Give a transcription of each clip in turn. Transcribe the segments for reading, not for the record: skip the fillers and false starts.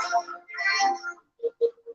Hey, Kenny. Hey,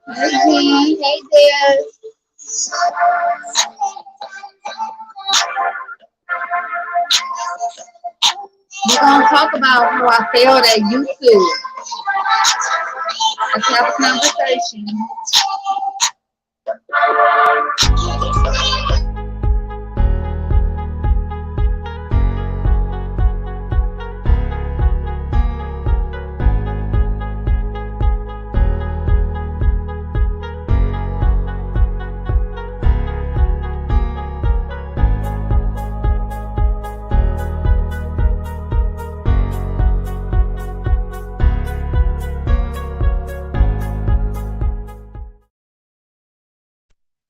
Hey, Jen. Hey, Dad. We're gonna talk about how I failed at YouTube. Let's have a conversation.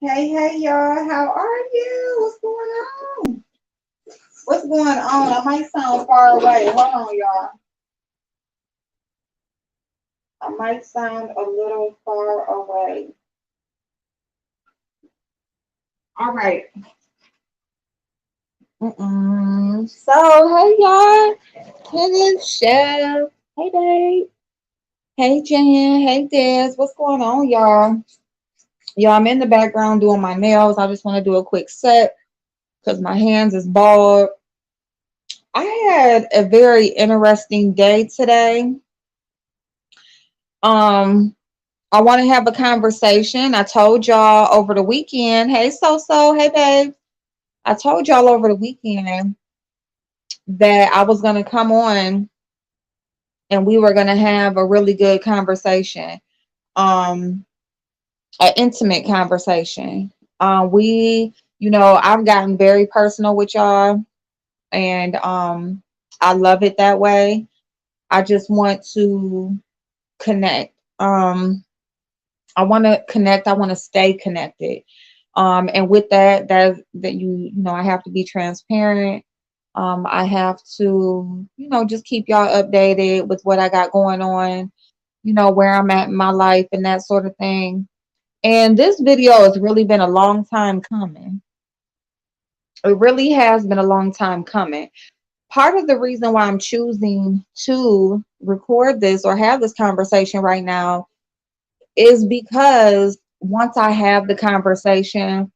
Hey, y'all. How are you? What's going on? What's going on? I might sound far away. Hold on, y'all. I might sound a little far away. All right. So, hey, y'all. Kenny, Chef. Hey, babe. Hey, Jen. Hey, Des. What's going on, y'all? Y'all, I'm in the background doing my nails. I just want to do a quick set because my hands is bald. I had a very interesting day today. I want to have a conversation. I told y'all over the weekend. Hey, hey, babe. I told y'all over the weekend that I was going to come on and we were going to have a really good conversation, an intimate conversation. I've gotten very personal with y'all, and I love it that way. I just want to connect. I want to connect. I want to stay connected. And with that I have to be transparent. I have to, just keep y'all updated with what I got going on, where I'm at in my life and that sort of thing. And this video has really been a long time coming. It really has been a long time coming. Part of the reason why I'm choosing to record this or have this conversation right now is because once I have the conversation,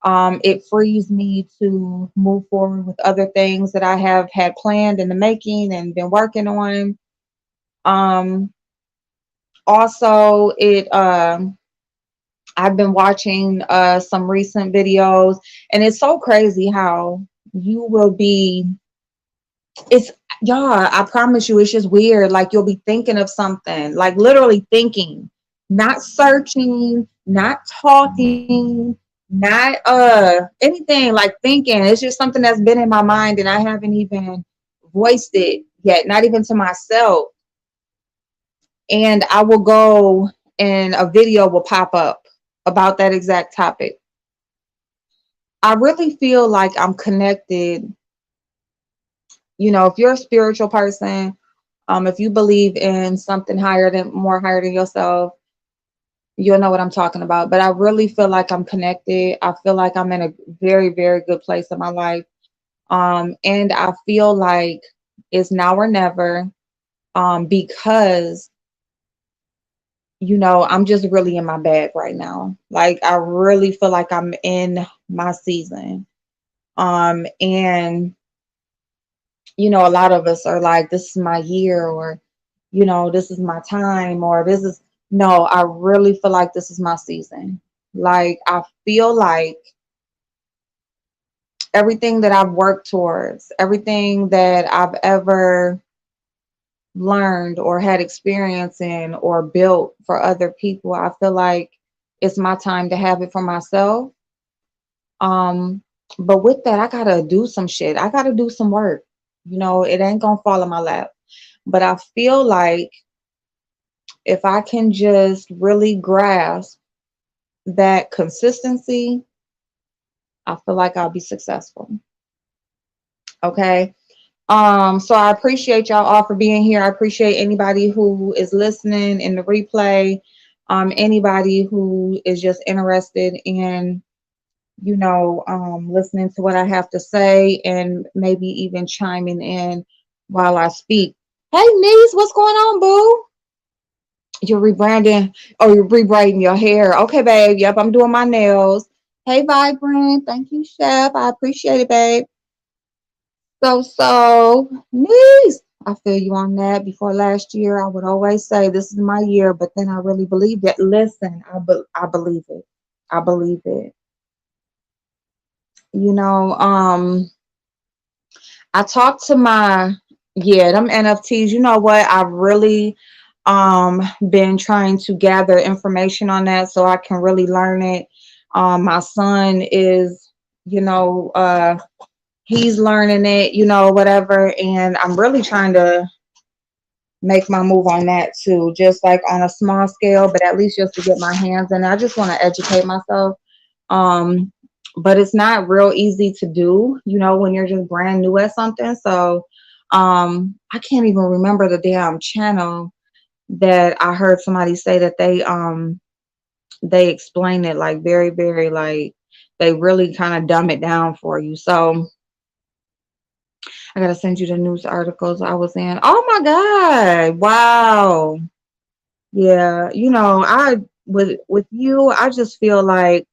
it frees me to move forward with other things that I have had planned in the making and been working on. Also, I've been watching some recent videos, and it's so crazy how you will be. It's yeah, I promise you, it's just weird. Like you'll be thinking of something, like literally thinking, not searching, not talking, not anything, like thinking. It's just something that's been in my mind and I haven't even voiced it yet, not even to myself. And I will go and a video will pop up about that exact topic. I really feel like I'm connected. If you're a spiritual person, if you believe in something more higher than yourself, you'll know what I'm talking about. But I really feel like I'm connected. I feel like I'm in a very, very good place in my life. And I feel like it's now or never, because I'm just really in my bag right now. Like I really feel like I'm in my season. And a lot of us are like, this is my year, or this is my time, or this is no, I really feel like this is my season. Like I feel like everything that I've worked towards, everything that I've ever learned or had experience in or built for other people, I feel like it's my time to have it for myself. Um, but with that, I gotta do some shit. I gotta do some work. It ain't gonna fall in my lap. But I feel like if I can just really grasp that consistency, I feel like I'll be successful. Okay. So I appreciate y'all all for being here. I appreciate anybody who is listening in the replay. Anybody who is just interested in, listening to what I have to say and maybe even chiming in while I speak. Hey, niece, what's going on, boo? You're rebranding, or you're rebraiding your hair. Okay, babe. Yep, I'm doing my nails. Hey, Vibrant. Thank you, Chef. I appreciate it, babe. So, niece, I feel you on that. Before last year, I would always say this is my year, but then I really believed it. Listen, I believe it. I believe it. You know, I talked to them NFTs. You know what? I've really been trying to gather information on that so I can really learn it. My son is, you know, he's learning it, whatever, and I'm really trying to make my move on that too, just like on a small scale, but at least just to get my hands in it. I just want to educate myself. Um, but it's not real easy to do, when you're just brand new at something. So I can't even remember the damn channel that I heard somebody say that they explain it like very, very like they really kind of dumb it down for you. So I gotta send you the news articles I was in. Oh my God. Wow. Yeah. I with you, I just feel like,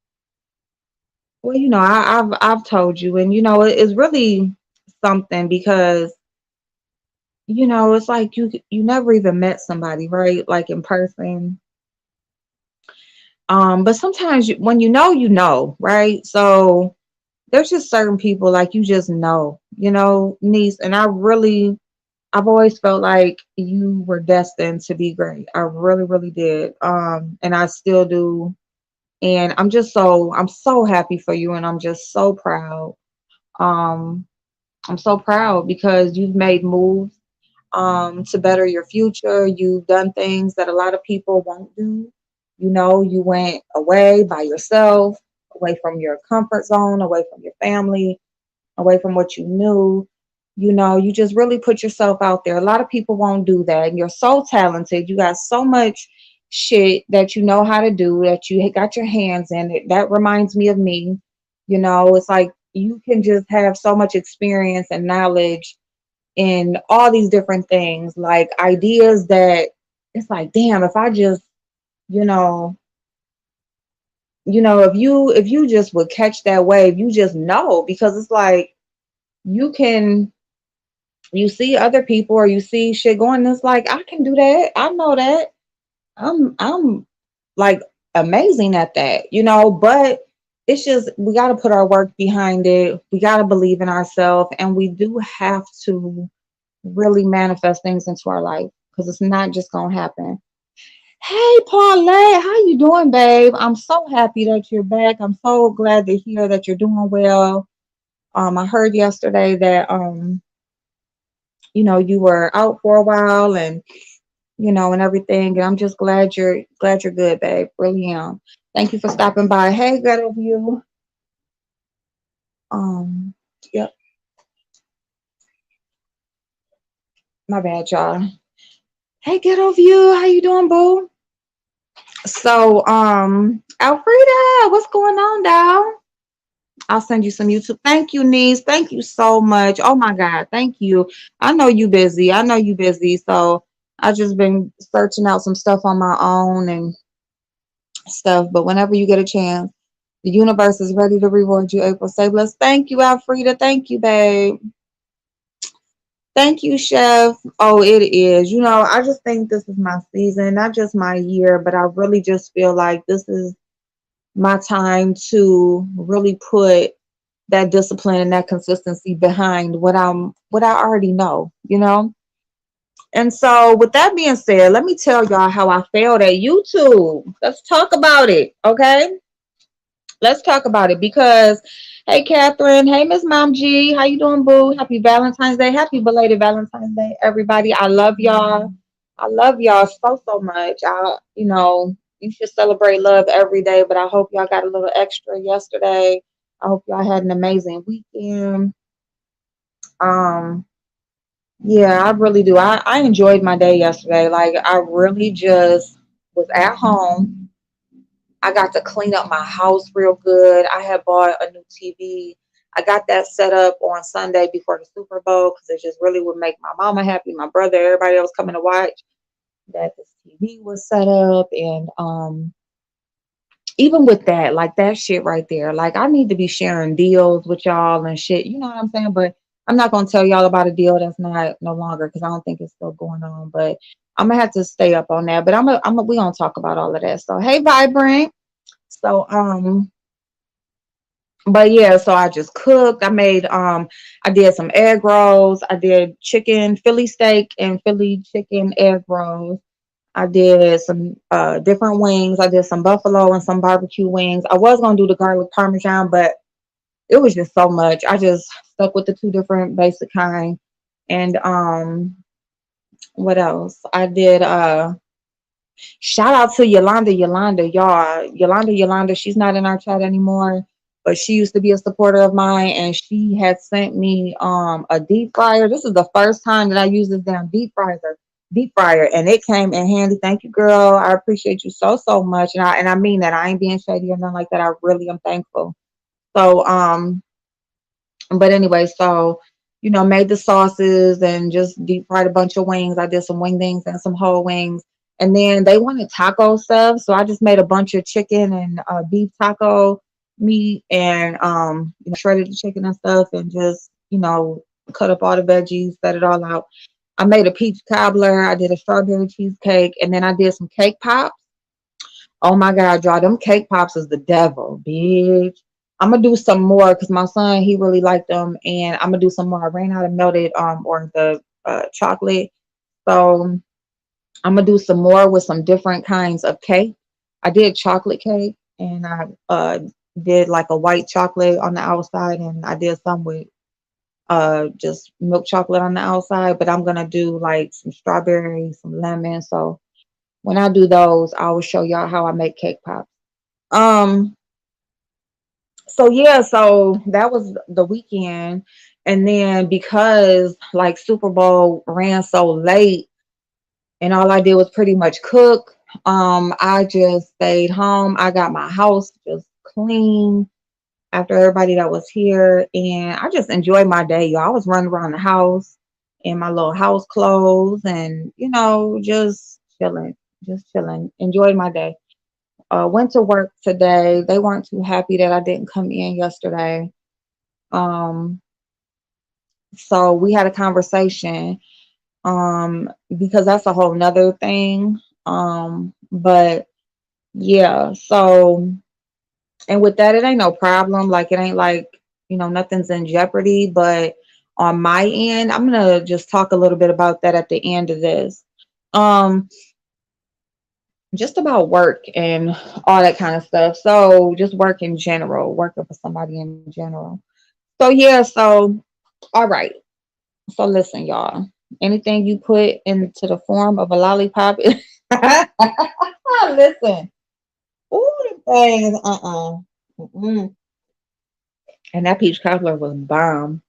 well, I've told you, and it's really something because it's like you never even met somebody, right? Like in person. But sometimes when right? So there's just certain people like you just niece, and I've always felt like you were destined to be great. I really, really did. And I still do. And I'm so happy for you, and I'm just so proud. Um, I'm so proud because you've made moves to better your future. You've done things that a lot of people won't do. You went away by yourself, away from your comfort zone, away from your family, away from what you knew. You just really put yourself out there. A lot of people won't do that. And you're so talented. You got so much shit that you know how to do, that you got your hands in it. That reminds me of me. It's like you can just have so much experience and knowledge in all these different things, like ideas that it's like, damn, if I just, you know, if you just would catch that wave, you just know, because it's like you can you see other people or you see shit going, and it's like, I can do that. I know that. I'm like amazing at that, but it's just we got to put our work behind it. We got to believe in ourselves, and we do have to really manifest things into our life, because it's not just gonna happen. Hey Paulette, how you doing, babe? I'm so happy that you're back. I'm so glad to hear that you're doing well. I heard yesterday that you were out for a while, and and everything. And I'm just glad you're good, babe. Really am. Thank you for stopping by. Hey, good of you. Um, yep, my bad, y'all. Hey, good of you. How you doing, boo? So, Alfreda, what's going on, doll? I'll send you some YouTube. Thank you, niece. Thank you so much. Oh my God. Thank you. I know you busy. I know you busy. So I just been searching out some stuff on my own and stuff. But whenever you get a chance, the universe is ready to reward you, April. Say bless. Thank you, Alfreda. Thank you, babe. Thank you, Chef. Oh, it is. I just think this is my season, not just my year, but I really just feel like this is my time to really put that discipline and that consistency behind what I already know. And so with that being said, let me tell y'all how I failed at YouTube. Let's talk about it, okay? Let's talk about it because, hey, Catherine, hey, Miss Mom G, how you doing, boo? Happy Valentine's Day, happy belated Valentine's Day, everybody. I love y'all. I love y'all so much. You should celebrate love every day, but I hope y'all got a little extra yesterday. I hope y'all had an amazing weekend. Um, yeah, I really do. I enjoyed my day yesterday. Like I really just was at home. I got to clean up my house real good. I had bought a new TV. I got that set up on Sunday before the Super Bowl because it just really would make my mama happy, my brother, everybody else coming to watch. That this TV was set up, and even with that, like that shit right there, like I need to be sharing deals with y'all and shit. You know what I'm saying? But I'm not gonna tell y'all about a deal that's not no longer because I don't think it's still going on. But I'm gonna have to stay up on that. But we gonna talk about all of that. So hey, Vibrant. So but yeah, so I just cooked. I did some egg rolls. I did chicken, Philly steak and Philly chicken egg rolls. I did some different wings. I did some buffalo and some barbecue wings. I was gonna do the garlic parmesan, but it was just so much. I just stuck with the two different basic kind. And what else? I did shout out to Yolanda, y'all. Yolanda, she's not in our chat anymore, but she used to be a supporter of mine, and she had sent me a deep fryer. This is the first time that I used this damn deep fryer, and it came in handy. Thank you, girl. I appreciate you so much, and I mean that. I ain't being shady or nothing like that. I really am thankful. So but anyway, so made the sauces and just deep fried a bunch of wings. I did some wingdings and some whole wings. And then they wanted taco stuff, so I just made a bunch of chicken and beef taco meat and shredded the chicken and stuff and just cut up all the veggies, set it all out. I made a peach cobbler. I did a strawberry cheesecake, and then I did some cake pops. Oh my God, y'all, them cake pops is the devil, bitch. I'm gonna do some more because my son he really liked them, and I'm gonna do some more. I ran out of melted or the chocolate, so I'm gonna do some more with some different kinds of cake. I did chocolate cake, and I did like a white chocolate on the outside, and I did some with just milk chocolate on the outside. But I'm gonna do like some strawberry, some lemon. So when I do those, I will show y'all how I make cake pops. Um, so yeah, so that was the weekend. And then because like Super Bowl ran so late and all I did was pretty much cook, I just stayed home. I got my house just clean after everybody that was here. And I just enjoyed my day, y'all. I was running around the house in my little house clothes and, just chilling, enjoyed my day. Went to work today. They weren't too happy that I didn't come in yesterday. Um, so we had a conversation because that's a whole nother thing. But yeah, so and with that, it ain't no problem. Like it ain't like, nothing's in jeopardy. But on my end, I'm gonna just talk a little bit about that at the end of this. Um, just about work and all that kind of stuff. So just work in general, working for somebody in general. So yeah, so all right. So listen, y'all. Anything you put into the form of a lollipop, listen. Ooh, the thing is Mm-mm. And that peach cobbler was bomb.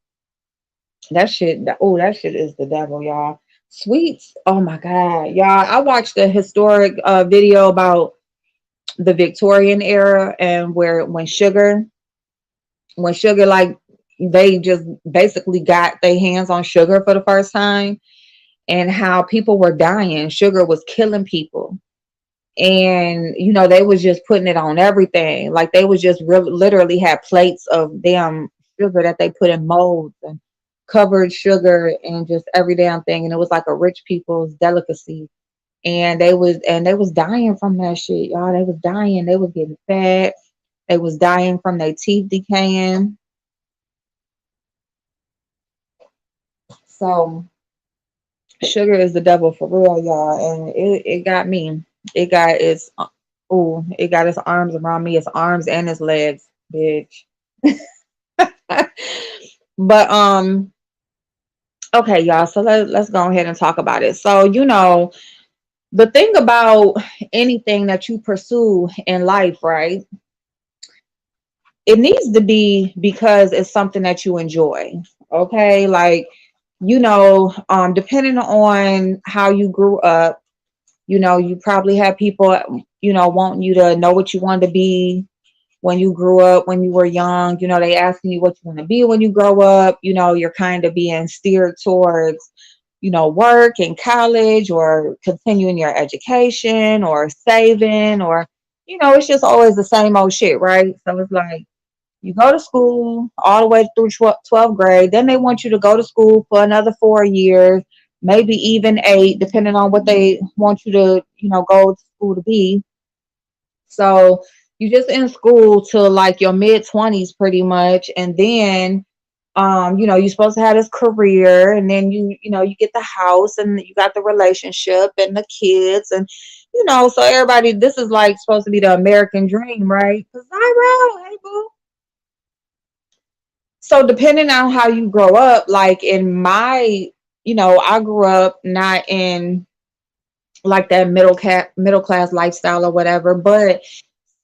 That shit is the devil, y'all. Sweets, oh my God, y'all. I watched a historic video about the Victorian era and when sugar when sugar, like, they just basically got their hands on sugar for the first time, and how people were dying. Sugar was killing people. And they was just putting it on everything. Like, they was just really literally had plates of damn sugar that they put in molds and covered sugar and just every damn thing. And it was like a rich people's delicacy. And they was dying from that shit, y'all. They was dying. They was getting fat. They was dying from their teeth decaying. So sugar is the devil for real, y'all. And it got me. It got its it got its arms around me, its arms and its legs, bitch. But okay, y'all. So let's go ahead and talk about it. So, the thing about anything that you pursue in life, right? It needs to be because it's something that you enjoy. Okay, like, depending on how you grew up, you probably have people, wanting you to know what you want to be when you grew up, when you were young. They asking you what you want to be when you grow up. You're kind of being steered towards, work and college, or continuing your education, or saving, or, it's just always the same old shit, right? So it's like, you go to school all the way through 12th grade. Then they want you to go to school for another 4 years, maybe even 8, depending on what they want you to, go to school to be. So you just in school till like your mid 20s pretty much. And then you're supposed to have this career, and then you get the house, and you got the relationship and the kids, and so everybody, this is like supposed to be the American dream, right? Cause hey boo. So depending on how you grow up, like in my, I grew up not in like that middle class lifestyle or whatever, but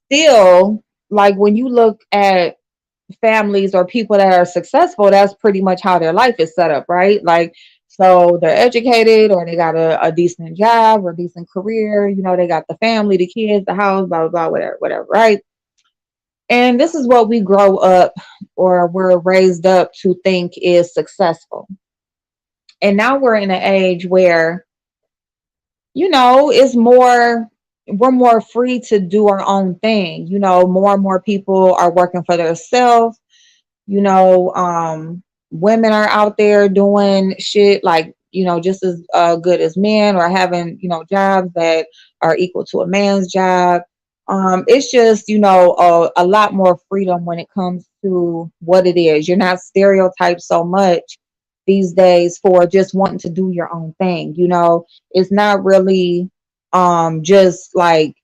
still, like, when you look at families or people that are successful, that's pretty much how their life is set up, right? Like, so they're educated, or they got a decent job or decent career, they got the family, the kids, the house, blah blah blah, whatever, right? And this is what we grow up, or we're raised up to think is successful. And now we're in an age where, it's more, we're more free to do our own thing. More and more people are working for themselves. you know um Women are out there doing shit like, just as good as men, or having, jobs that are equal to a man's job. It's just, a lot more freedom when it comes to what it is. You're not stereotyped so much these days for just wanting to do your own thing. It's not really just like,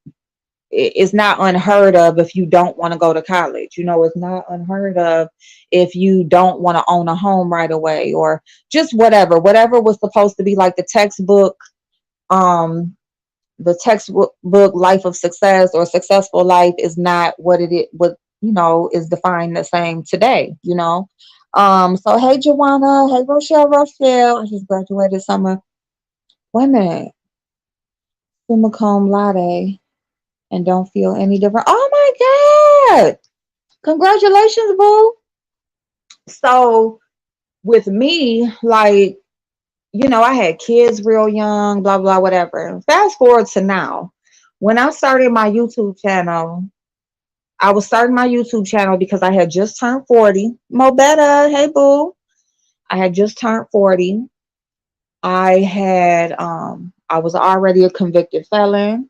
it's not unheard of if you don't want to go to college. It's not unheard of if you don't want to own a home right away, or just whatever was supposed to be like um the textbook life of success or successful life is not what is defined the same today. So hey Joanna, hey Rochelle, I just graduated summer. Wait a minute. Summa cum laude, and don't feel any different. Oh my God. Congratulations, boo. So with me, like, I had kids real young, blah, blah, whatever. Fast forward to now. When I started my YouTube channel, I was starting my YouTube channel because I had just turned 40. Mo better. Hey, boo. I had just turned 40. I was already a convicted felon.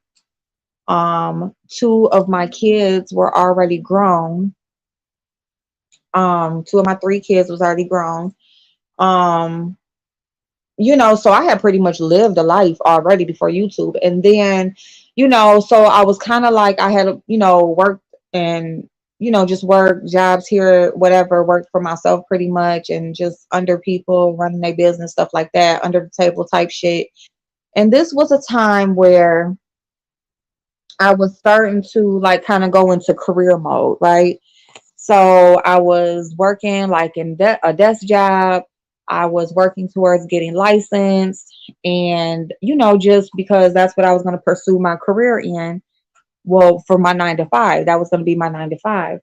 Two of my kids were already grown. Two of my three kids was already grown. Um, so I had pretty much lived a life already before YouTube. And then, so I was kind of like, I had, worked and, just work jobs here, whatever, worked for myself pretty much, and just under people, running their business, stuff like that, under the table type shit. And this was a time where I was starting to like kind of go into career mode, right? So I was working like in a desk job. I was working towards getting licensed, and just because that's what I was going to pursue my career in. Well, for my 9 to 5, that was going to be my 9 to 5.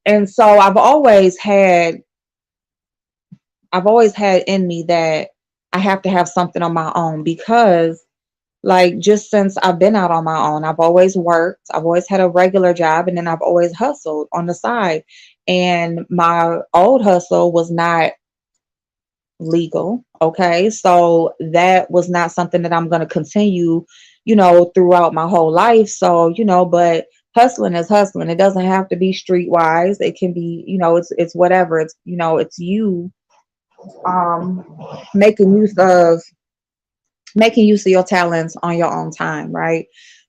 And so I've always had in me that I have to have something on my own, because like just since I've been out on my own, I've always worked, I've always had a regular job, and then I've always hustled on the side. And my old hustle was not legal. Okay. So that was not something that I'm going to continue, throughout my whole life. So, but hustling is hustling. It doesn't have to be streetwise. It can be, it's whatever. It's, it's you um making use of your talents on your own time, right?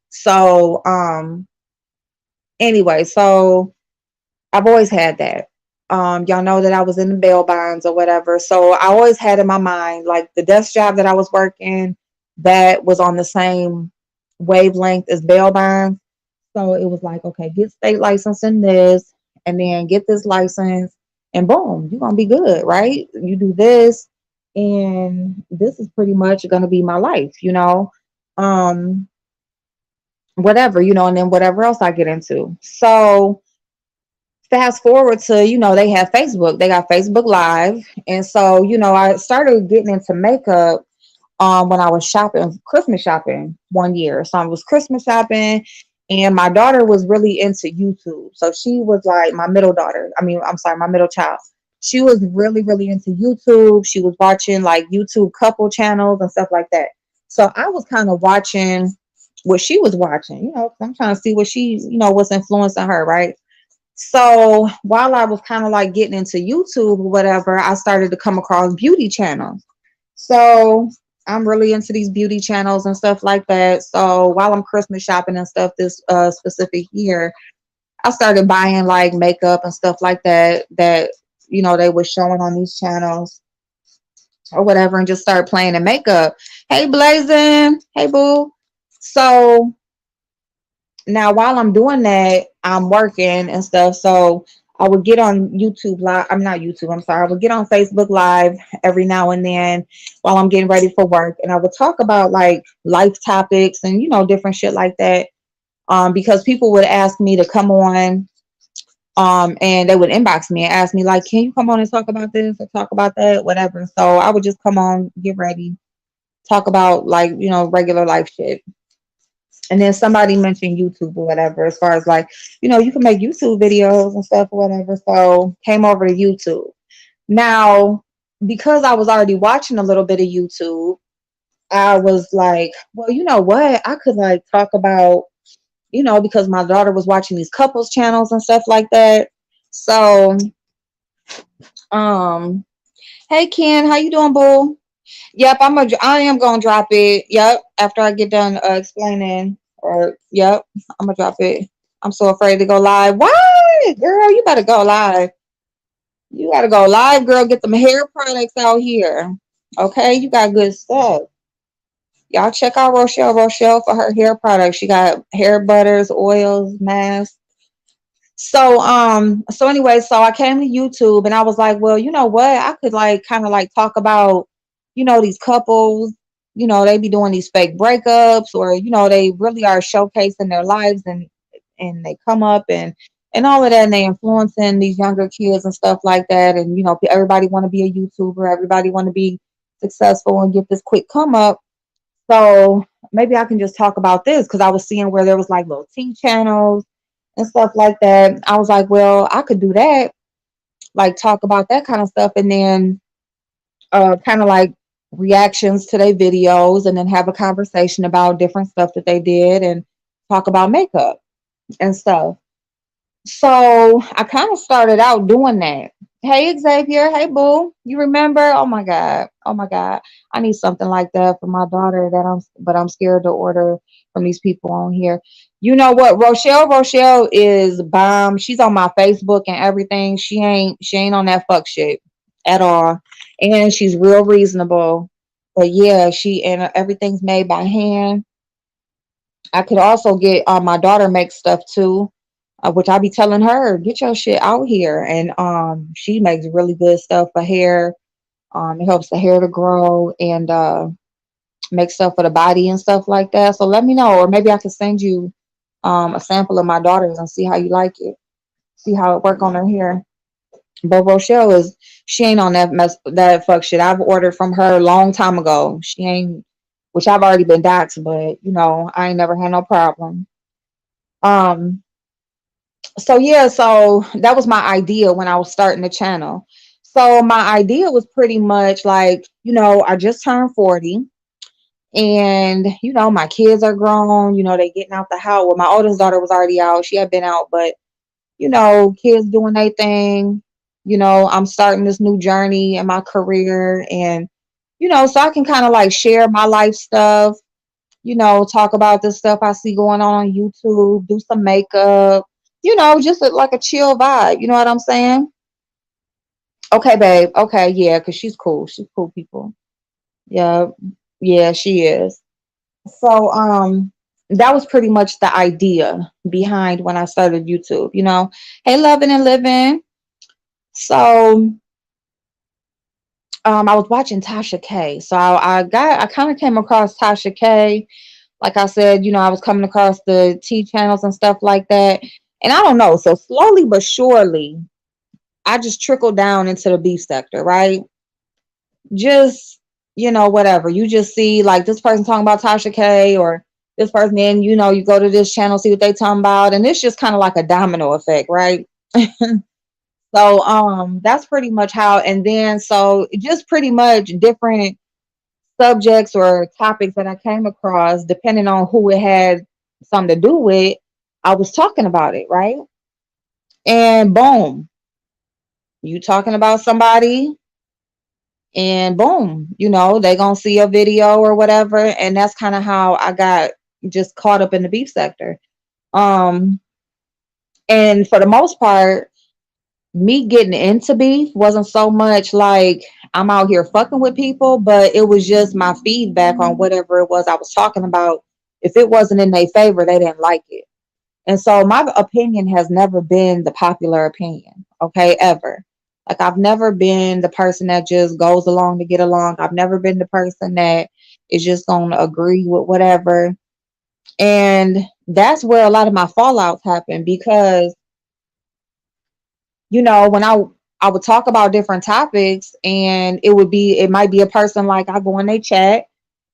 So anyway, so I've always had that. Y'all know that I was in the bail bonds or whatever. So I always had in my mind, like the desk job that I was working, that was on the same wavelength as bail bonds. So it was like, okay, get state license in this, and then get this license, and boom, you're gonna be good, right? You do this, and this is pretty much gonna be my life. Um, whatever, and then whatever else I get into. So fast forward to, they have Facebook. They got Facebook Live. And so, I started getting into makeup when I was shopping, Christmas shopping one year. So I was Christmas shopping, and my daughter was really into YouTube. So she was like my middle daughter. I mean, I'm sorry, my middle child. She was really, really into YouTube. She was watching like YouTube couple channels and stuff like that. So I was kind of watching what she was watching, 'cause I'm trying to see what she, what's influencing her, right? So while I was kind of like getting into YouTube or whatever, I started to come across beauty channels. So I'm really into these beauty channels and stuff like that. So while I'm Christmas shopping and stuff this specific year, I started buying like makeup and stuff like that they were showing on these channels or whatever, and just start playing in makeup. Hey Blazing, hey boo. So now while I'm doing that, I'm working and stuff. So I would get on YouTube live. I'm not YouTube, I'm sorry. I would get on Facebook Live every now and then while I'm getting ready for work. And I would talk about like life topics and, different shit like that. Because people would ask me to come on, and they would inbox me and ask me, like, can you come on and talk about this or talk about that, whatever. So I would just come on, get ready, talk about like, regular life shit. And then somebody mentioned YouTube or whatever, as far as like, you can make YouTube videos and stuff or whatever. So came over to YouTube. Now, because I was already watching a little bit of YouTube, I was like, well, you know what? I could like talk about, because my daughter was watching these couples channels and stuff like that. So, um, hey Ken, how you doing, boo? Yep, I am gonna drop it. Yep, after I get done explaining, or yep, I'm gonna drop it. I'm so afraid to go live. What, girl? You better go live. You gotta go live, girl. Get them hair products out here. Okay, you got good stuff. Y'all check out Rochelle for her hair products. She got hair butters, oils, masks. So anyway, so I came to YouTube and I was like, well, you know what? I could like kind of like talk about, these couples, they be doing these fake breakups, or, they really are showcasing their lives, and they come up and all of that, and they influencing these younger kids and stuff like that. And, everybody want to be a YouTuber, everybody want to be successful and get this quick come up. So maybe I can just talk about this, because I was seeing where there was like little tea channels and stuff like that. I was like, well, I could do that, like talk about that kind of stuff, and then kind of like reactions to their videos, and then have a conversation about different stuff that they did, and talk about makeup and stuff. So I kind of started out doing that. Hey Xavier, hey boo, you remember? Oh my god, oh my god, I need something like that for my daughter. But I'm scared to order from these people on here. You know what? Rochelle is bomb. She's on my Facebook and everything. She ain't on that fuck shit at all, and she's real reasonable. But yeah, she and everything's made by hand. I could also get my daughter makes stuff too, which I be telling her, get your shit out here. And she makes really good stuff for hair. It helps the hair to grow, and make stuff for the body and stuff like that. So let me know, or maybe I can send you a sample of my daughter's and see how you like it. See how it work on her hair. But Rochelle is she ain't on that fuck shit. I've ordered from her a long time ago. She ain't, which I've already been doxxed, but I ain't never had no problem. Um, so yeah, so that was my idea when I was starting the channel. So my idea was pretty much like, I just turned 40 and my kids are grown, they getting out the house. Well, my oldest daughter was already out. She had been out, but kids doing their thing. I'm starting this new journey in my career and so I can kind of like share my life stuff, talk about the stuff I see going on YouTube, do some makeup, just like a chill vibe. You know what I'm saying? Okay, babe. Okay, yeah, because she's cool. She's cool people. Yeah, yeah, she is. So, that was pretty much the idea behind when I started YouTube. Hey, loving and living. So, I was watching Tasha K. So I kind of came across Tasha K. Like I said, I was coming across the T channels and stuff like that. And I don't know. So slowly but surely, I just trickled down into the beef sector, right? Just, whatever. You just see like this person talking about Tasha K or this person, then, you go to this channel, see what they talking about. And it's just kind of like a domino effect, right? So that's pretty much how, and then so just pretty much different subjects or topics that I came across, depending on who it had something to do with, I was talking about it, right? And boom, you talking about somebody, and boom, they gonna see a video or whatever, and that's kind of how I got just caught up in the beef sector. Um, and for the most part, me getting into beef wasn't so much like I'm out here fucking with people, but it was just my feedback on whatever it was I was talking about. If it wasn't in their favor, they didn't like it. And so my opinion has never been the popular opinion, okay, ever. Like I've never been the person that just goes along to get along. I've never been the person that is just going to agree with whatever. And that's where a lot of my fallouts happen because when I would talk about different topics and it might be a person like I go in their chat,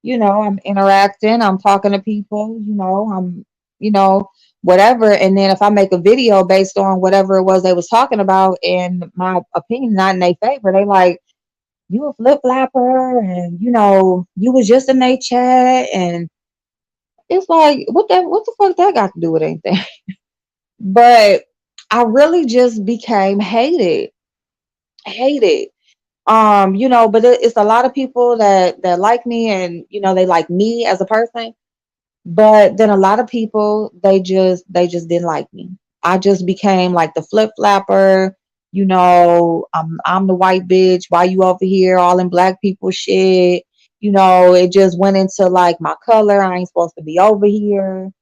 I'm interacting, I'm talking to people, I'm, you know, whatever. And then if I make a video based on whatever it was they was talking about and my opinion not in their favor, they like, you a flip flapper and you was just in their chat and it's like what the fuck that got to do with anything? But I really just became hated. But it's a lot of people that like me and they like me as a person. But then a lot of people they just didn't like me. I just became like the flip flapper. I'm the white bitch. Why you over here all in black people shit? It just went into like my color. I ain't supposed to be over here.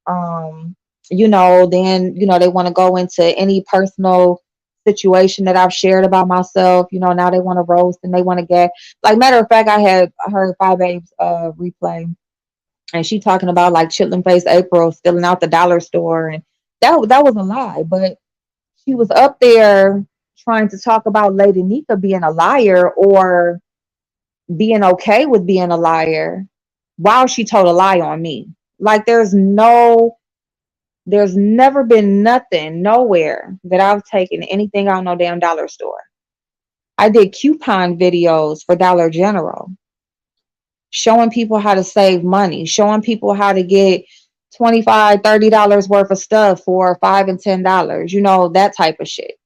um then they want to go into any personal situation that I've shared about myself. Now they want to roast and they want to get, like, matter of fact, I had heard Five Babes replay and she talking about like chitlin face April stealing out the dollar store, and that was a lie. But she was up there trying to talk about Lady Nika being a liar or being okay with being a liar while she told a lie on me. Like there's never been nothing, nowhere that I've taken anything out no damn dollar store. I did coupon videos for Dollar General, showing people how to save money, showing people how to get $25, $30 worth of stuff for $5 and $10, that type of shit.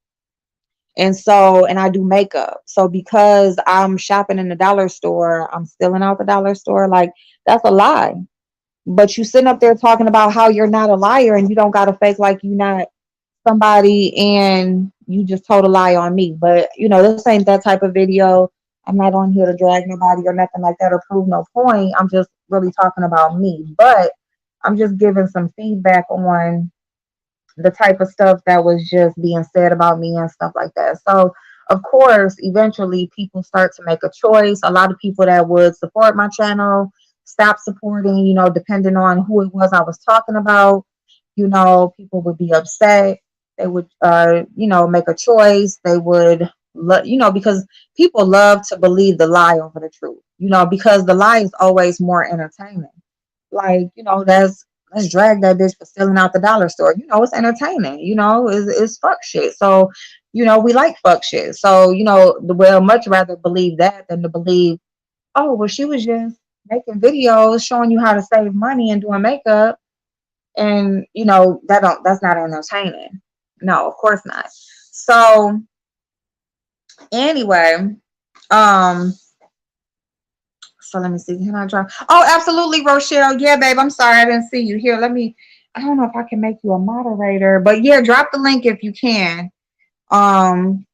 And I do makeup. So because I'm shopping in the dollar store, I'm stealing out the dollar store. Like, that's a lie. But you sitting up there talking about how you're not a liar and you don't got to fake like you not somebody and you just told a lie on me. But this ain't that type of video. I'm not on here to drag nobody or nothing like that or prove no point. I'm just really talking about me. But I'm just giving some feedback on the type of stuff that was just being said about me and stuff like that. So of course, eventually people start to make a choice. A lot of people that would support my channel stop supporting, depending on who it was I was talking about. People would be upset. They would, make a choice. They would, because people love to believe the lie over the truth, because the lie is always more entertaining. Like, let's drag that bitch for selling out the dollar store. It's entertaining, it's fuck shit. So, we like fuck shit. So, we'll much rather believe that than to believe, oh, well, she was just making videos showing you how to save money and doing makeup. And, that's not entertaining. No, of course not. So anyway, um, so let me see. Can I drop? Oh, absolutely, Rochelle. Yeah, babe. I'm sorry I didn't see you here. I don't know if I can make you a moderator, but yeah, drop the link if you can. Um,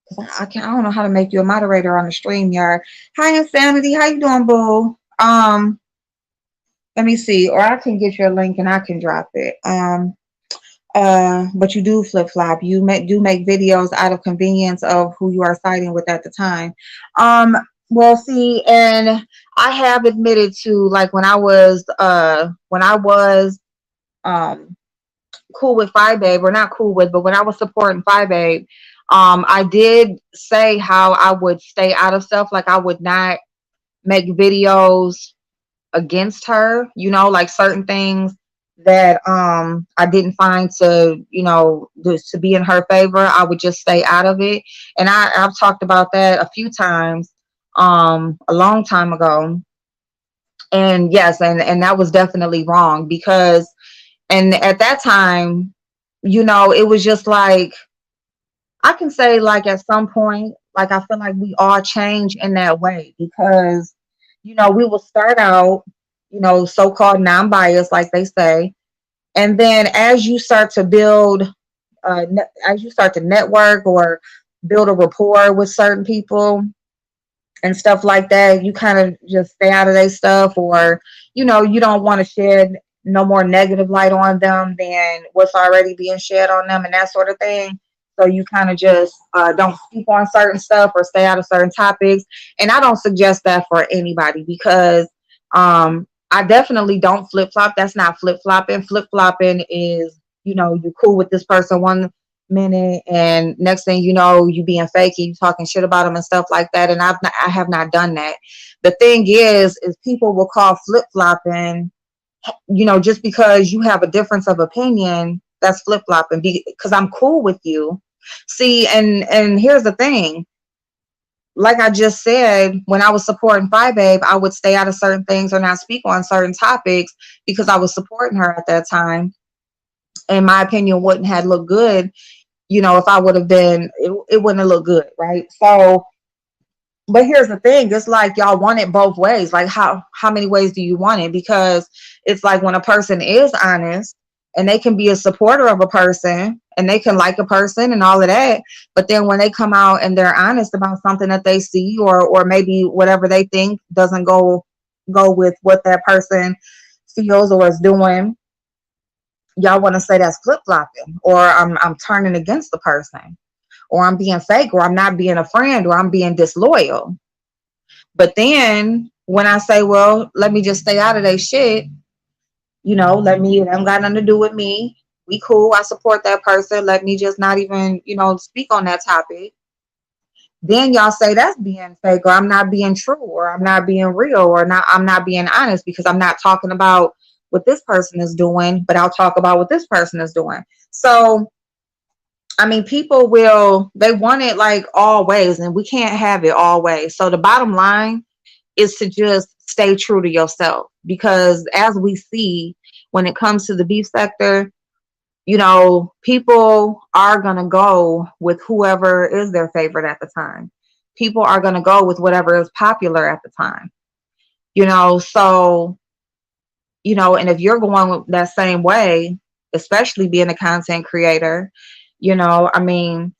'Cause I don't know how to make you a moderator on the stream yard. Hi, Insanity. How you doing, boo? Let me see, or I can get your link and I can drop it. But you do flip flop. You do make videos out of convenience of who you are siding with at the time. Um, well, see, and I have admitted to, like, when I was um cool with Fi Babe, or not cool with, but when I was supporting Fi Babe, I did say how I would stay out of stuff. Like, I would not make videos against her, like certain things that I didn't find to be in her favor. I would just stay out of it. And I've talked about that a few times a long time ago. And yes, and that was definitely wrong, because and at that time, it was just like, I can say, like, at some point, like, I feel like we all change in that way, because we will start out, so-called non-biased, like they say, and then as you start to build, as you start to network or build a rapport with certain people and stuff like that, you kind of just stay out of their stuff, or you don't want to shed no more negative light on them than what's already being shed on them, and that sort of thing. So you kind of just don't speak on certain stuff or stay out of certain topics. And I don't suggest that for anybody, because I definitely don't flip flop. That's not flip flopping. Flip flopping is, you're cool with this person one minute, and next thing you know, you being fakey, you talking shit about them and stuff like that. And I have not done that. The thing is people will call flip flopping, just because you have a difference of opinion. That's flip flopping, because I'm cool with you. See, and here's the thing. Like I just said, when I was supporting Fi Babe, I would stay out of certain things or not speak on certain topics because I was supporting her at that time. And my opinion wouldn't have looked good, if I would have been, it wouldn't have looked good, right? So, but here's the thing, it's like y'all want it both ways. Like, how many ways do you want it? Because it's like, when a person is honest and they can be a supporter of a person and they can like a person and all of that, but then when they come out and they're honest about something that they see, or maybe whatever they think doesn't go with what that person feels or is doing, y'all want to say that's flip flopping, or I'm turning against the person, or I'm being fake, or I'm not being a friend, or I'm being disloyal. But then when I say, well, let me just stay out of their shit, it ain't got nothing to do with me. We cool. I support that person. Let me just not even, speak on that topic. Then y'all say that's being fake, or I'm not being true, or I'm not being real, or I'm not being honest, because I'm not talking about what this person is doing, but I'll talk about what this person is doing. So, I mean, they want it like all ways, and we can't have it all ways. So the bottom line is to just stay true to yourself, because as we see, when it comes to the beef sector, people are going to go with whoever is their favorite at the time. People are going to go with whatever is popular at the time, so, and if you're going that same way, especially being a content creator, I mean,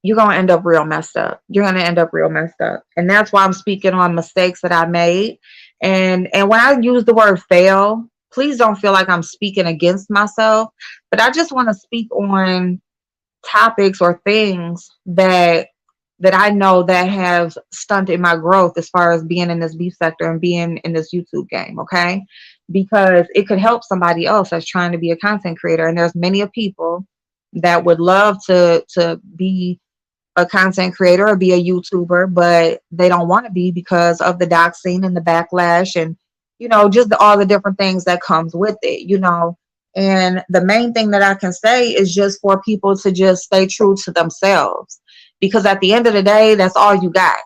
you're going to end up real messed up. You're going to end up real messed up. And that's why I'm speaking on mistakes that I made. And when I use the word fail, please don't feel like I'm speaking against myself, but I just want to speak on topics or things that I know that have stunted my growth as far as being in this beef sector and being in this YouTube game. Okay. because it could help somebody else that's trying to be a content creator. And there's many of people that would love to be a content creator or be a YouTuber, but they don't want to be because of the doxing and the backlash and, just all the different things that comes with it. And the main thing that I can say is just for people to just stay true to themselves, because at the end of the day, that's all you got.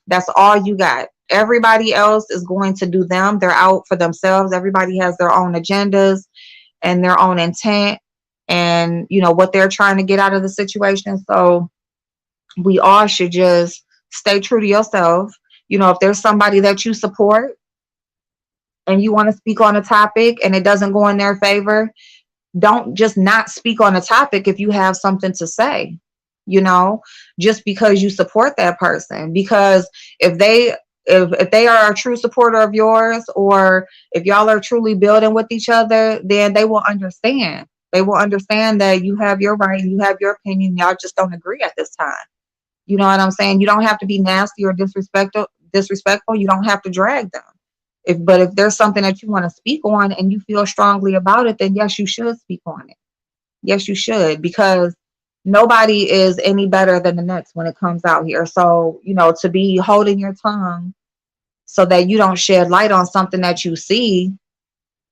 That's all you got. Everybody else is going to do them. They're out for themselves. Everybody has their own agendas and their own intent and, what they're trying to get out of the situation. So we all should just stay true to yourself. If there's somebody that you support and you want to speak on a topic and it doesn't go in their favor, don't just not speak on a topic if you have something to say, just because you support that person. Because if they are a true supporter of yours, or if y'all are truly building with each other, then they will understand. They will understand that you have your right, you have your opinion, y'all just don't agree at this time. You know what I'm saying? You don't have to be nasty or disrespectful. You don't have to drag them. But if there's something that you want to speak on and you feel strongly about it, then yes, you should speak on it. Yes, you should, because nobody is any better than the next when it comes out here. So, to be holding your tongue so that you don't shed light on something that you see,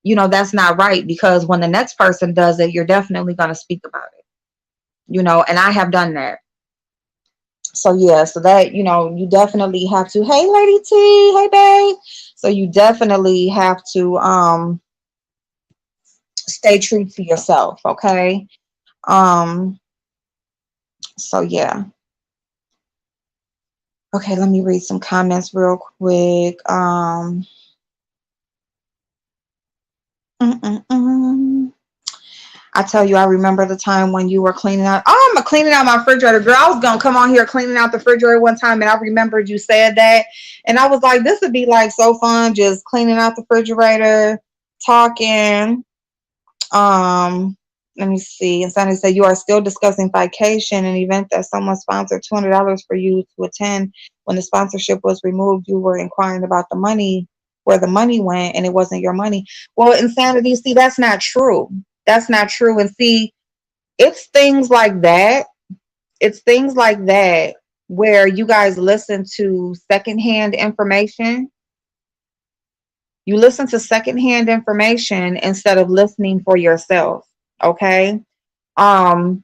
that's not right, because when the next person does it, you're definitely going to speak about it, and I have done that. So yeah, so that, you definitely have to, hey Lady T, hey babe. So you definitely have to stay true to yourself, okay? Um so yeah. Okay, let me read some comments real quick. Mm, mm, mm. I tell you, I remember the time when you were cleaning out. Oh, I'm cleaning out my refrigerator. Girl, I was going to come on here cleaning out the refrigerator one time, and I remembered you said that. And I was like, this would be like so fun, just cleaning out the refrigerator, talking. Let me see. And Sunday said, you are still discussing vacation, an event that someone sponsored $200 for you to attend. When the sponsorship was removed, you were inquiring about the money, where the money went, and it wasn't your money. Well, Insanity, see, that's not true. That's not true. And see, it's things like that. It's things like that where you guys listen to secondhand information. You listen to secondhand information instead of listening for yourself. Okay. And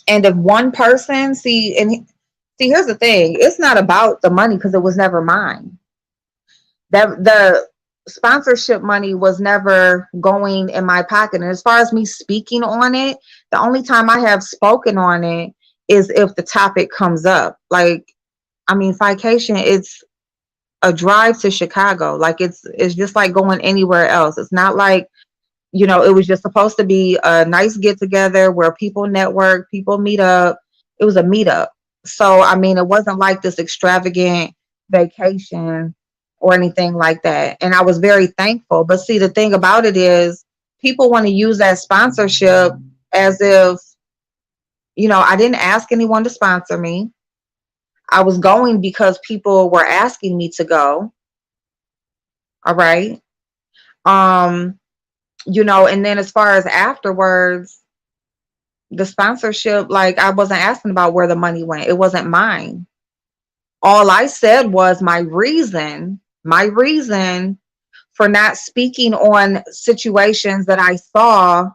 if one person here's the thing, it's not about the money, because it was never mine. That the sponsorship money was never going in my pocket. And as far as me speaking on it, the only time I have spoken on it is if the topic comes up. Like, I mean, Vacation, it's a drive to Chicago. Like, it's just like going anywhere else. It's not like, it was just supposed to be a nice get together where people network, people meet up. It was a meetup. So, I mean, it wasn't like this extravagant vacation or anything like that. And I was very thankful. But see, the thing about it is, people want to use that sponsorship as if, I didn't ask anyone to sponsor me. I was going because people were asking me to go. All right. And then as far as afterwards, the sponsorship, like, I wasn't asking about where the money went. It wasn't mine. All I said was my reason for not speaking on situations that I saw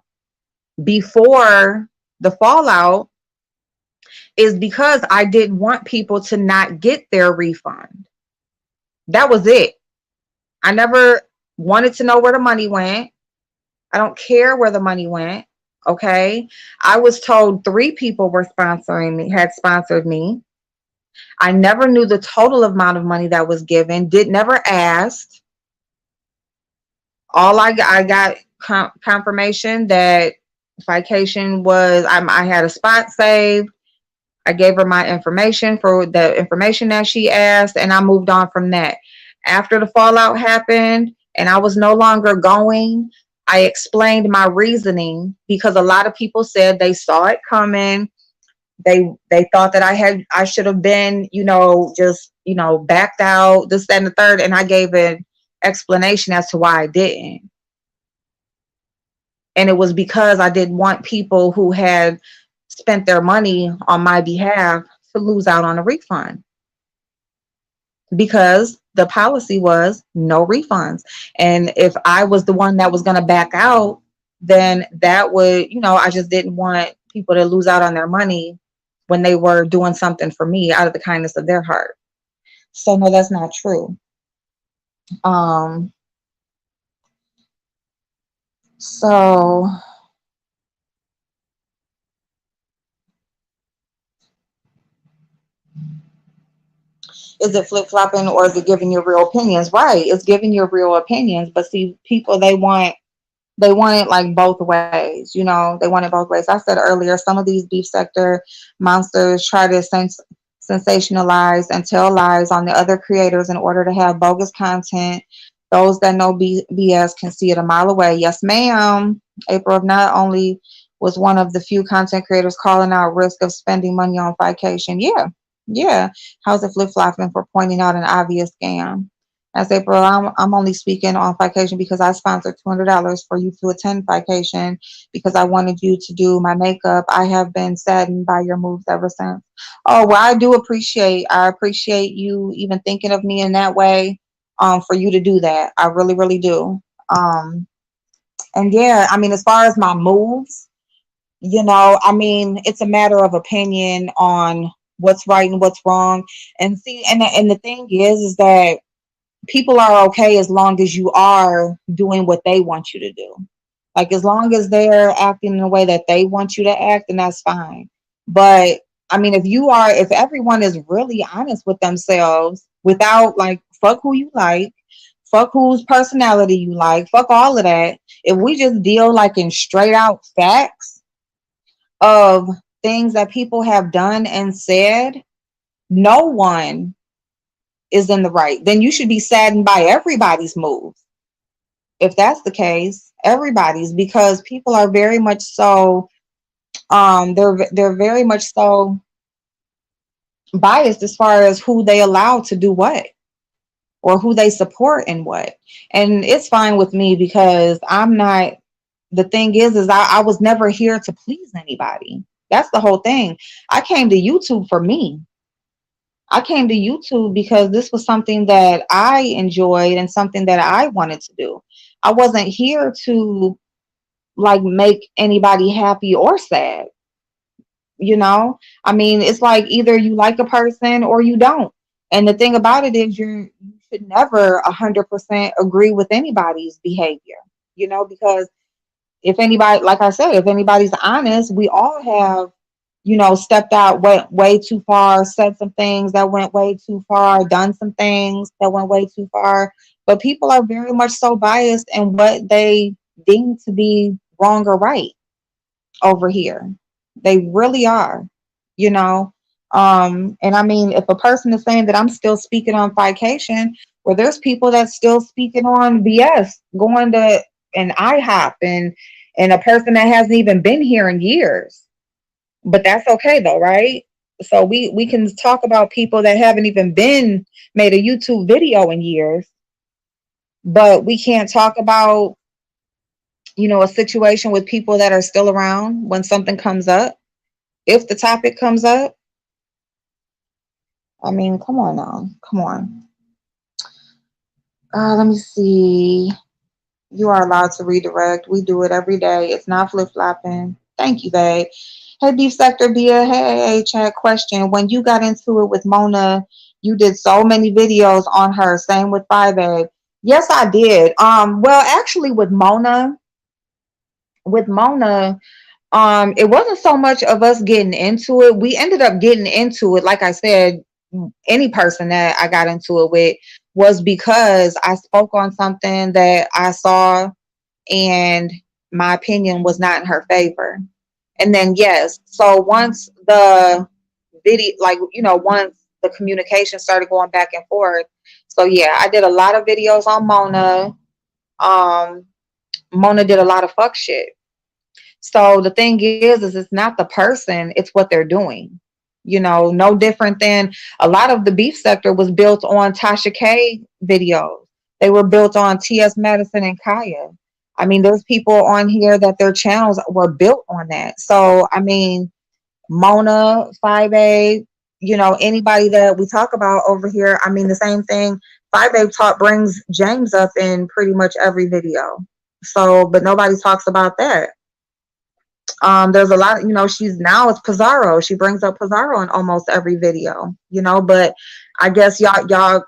before the fallout is because I didn't want people to not get their refund. That was it. I never wanted to know where the money went. I don't care where the money went. Okay. I was told 3 people were had sponsored me. I never knew the total amount of money that was given, never asked. All I got confirmation that Vacation was, I had a spot saved. I gave her my information for the information that she asked, and I moved on from that. After the fallout happened and I was no longer going, I explained my reasoning, because a lot of people said they saw it coming. They thought that I should have been, just, backed out, this, that, and the third. And I gave it explanation as to why I didn't. And it was because I didn't want people who had spent their money on my behalf to lose out on a refund, because the policy was no refunds. And if I was the one that was going to back out, then that would, I just didn't want people to lose out on their money when they were doing something for me out of the kindness of their heart. So no, that's not true. Um, so is it flip flopping or is it giving your real opinions? Right, it's giving your real opinions. But see, people, they want it like both ways. They want it both ways. I said earlier, some of these beef sector monsters try to sensationalize and tell lies on the other creators in order to have bogus content. Those that know BS can see it a mile away. Yes, ma'am. April not only was one of the few content creators calling out risk of spending money on vacation. Yeah, yeah. How's it flip flopping for pointing out an obvious scam? As April, I'm only speaking on vacation because I sponsored $200 for you to attend vacation because I wanted you to do my makeup. I have been saddened by your moves ever since. Oh, well, I appreciate you even thinking of me in that way, for you to do that. I really, really do. Um, and yeah, I mean, as far as my moves, I mean, it's a matter of opinion on what's right and what's wrong. And see, and the thing is that people are okay as long as you are doing what they want you to do. Like, as long as they're acting in a way that they want you to act, then that's fine. But I mean, if everyone is really honest with themselves without, like, fuck who you like, fuck whose personality you like, fuck all of that. If we just deal like in straight out facts of things that people have done and said, no one is in the right. Then you should be saddened by everybody's moves. If that's the case, everybody's, because people are very much so they're very much so biased as far as who they allow to do what, or who they support and what. And it's fine with me because I'm not, the thing is I was never here to please anybody. That's the whole thing. I came to YouTube for me. I came to YouTube because this was something that I enjoyed and something that I wanted to do. I wasn't here to like make anybody happy or sad. I mean, it's like either you like a person or you don't. And the thing about it is you should never 100% agree with anybody's behavior, because if anybody, like I said, if anybody's honest, we all have, stepped out, went way too far, said some things that went way too far, done some things that went way too far. But people are very much so biased in what they deem to be wrong or right over here. They really are, you know. And I mean, if a person is saying that I'm still speaking on vacation, well, there's people that's still speaking on BS, going to an IHOP, and a person that hasn't even been here in years. But that's okay though, right? So we can talk about people that haven't even been made a YouTube video in years, but we can't talk about, a situation with people that are still around when something comes up. If the topic comes up, I mean, come on now, come on. Let me see. You are allowed to redirect. We do it every day. It's not flip flopping. Thank you, babe. Hey, Beef Sector Bia. Hey, chat question. When you got into it with Mona, you did so many videos on her. Same with Five Babe. Yes, I did. Well, actually, with Mona, it wasn't so much of us getting into it. We ended up getting into it, like I said, any person that I got into it with was because I spoke on something that I saw and my opinion was not in her favor. And then yes, so once the video, like, once the communication started going back and forth, so yeah, I did a lot of videos on Mona. um Mona did a lot of fuck shit. So the thing is it's not the person, it's what they're doing. No different than a lot of the beef sector was built on Tasha K videos. They were built on TS Madison and Kaya. I mean, there's people on here that their channels were built on that. So, I mean, Mona, 5A, anybody that we talk about over here, I mean, the same thing. 5A talk brings James up in pretty much every video. So, but nobody talks about that. There's a lot, she's now it's Pizarro. She brings up Pizarro in almost every video, but I guess y'all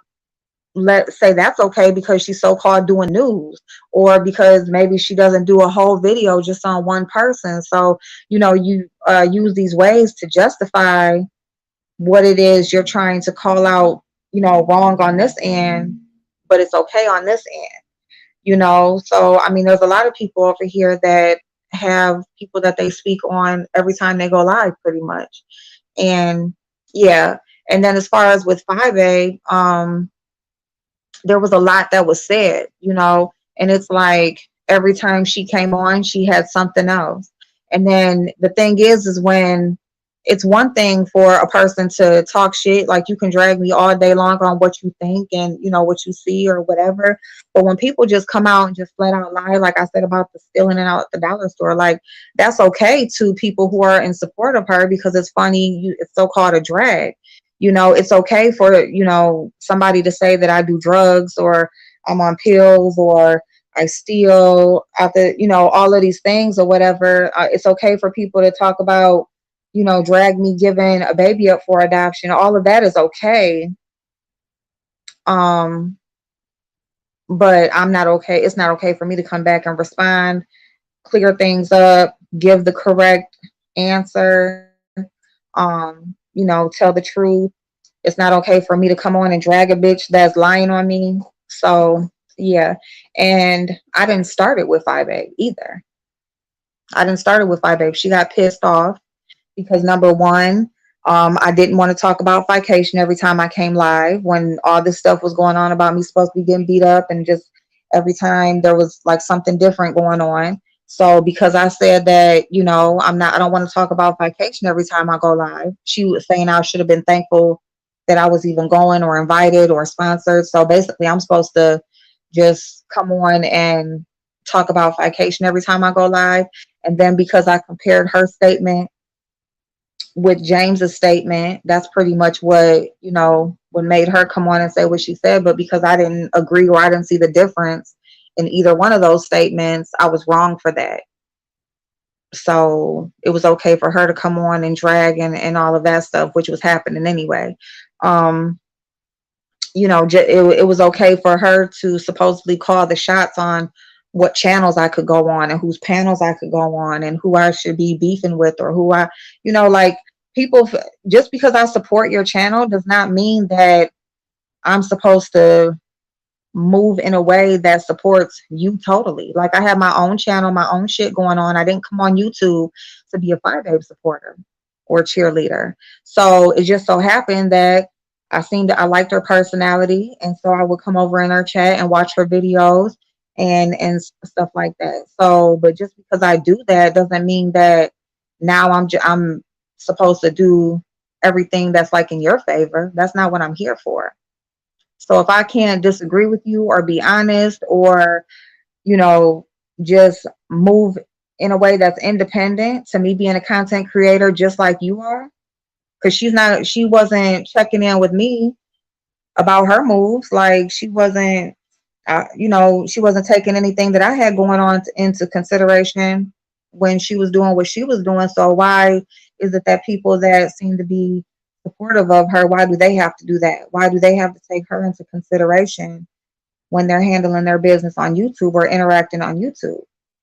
let's say that's okay because she's so-called doing news, or because maybe she doesn't do a whole video just on one person. So you use these ways to justify what it is you're trying to call out, wrong on this end, but it's okay on this end. So I mean, there's a lot of people over here that have people that they speak on every time they go live, pretty much. And yeah, and then as far as with 5A, there was a lot that was said, and it's like every time she came on, she had something else. And then the thing is when it's one thing for a person to talk shit, like you can drag me all day long on what you think and, what you see or whatever. But when people just come out and just flat out lie, like I said about the stealing it out at the dollar store, like that's okay to people who are in support of her because it's funny, it's so called a drag. It's okay for, somebody to say that I do drugs or I'm on pills or I steal after, all of these things or whatever. It's okay for people to talk about, drag me giving a baby up for adoption. All of that is okay. But I'm not okay. It's not okay for me to come back and respond, clear things up, give the correct answer, tell the truth. It's not okay for me to come on and drag a bitch that's lying on me. So yeah. And I didn't start it with 5A either. I didn't start it with 5A. She got pissed off because number one, I didn't want to talk about Fication every time I came live when all this stuff was going on about me supposed to be getting beat up, and just every time there was like something different going on. So because I said that, I don't want to talk about Fication every time I go live, she was saying I should have been thankful that I was even going or invited or sponsored. So basically I'm supposed to just come on and talk about Fication every time I go live. And then because I compared her statement with James's statement, that's pretty much what made her come on and say what she said. But because I didn't agree or I didn't see the difference in either one of those statements, I was wrong for that. So it was okay for her to come on and drag and all of that stuff, which was happening anyway. It was okay for her to supposedly call the shots on what channels I could go on and whose panels I could go on and who I should be beefing with or who like people, just because I support your channel does not mean that I'm supposed to move in a way that supports you totally. Like I have my own channel, my own shit going on. I didn't come on YouTube to be a 5A supporter or cheerleader. So it just so happened that I liked her personality, and so I would come over in her chat and watch her videos and stuff like that. So, but just because I do that doesn't mean that now I'm supposed to do everything that's like in your favor. That's not what I'm here for. So if I can't disagree with you or be honest or, you know, just move in a way that's independent to me being a content creator just like you are, because she wasn't checking in with me about her moves. Like she wasn't, she wasn't taking anything that I had going on into consideration when she was doing what she was doing. So why is it that people that seem to be supportive of her, why do they have to do that? Why do they have to take her into consideration when they're handling their business on YouTube or interacting on YouTube?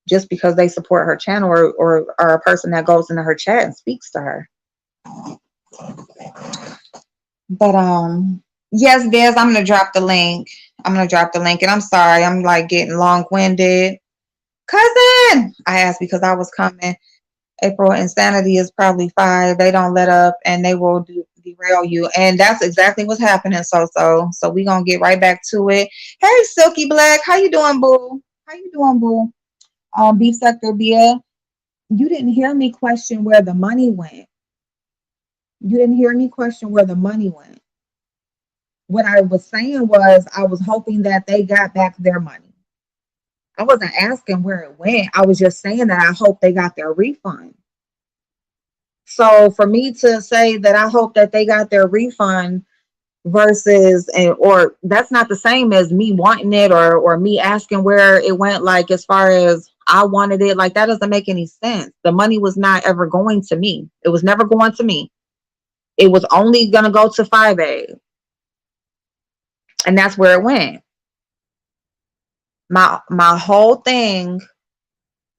Just because they support her channel or are a person that goes into her chat and speaks to her. But yes, Des, I'm gonna drop the link. And I'm sorry, I'm like getting long-winded. Cousin, I asked because I was coming. April, insanity is probably 5. They don't let up and they will derail you. And that's exactly what's happening. So we gonna get right back to it. Hey, Silky Black, how you doing, boo? Beef Sector Bia. You didn't hear me question where the money went. What I was saying was I was hoping that they got back their money. I wasn't asking where it went. I was just saying that I hope they got their refund. So for me to say that I hope that they got their refund versus or that's not the same as me wanting it or me asking where it went, like as far as I wanted it, like that doesn't make any sense. The money was not ever going to me. It was never going to me. It was only gonna go to 5A, and that's where it went. My whole thing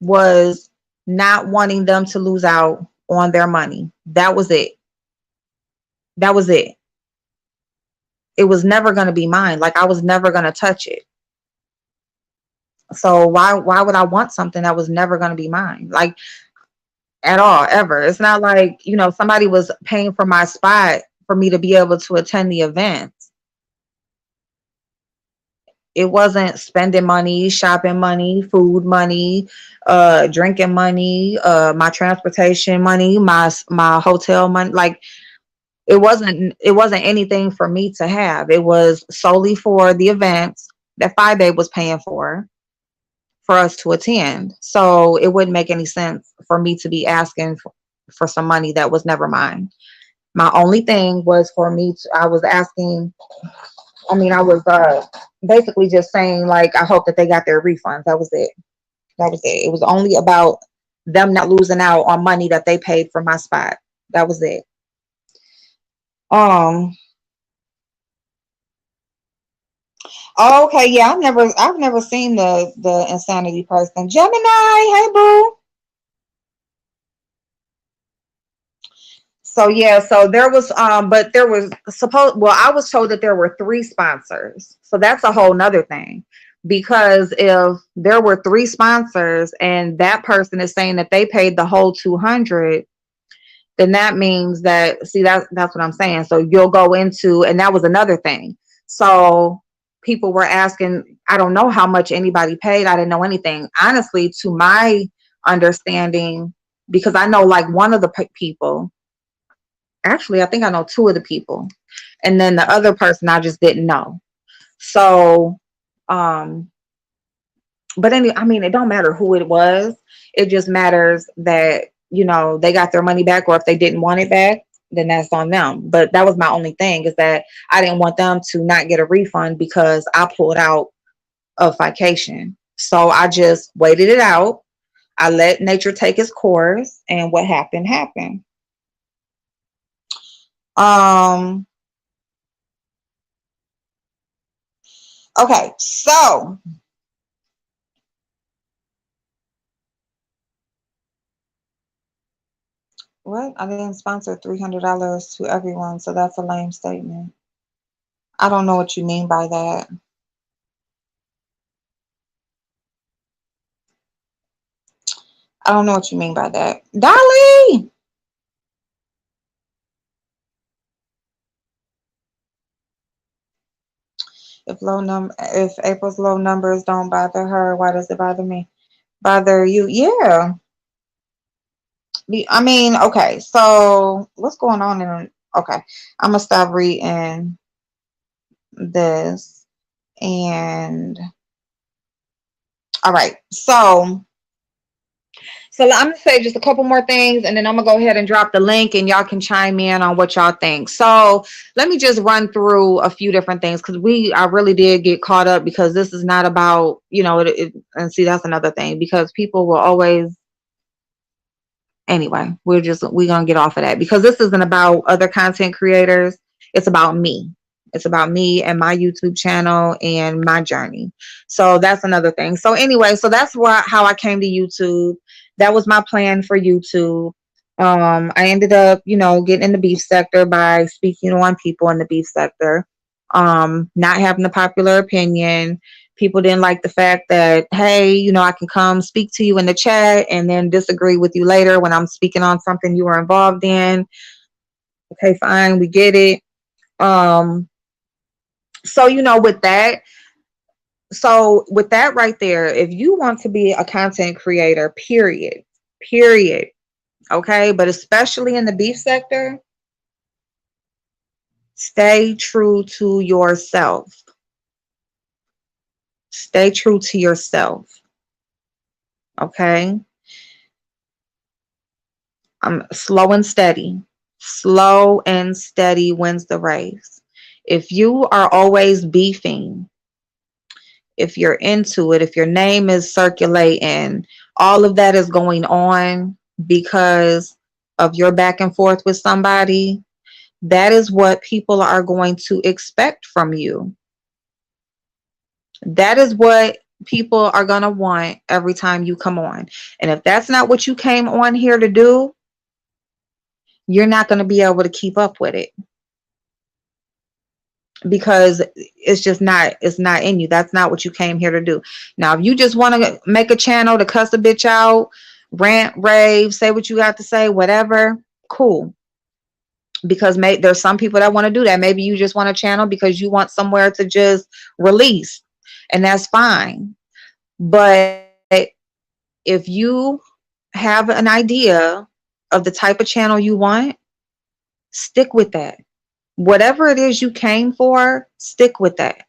was not wanting them to lose out on their money. That was it. That was it. It was never going to be mine. Like I was never going to touch it. So why would I want something that was never going to be mine? Like at all, ever. It's not like, somebody was paying for my spot for me to be able to attend the event. It wasn't spending money, shopping money, food money, drinking money, my transportation money, my hotel money. Like it wasn't anything for me to have. It was solely for the events that 5A was paying for us to attend. So it wouldn't make any sense for me to be asking for some money that was never mine. My only thing was for me to, I was asking, I was basically just saying, like, I hope that they got their refunds. That was it. That was it. It was only about them not losing out on money that they paid for my spot. That was it. Um. Oh, okay. Yeah. I've never seen the insanity person. Gemini. Hey, boo. So yeah, so there was but there was supposed well, I was told that there were three sponsors. So that's a whole nother thing. Because if there were three sponsors and that person is saying that they paid the whole 200, then that means that, see, that's what I'm saying. So you'll go into, and that was another thing. So people were asking, I don't know how much anybody paid. I didn't know anything. Honestly, to my understanding, because I know like one of the people. Actually, I think I know two of the people, and then the other person I just didn't know. So, um, but anyway, it don't matter who it was. It just matters that they got their money back, or if they didn't want it back, then that's on them. But that was my only thing, is that I didn't want them to not get a refund because I pulled out of vacation. So I just waited it out. I let nature take its course, and what happened happened. Um. Okay, so what? I didn't sponsor $300 to everyone, so that's a lame statement. I don't know what you mean by that. I don't know what you mean by that. Dolly! If April's low numbers don't bother her, why does it bother me? Bother you? Yeah. Okay, so what's going on in okay. I'm gonna stop reading this, and all right. So I'm gonna say just a couple more things, and then I'm gonna go ahead and drop the link, and y'all can chime in on what y'all think. So let me just run through a few different things, because I really did get caught up, because this is not about and see, that's another thing, because people will always, anyway, we're gonna get off of that, because this isn't about other content creators. It's about me. It's about me and my YouTube channel and my journey. So that's another thing. So anyway, so that's how I came to YouTube. That was my plan for YouTube. I ended up, getting in the beef sector by speaking on people in the beef sector. Not having a popular opinion. People didn't like the fact that, hey, I can come speak to you in the chat and then disagree with you later when I'm speaking on something you were involved in. Okay, fine, we get it. Um, so with that right there, if you want to be a content creator, period, okay, but especially in the beef sector, Stay true to yourself. Stay true to yourself. Okay? I'm slow and steady. Slow and steady wins the race. If you are always beefing, if you're into it, if your name is circulating, all of that is going on because of your back and forth with somebody, that is what people are going to expect from you. That is what people are going to want every time you come on. And if that's not what you came on here to do, you're not going to be able to keep up with it because it's not in you. That's not what you came here to do. Now, if you just want to make a channel to cuss a bitch out, rant, rave, say what you got to say, whatever, cool. Because there's some people that want to do that. Maybe you just want a channel because you want somewhere to just release, and that's fine. But if you have an idea of the type of channel you want, stick with that. Whatever it is you came for, stick with that.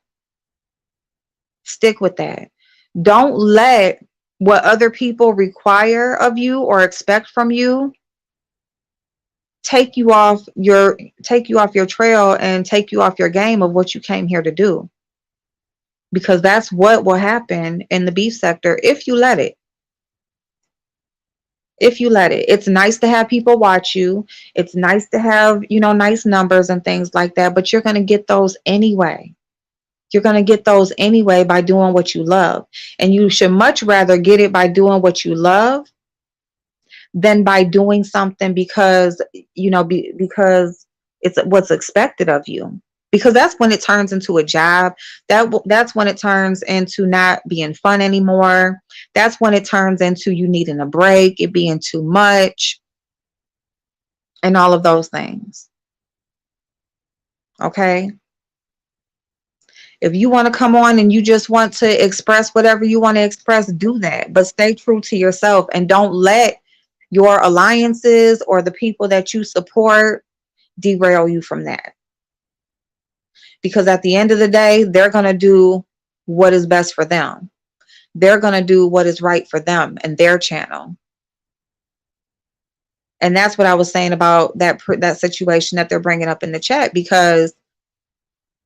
Stick with that. Don't let what other people require of you or expect from you take you off your trail and take you off your game of what you came here to do. Because that's what will happen in the beef sector if you let it. If you let it. It's nice to have people watch you. It's nice to have, nice numbers and things like that, but you're going to get those anyway. You're going to get those anyway by doing what you love. And you should much rather get it by doing what you love than by doing something because, because it's what's expected of you. Because that's when it turns into a job. That's when it turns into not being fun anymore. That's when it turns into you needing a break, it being too much, and all of those things. Okay? If you want to come on and you just want to express whatever you want to express, do that. But stay true to yourself and don't let your alliances or the people that you support derail you from that. Because at the end of the day, they're going to do what is best for them. They're going to do what is right for them and their channel. And that's what I was saying about that situation that they're bringing up in the chat, because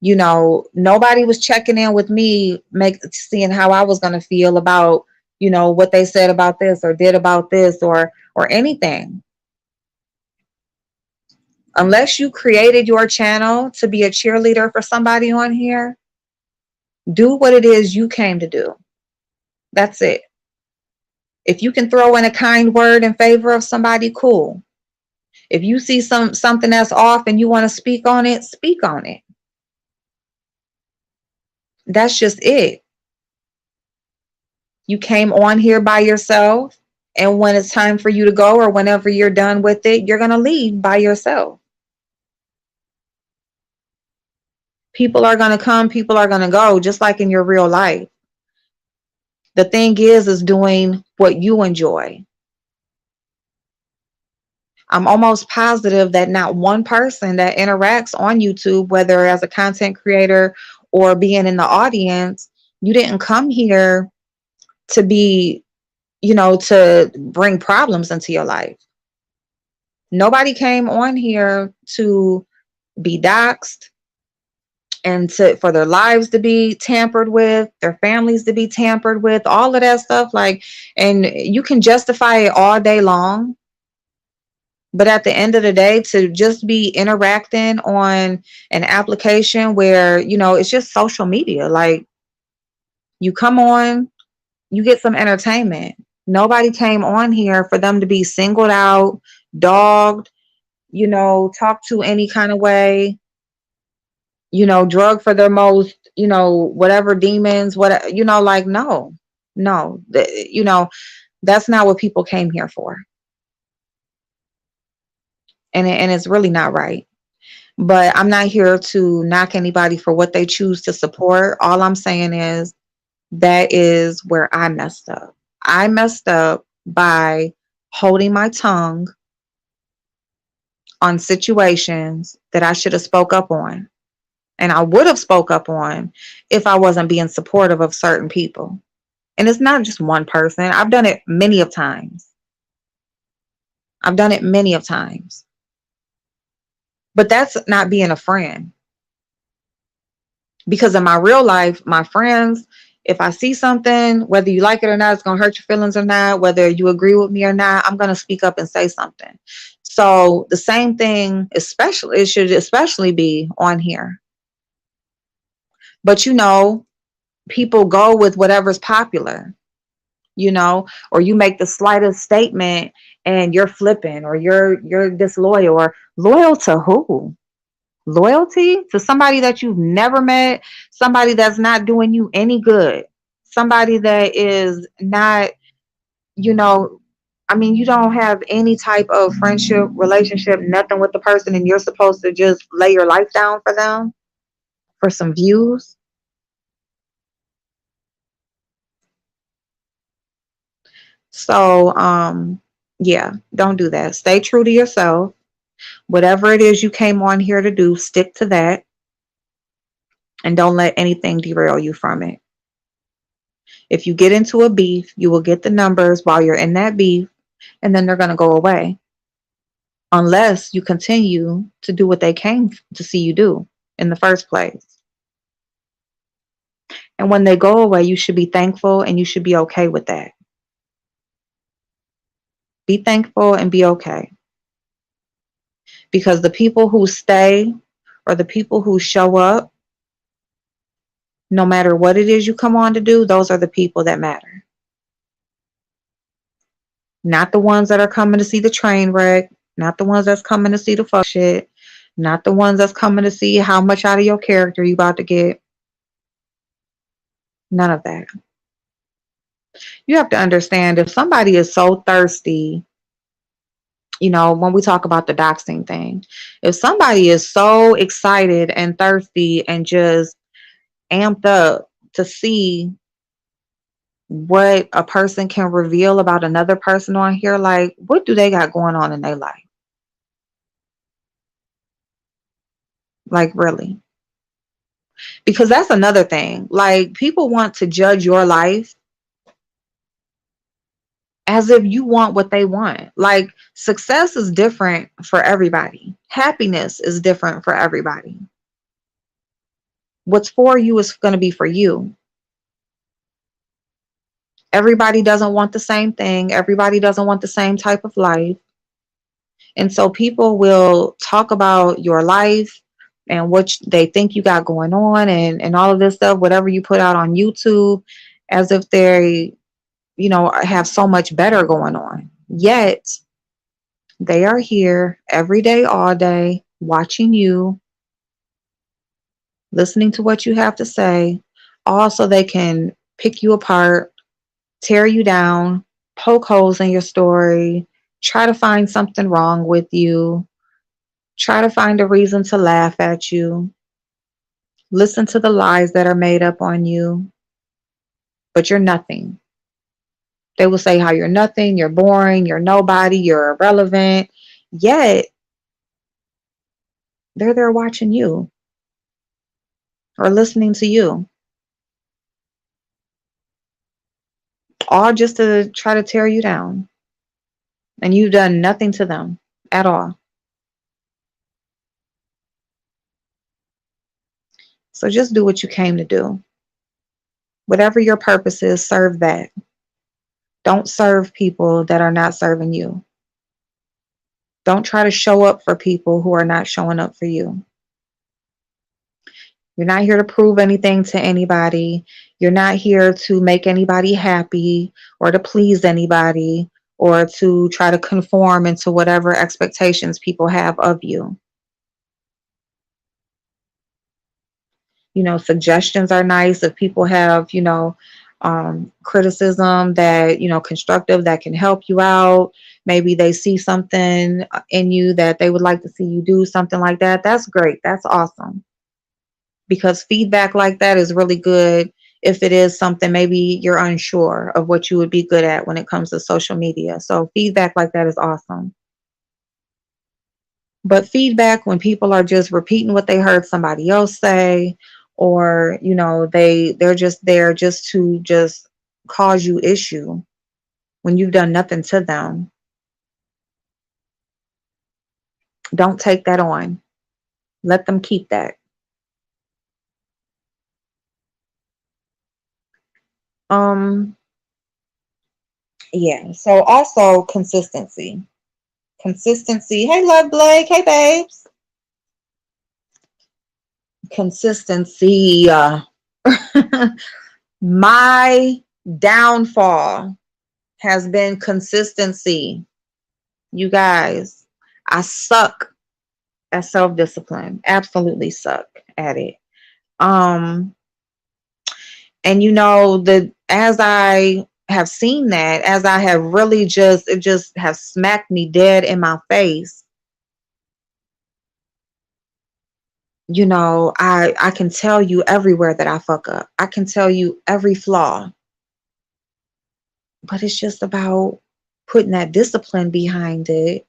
nobody was checking in with me, seeing how I was going to feel about, what they said about this or did about this or anything. Unless you created your channel to be a cheerleader for somebody on here, do what it is you came to do. That's it. If you can throw in a kind word in favor of somebody, cool. If you see something that's off and you want to speak on it, speak on it. That's just it. You came on here by yourself, and when it's time for you to go or whenever you're done with it, you're going to leave by yourself. People are going to come, people are going to go, just like in your real life. The thing is doing what you enjoy. I'm almost positive that not one person that interacts on YouTube, whether as a content creator or being in the audience, you didn't come here to be, to bring problems into your life. Nobody came on here to be doxxed and for their lives to be tampered with, their families to be tampered with, all of that stuff. And you can justify it all day long. But at the end of the day, to just be interacting on an application where, it's just social media, like you come on, you get some entertainment. Nobody came on here for them to be singled out, dogged, talked to any kind of way, drug for their most, whatever demons, no, that's not what people came here for. And it's really not right. But I'm not here to knock anybody for what they choose to support. All I'm saying is that is where I messed up. I messed up by holding my tongue on situations that I should have spoke up on, and I would have spoke up on if I wasn't being supportive of certain people. And it's not just one person. I've done it many of times. I've done it many of times. But that's not being a friend. Because in my real life, my friends, if I see something, whether you like it or not, it's going to hurt your feelings or not, whether you agree with me or not, I'm going to speak up and say something. So the same thing, especially, it should especially be on here. But people go with whatever's popular, or you make the slightest statement and you're flipping, or you're disloyal, or loyal to who? Loyalty to somebody that you've never met, somebody that's not doing you any good, somebody that is not, you know, I mean, you don't have any type of friendship, relationship, nothing with the person, and you're supposed to just lay your life down for them for some views. So, yeah, don't do that. Stay true to yourself. Whatever it is you came on here to do, stick to that, and don't let anything derail you from it. If you get into a beef, you will get the numbers while you're in that beef, and then they're going to go away unless you continue to do what they came to see you do in the first place. And when they go away, you should be thankful and you should be okay with that. Be thankful and be okay. Because the people who stay, or the people who show up, no matter what it is you come on to do, those are the people that matter. Not the ones that are coming to see the train wreck, not the ones that's coming to see the fuck shit, not the ones that's coming to see how much out of your character you about to get. None of that. You have to understand, if somebody is so thirsty, when we talk about the doxing thing, if somebody is so excited and thirsty and just amped up to see what a person can reveal about another person on here, like, what do they got going on in their life? Like, really? Because that's another thing. Like, people want to judge your life as if you want what they want. Like, success is different for everybody. Happiness is different for everybody. What's for you is going to be for you. Everybody doesn't want the same thing. Everybody doesn't want the same type of life. And so people will talk about your life and what they think you got going on, and all of this stuff, whatever you put out on YouTube, as if they, have so much better going on. Yet they are here every day, all day, watching you, listening to what you have to say, all so they can pick you apart, tear you down, poke holes in your story, try to find something wrong with you, try to find a reason to laugh at you, listen to the lies that are made up on you, but you're nothing. They will say how you're nothing, you're boring, you're nobody, you're irrelevant. Yet, they're there watching you or listening to you, all just to try to tear you down. And you've done nothing to them at all. So just do what you came to do. Whatever your purpose is, serve that. Don't serve people that are not serving you. Don't try to show up for people who are not showing up for you. You're not here to prove anything to anybody. You're not here to make anybody happy or to please anybody or to try to conform into whatever expectations people have of you. Suggestions are nice. If people have, criticism that, constructive, that can help you out, maybe they see something in you that they would like to see you do, something like that. That's great. That's awesome. Because feedback like that is really good if it is something maybe you're unsure of what you would be good at when it comes to social media. So feedback like that is awesome. But feedback, when people are just repeating what they heard somebody else say, or they're just there just to just cause you issue when you've done nothing to them, don't take that on. Let them keep that. Um, yeah. So also consistency. Consistency. Hey, Love Blake. Hey, babes. Consistency. My downfall has been consistency. You guys, I suck at self-discipline. Absolutely suck at it. Um, and the as I have seen that, as I have really just it just have smacked me dead in my face. I can tell you everywhere that I fuck up. I can tell you every flaw, but it's just about putting that discipline behind it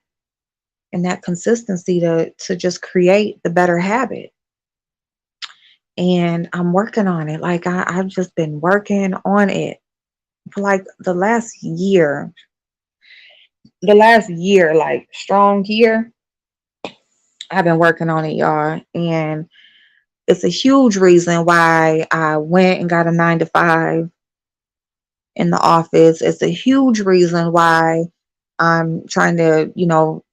and that consistency to just create the better habit. And I'm working on it. Like I've just been working on it for like the last year, like strong year. I've been working on it, y'all. And it's a huge reason why I went and got a 9 to 5 in the office. It's a huge reason why I'm trying to,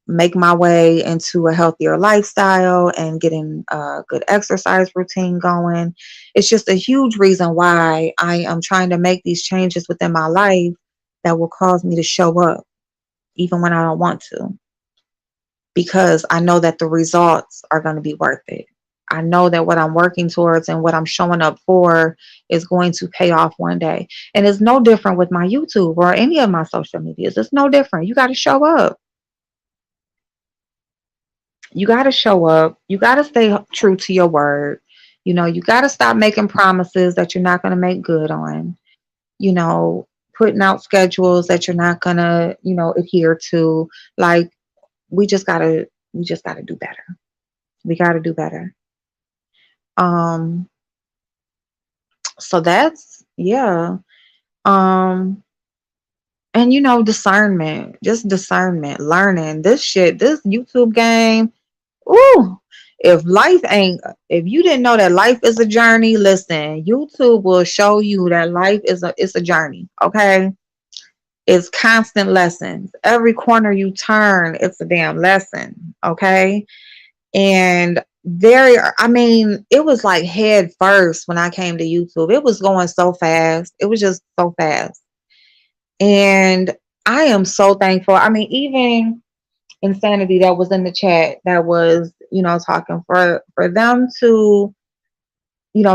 make my way into a healthier lifestyle and getting a good exercise routine going. It's just a huge reason why I am trying to make these changes within my life that will cause me to show up even when I don't want to, because I know that the results are going to be worth it. I know that what I'm working towards and what I'm showing up for is going to pay off one day. And it's no different with my YouTube or any of my social medias. It's no different. You got to show up. You got to show up. You got to stay true to your word. You got to stop making promises that you're not going to make good on. You know, Putting out schedules that you're not going to, adhere to. Like we just got to do better. We got to do better. Um so that's, yeah. Um and discernment, just discernment, learning this shit, this YouTube game. Ooh, if life ain't, if you didn't know that life is a journey, listen, YouTube will show you that life it's a journey, okay? It's constant lessons. Every corner you turn, it's a damn lesson, okay? And I mean, it was like head first when I came to YouTube. It was going so fast. It was just so fast. And I am so thankful. I mean, even Insanity that was in the chat that was, talking for them to,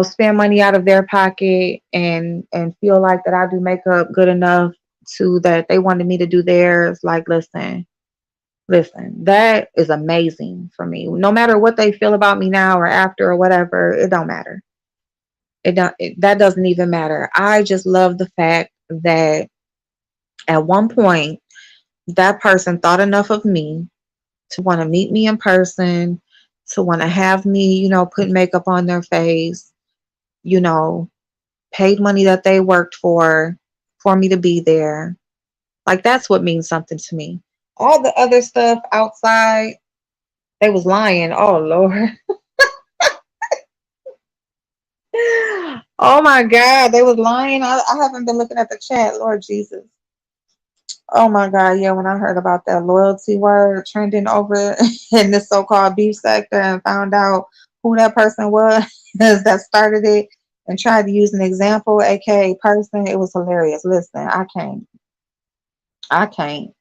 spend money out of their pocket and feel like that I do makeup good enough to that they wanted me to do theirs. Like, listen, that is amazing for me. No matter what they feel about me now or after or whatever, it don't matter. That doesn't even matter. I just love the fact that at one point that person thought enough of me to want to meet me in person, to want to have me, put makeup on their face, you know, paid money that they worked for me to be there. Like that's what means something to me. All the other stuff outside, they was lying. Oh Lord. Oh my God, they was lying. I haven't been looking at the chat, Lord Jesus. Oh my God, yeah, when I heard about that loyalty word trending over in this so-called beef sector and found out who that person was that started it and tried to use an example, aka person, it was hilarious. Listen, I can't. I can't.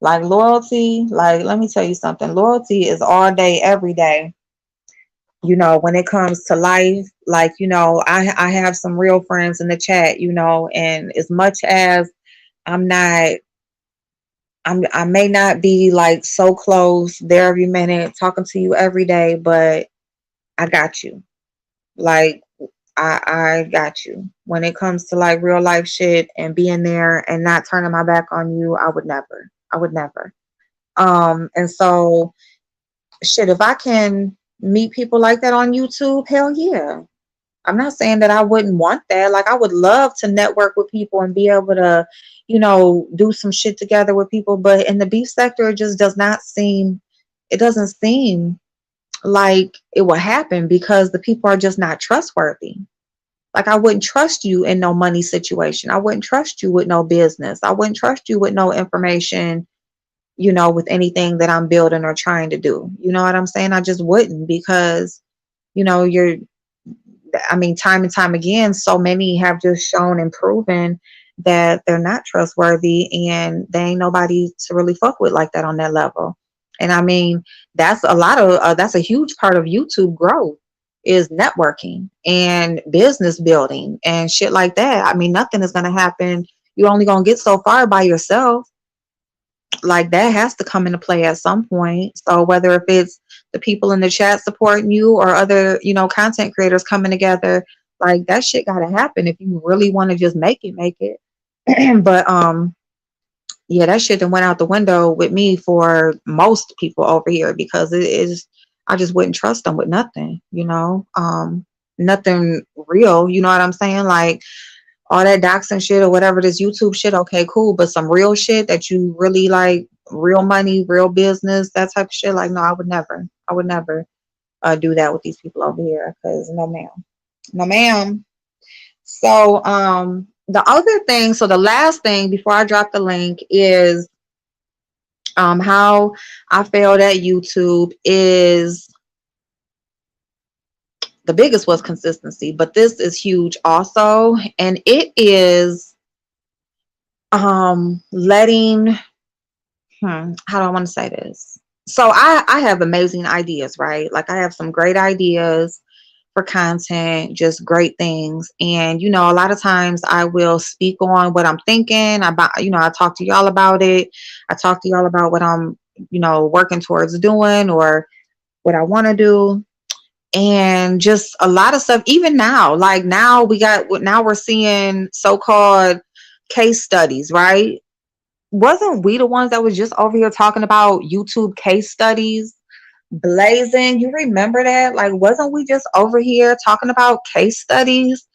Like loyalty, like let me tell you something. Loyalty is all day, every day. When it comes to life, like, I have some real friends in the chat, and as much as I'm not I may not be like so close there every minute talking to you every day, but I got you. Like I got you. When it comes to like real life shit and being there and not turning my back on you, I would never. I would never. And so shit, if I can meet people like that on YouTube, hell yeah. I'm not saying that I wouldn't want that. Like, I would love to network with people and be able to, do some shit together with people. But in the beef sector, it just does not seem, it doesn't seem like it will happen because the people are just not trustworthy. Like, I wouldn't trust you in no money situation. I wouldn't trust you with no business. I wouldn't trust you with no information, with anything that I'm building or trying to do. You know what I'm saying? I just wouldn't because, you're I mean, time and time again, so many have just shown and proven that they're not trustworthy and they ain't nobody to really fuck with like that on that level. And I mean, that's a huge part of YouTube growth is networking and business building and shit like that. I mean, nothing is going to happen. You're only going to get so far by yourself. Like, that has to come into play at some point. So whether if it's the people in the chat supporting you or other, content creators coming together, like, that shit gotta happen if you really want to just make it. But yeah, that shit that went out the window with me for most people over here because it is, I just wouldn't trust them with nothing, nothing real, you know what I'm saying? Like, all that doxing shit or whatever, this YouTube shit, okay, cool. But some real shit that you really like, real money, real business, that type of shit, like, no, I would never. I would never do that with these people over here because no, ma'am. No, ma'am. So, the other thing, so the last thing before I drop the link is how I failed at YouTube is the biggest was consistency, but this is huge also. And it is letting how do I want to say this? So I have amazing ideas, right? Like, I have some great ideas for content, just great things. And a lot of times I will speak on what I'm thinking about, I talk to y'all about it. I talk to y'all about what I'm, working towards doing or what I want to do. And just a lot of stuff, even now, like now we're seeing so-called case studies, right? Wasn't we the ones that was just over here talking about YouTube case studies? Blazing, you remember that? Like, wasn't we just over here talking about case studies?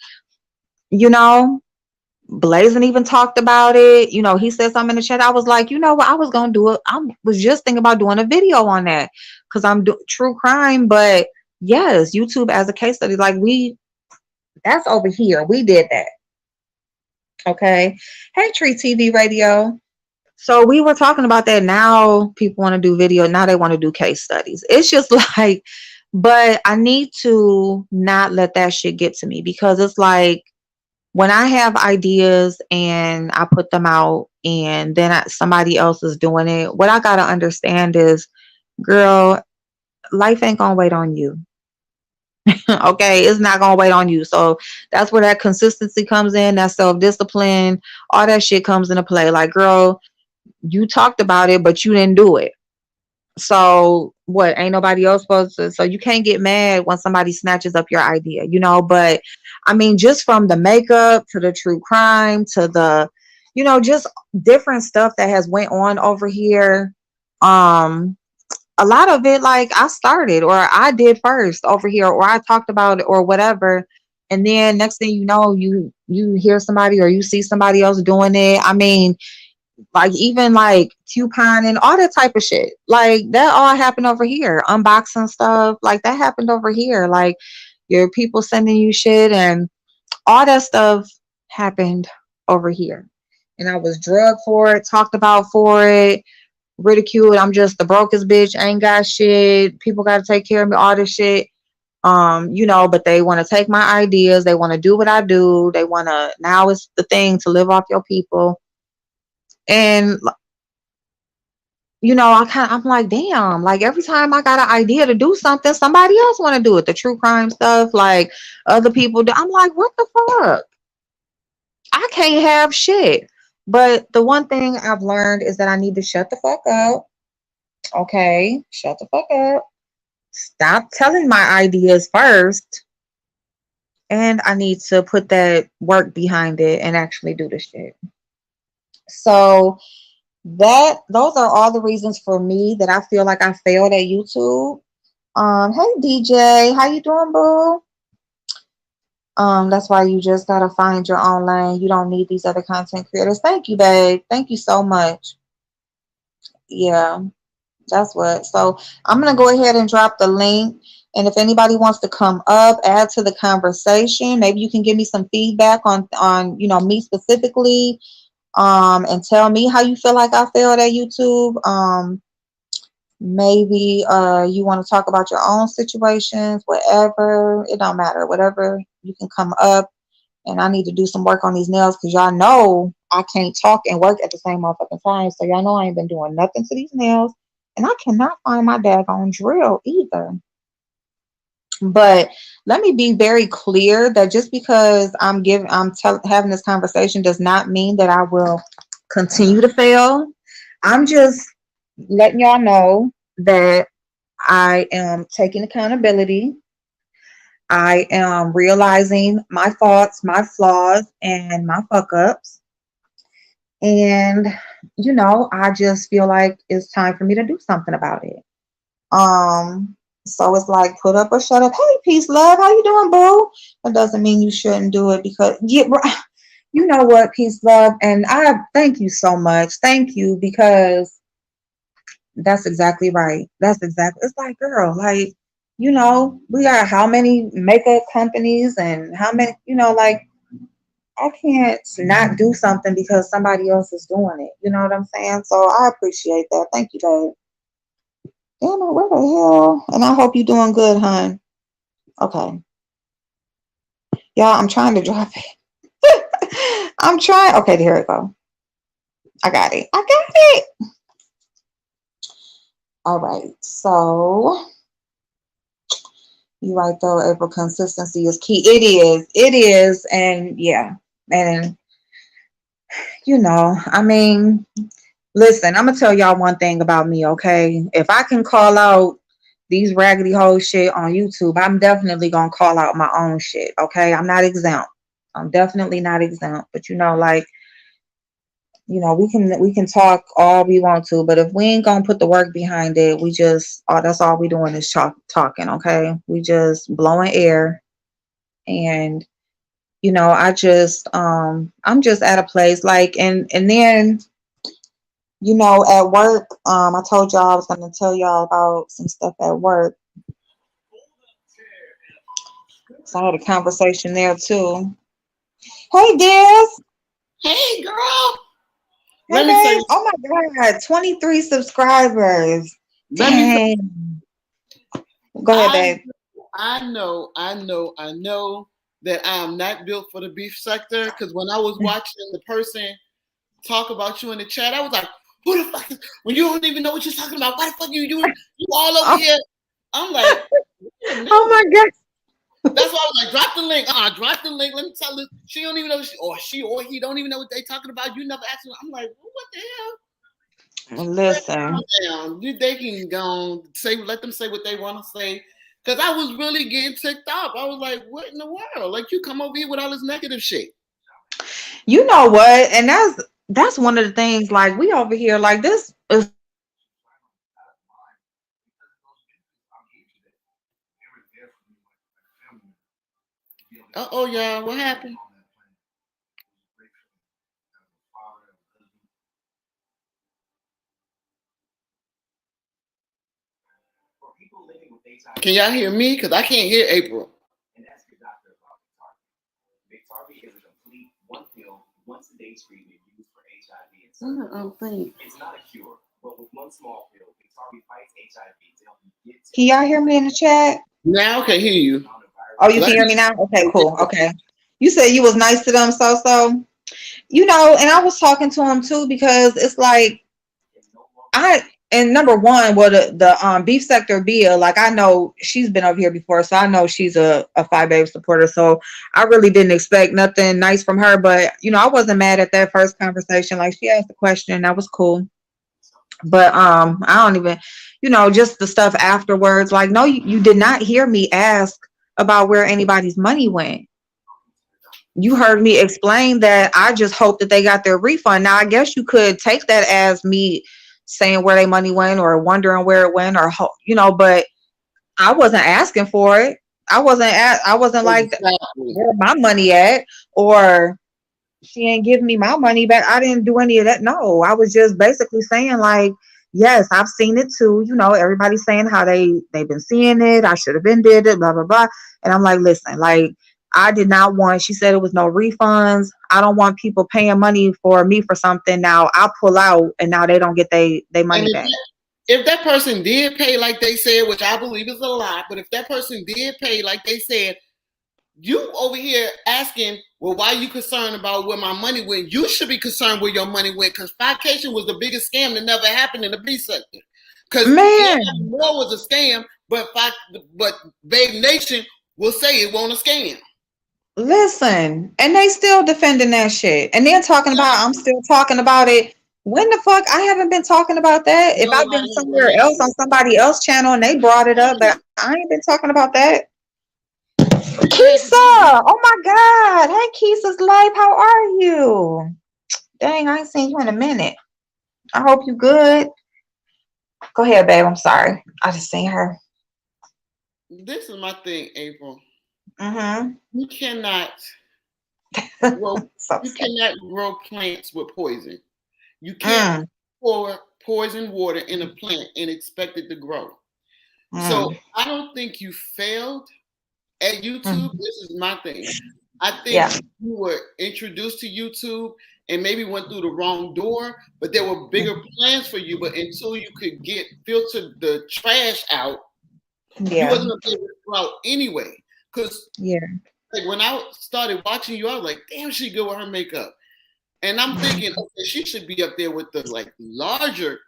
You know, Blazing even talked about it. He said something in the chat. I was like, you know what? I was gonna do it. I was just thinking about doing a video on that because I'm true crime. But yes, YouTube as a case study, like that's over here. We did that. Okay. Hey, Tree TV Radio. So we were talking about that. Now people want to do video. Now they want to do case studies. It's just like, but I need to not let that shit get to me because it's like when I have ideas and I put them out and then somebody else is doing it, what I got to understand is, girl, life ain't going to wait on you. Okay. It's not going to wait on you. So that's where that consistency comes in, that self-discipline, all that shit comes into play. Like, girl, you talked about it, but you didn't do it. So what? Ain't nobody else supposed to? So you can't get mad when somebody snatches up your idea, But I mean, just from the makeup to the true crime to the, just different stuff that has went on over here. A lot of it, like, I started or I did first over here, or I talked about it or whatever. And then next thing you know, you hear somebody or you see somebody else doing it. I mean, like, even like coupon and all that type of shit, like that all happened over here. Unboxing stuff, like that happened over here. Like, your people sending you shit and all that stuff happened over here. And I was drugged for it, talked about for it, ridiculed. I'm just the brokest bitch, ain't got shit, people got to take care of me, all this shit. But they want to take my ideas, they want to do what I do, they want to, now it's the thing to live off your people. And I'm like, damn, like every time I got an idea to do something, somebody else want to do it. The true crime stuff, like other people do. I'm like, what the fuck? I can't have shit. But the one thing I've learned is that I need to shut the fuck up. Okay, shut the fuck up. Stop telling my ideas first. And I need to put that work behind it and actually do the shit. So those are all the reasons for me that I feel like I failed at YouTube. Hey DJ, how you doing, boo? That's why you just gotta find your own lane. You don't need these other content creators. Thank you, babe. Thank you so much. Yeah, that's what. So I'm gonna go ahead and drop the link. And if anybody wants to come up, add to the conversation, maybe you can give me some feedback on me specifically, and tell me how you feel like I failed at YouTube. Maybe you want to talk about your own situations, whatever. It don't matter. Whatever, you can come up. And I need to do some work on these nails because y'all know I can't talk and work at the same motherfucking time. So y'all know I ain't been doing nothing to these nails. And I cannot find my daggone drill either. But let me be very clear that just because having this conversation does not mean that I will continue to fail. I'm just letting y'all know that I am taking accountability. I am realizing my faults, my flaws, and my fuck ups. And, I just feel like it's time for me to do something about it. So it's like put up or shut up. Hey, peace, love. How you doing, boo? That doesn't mean you shouldn't do it because you know what, peace, love. And I thank you so much. Thank you because that's exactly right. That's exactly. It's like, girl, like, we got how many makeup companies and how many, like, I can't not do something because somebody else is doing it. You know what I'm saying? So I appreciate that. Thank you, babe. Damn it, where the hell? And I hope you're doing good, hon. Okay. Y'all, I'm trying to drop it. I'm trying. Okay, here we go. I got it. I got it. All right. So you're right though, April. Consistency is key. It is. It is. And yeah. And I mean, listen, I'm gonna tell y'all one thing about me, okay? If I can call out these raggedy hole shit on YouTube, I'm definitely gonna call out my own shit, okay? I'm not exempt. I'm definitely not exempt. But like, we can talk all we want to, but if we ain't gonna put the work behind it, we just that's all we doing is talking, okay? We just blowing air. And I'm just at a place like, and then at work, I told y'all I was going to tell y'all about some stuff at work. So I had a conversation there too. Hey, Des. Hey, girl. Hey, Let me tell babe. you. Oh my God, 23 subscribers. Let me tell Dang. Go ahead, I babe. I know that I am not built for the beef sector. Because when I was watching the person talk about you in the chat, I was like, "Who the fuck? When you don't even know what you're talking about, why the fuck are you doing? You all over Oh, here?" I'm like, "Wait a oh minute." my God. That's why I was like, "Drop the link. Drop the link. Let me tell her. She don't even know. She or he don't even know what they talking about. You never asked me." I'm like, well, "What the hell?" Listen, Down. They can go say, let them say what they want to say. Because I was really getting ticked off. I was like, what in the world? Like, you come over here with all this negative shit. you know what? And that's one of the things. Like, we over here, like, this is one of the reasons why I'm not online because of those videos I'm here today. They were there for me, like family member. To be able to Oh, yeah. What happened? on that planet. It was a great feeling. As a father, as a husband, for people living with HIV. Can y'all hear me? Because I can't hear April. And ask your doctor about Biktarvy. Biktarvy is a complete one pill, once a day treatment used for HIV and syphilis. It's not a cure, but with one small pill, Biktarvy fights HIV to help you get to. Can y'all hear me in the chat? Now I can hear you. Oh, you can hear me now? Okay, cool. Okay. You said you was nice to them, so. And I was talking to him too because it's like and number one, well, the beef sector Bia, like, I know she's been over here before, so I know she's a Five Babe supporter. So I really didn't expect nothing nice from her, but I wasn't mad at that first conversation. Like, she asked a question, that was cool. But I don't even, just the stuff afterwards. Like, no, you did not hear me ask about where anybody's money went. You heard me explain that. I just hope that they got their refund. Now, I guess you could take that as me saying where their money went or wondering where it went, or but I wasn't asking for it. I wasn't like, Exactly. where my money at, or she ain't giving me my money back. I didn't do any of that. No, I was just basically saying like, yes, I've seen it too. Everybody's saying how they've been seeing it. I should have been did it, blah blah blah. And I'm like, listen, like, I did not want. She said it was no refunds. I don't want people paying money for me for something. Now I pull out, and now they don't get they And money back. if that person did pay like they said, which I believe is a lie, but if that person did pay like they said, you over here asking, well, why are you concerned about where my money went? You should be concerned where your money went, because Fication was the biggest scam that never happened in the B sector. Because Man, more was a scam, but Babe Nation will say it won't a scam. listen, and they still defending that shit, and they're talking about I'm still talking about it. When the fuck? I haven't been talking about that. If I've been Nobody somewhere else on somebody else's channel and they brought it up, but I ain't been talking about that. Kisa, oh my God, hey Kisa's life, how are you? Dang, I ain't seen you in a minute. I hope you good. Go ahead, babe. I'm sorry. I just seen her. This is my thing, April. Mm-hmm. You cannot grow. So You sad. cannot grow plants with poison. You can't pour poison water in a plant and expect it to grow. So Mm, I don't think you failed at mm. YouTube. This is my thing. I think Yeah. you were introduced to YouTube and maybe went through the wrong door, but there were bigger plans for you. But until you could get filtered the trash out, you Yeah. wasn't gonna be able to go out anyway. Because Yeah. like when I started watching you, I was like, damn, she good with her makeup. And I'm thinking, okay, she should be up there with the like larger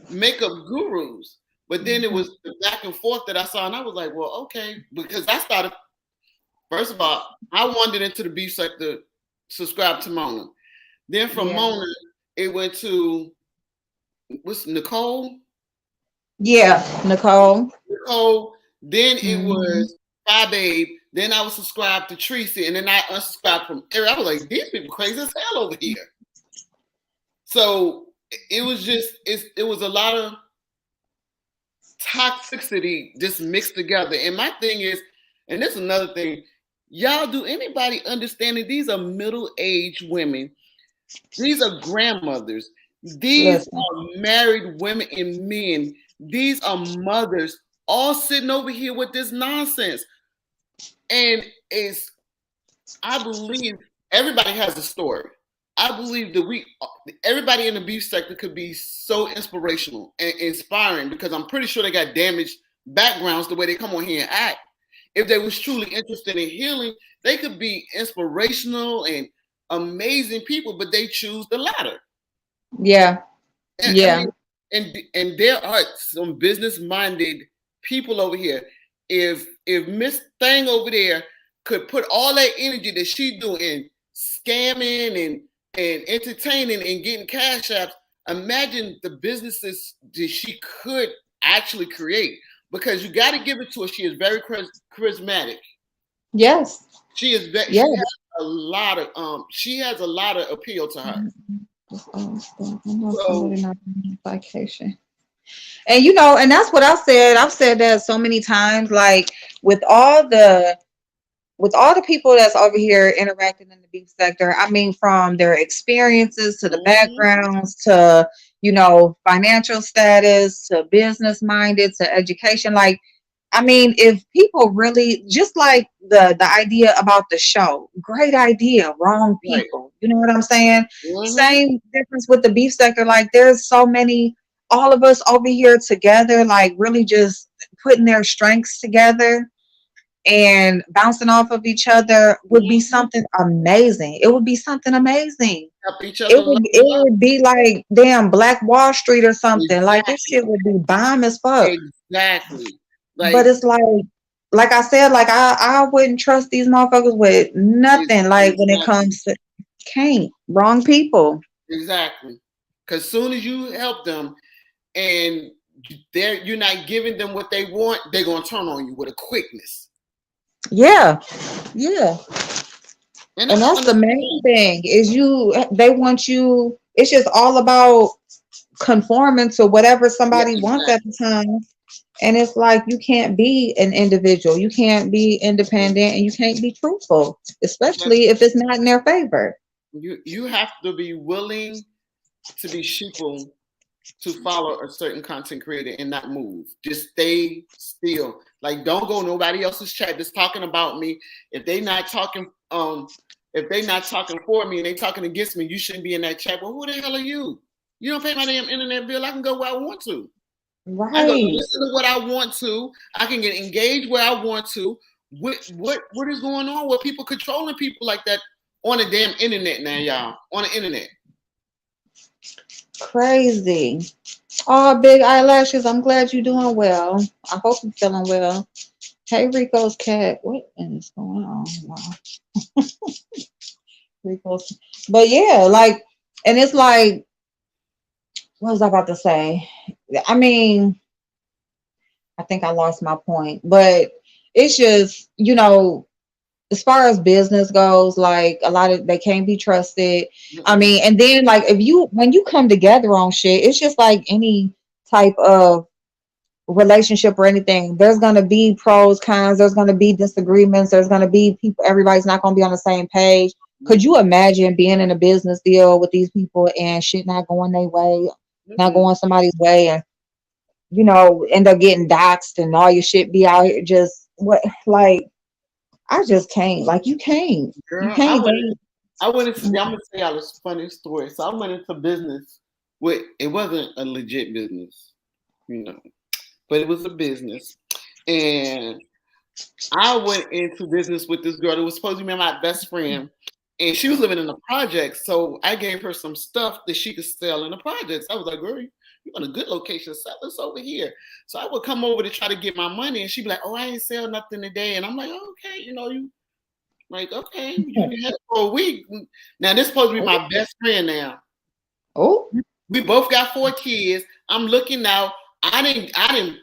makeup gurus. But then it was the back and forth that I saw, and I was like, well, okay, because I started. First of all, I wandered into the beef sector, subscribed to Mona. Then from Yeah. Mona, it went to what's Nicole. Yeah. Nicole. Nicole. Then it Mm-hmm. was Bye Babe. Then I was subscribed to Tracy, and then I unsubscribed from Eric. I was like, these people crazy as hell over here. So it was just it was a lot of toxicity just mixed together. And my thing is, and this is another thing, y'all, do anybody understand that these are middle-aged women? These are grandmothers. These Listen. are married women and men. These are mothers all sitting over here with this nonsense. And it's, I believe everybody has a story. I believe that everybody in the beef sector could be so inspirational and inspiring, because I'm pretty sure they got damaged backgrounds the way they come on here and act. If they was truly interested in healing, they could be inspirational and amazing people, but they choose the latter. Yeah. I mean, Yeah. and there are some business minded people over here. If Miss Thing over there could put all that energy that she do in scamming and entertaining and getting cash apps, imagine the businesses that she could actually create. Because you got to give it to her. She is very charismatic. Yes. She is very, Yes. she has a lot of appeal to her. I know So somebody not on vacation. And and that's what I said. I've said that so many times, like with all the people that's over here interacting in the beef sector. I mean, from their experiences to the backgrounds to, financial status to business minded to education. Like, I mean, if people really just like the idea about the show, great idea, wrong right. people. You know what I'm saying? Mm-hmm. Same difference with the beef sector. Like, there's so many, all of us over here together, like really just putting their strengths together and bouncing off of each other would be something amazing. It would be something amazing. Help each other It would level it up. would be like damn Black Wall Street or something. Like this Exactly. shit would be bomb as fuck. Exactly. But Like it's like I said, like I wouldn't trust these motherfuckers with nothing. Like when it exactly. comes to can't wrong people. Exactly. Because soon as you help them and you're not giving them what they want, they're gonna turn on you with a quickness. Yeah, yeah. And And I that's the main understand. thing is they want you, it's just all about conforming to whatever Yeah, somebody wants at exactly. the time. And it's like you can't be an individual, you can't be independent, and you can't be truthful, especially if it's not in their favor. You have to be willing to be sheeple to follow a certain content creator and not move. Just stay still. Like don't go nobody else's chat that's talking about me. If they not talking if they not talking for me and they talking against me, you shouldn't be in that chat. Well, who the hell are you? You don't pay my damn internet bill. I can go where I want to. I can Right. listen to what I want to. I can get engaged where I want to. What is going on with people controlling people like that on the damn internet now, y'all? On the internet. Crazy. Oh, big eyelashes. I'm glad you're doing well. I hope you're feeling well. Hey, Rico's cat. What is going on? Wow. Rico's. But yeah, like, and it's like, what was I about to say? I mean, I think I lost my point, but it's just, as far as business goes, like a lot of they can't be trusted. I Mm-mm. mean, and then like if you when you come together on shit, it's just like any type of relationship or anything. There's gonna be pros, cons, there's gonna be disagreements, there's gonna be people, everybody's not gonna be on the same page. Could you imagine being in a business deal with these people and shit not going their way, not Mm-mm. going somebody's way, and end up getting doxxed and all your shit be out here just what like I just can't. Like you Girl, can't date. I went into, I'm gonna tell y'all this funny story. So I went into business with, it wasn't a legit business, you know, but it was a business. And I went into business with this girl that was supposed to be my best friend. And she was living in the projects. So I gave her some stuff that she could sell in the projects. I was like, girl, you in a good location, sell this over here. So I would come over to try to get my money and she'd be like, oh, I ain't sell nothing today. And I'm like, oh, okay, you like, okay, you in your head for a week. Now this supposed to be my best friend now. Oh, We both got 4 kids. I'm looking out. I didn't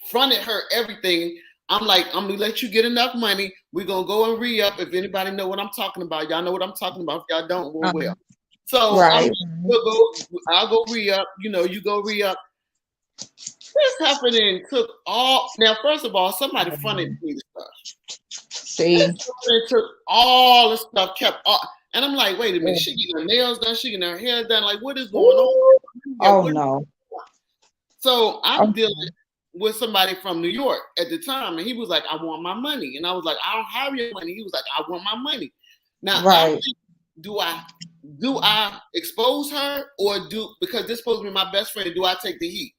fronted her everything. I'm like, I'm gonna let you get enough money. We're gonna go and re-up. If anybody know what I'm talking about, y'all know what I'm talking about. If y'all don't, well, uh, well. So I'm right. we'll go, I'll go re-up, you go re-up. This happened and took all now, first of all, somebody fronted me the stuff. See, This woman took all the stuff, kept all, and I'm like, wait a minute, oh, she getting her nails done, she getting her hair done. Like, what is going on? Yeah, oh what? no. So I'm Oh, dealing with somebody from New York at the time, and he was like, I want my money. And I was like, I don't have your money. He was like, I want my money. Now I'm right. thinking, do I expose her or do, because this supposed to be my best friend, do I take the heat?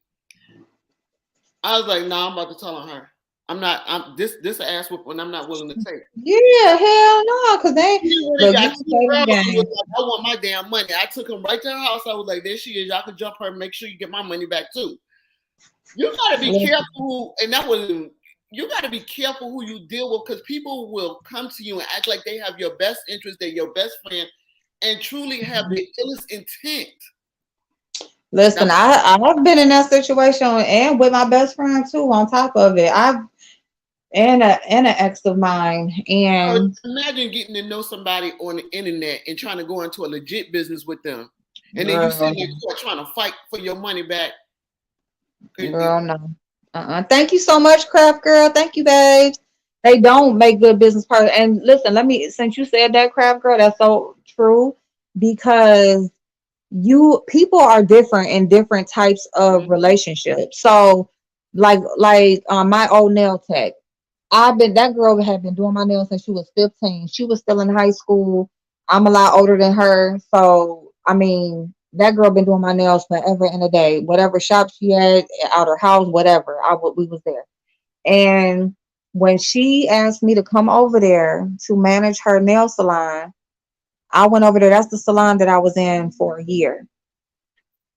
I was like, no, I'm about to tell on her. I'm this ass whooping I'm not willing to take. Yeah, hell no, cause they He already look. You got can two play the girls who was game. like, I want my damn money. I took him right to her house. I was like, there she is. Y'all can jump her. Make sure you get my money back too. You gotta be careful Listen, who, and that was, you gotta be careful who you deal with because people will come to you and act like they have your best interest, they're your best friend, and truly have the illest intent. Now, listen. I've been in that situation and with my best friend too. On top of it, I've and an ex of mine, and imagine getting to know somebody on the internet and trying to go into a legit business with them, and then you girl, sitting there trying to fight for your money back. girl, no. Thank you so much, Craft Girl. Thank you, babe. They don't make good business partners. And listen, since you said that, Craft Girl, that's so true because people are different in different types of relationships. So, like my old nail tech, that girl had been doing my nails since she was 15. She was still in high school. I'm a lot older than her. So I mean, that girl been doing my nails forever and a day. Whatever shop she had out her house, whatever. We was there. And when she asked me to come over there to manage her nail salon, I went over there. That's the salon that I was in for a year.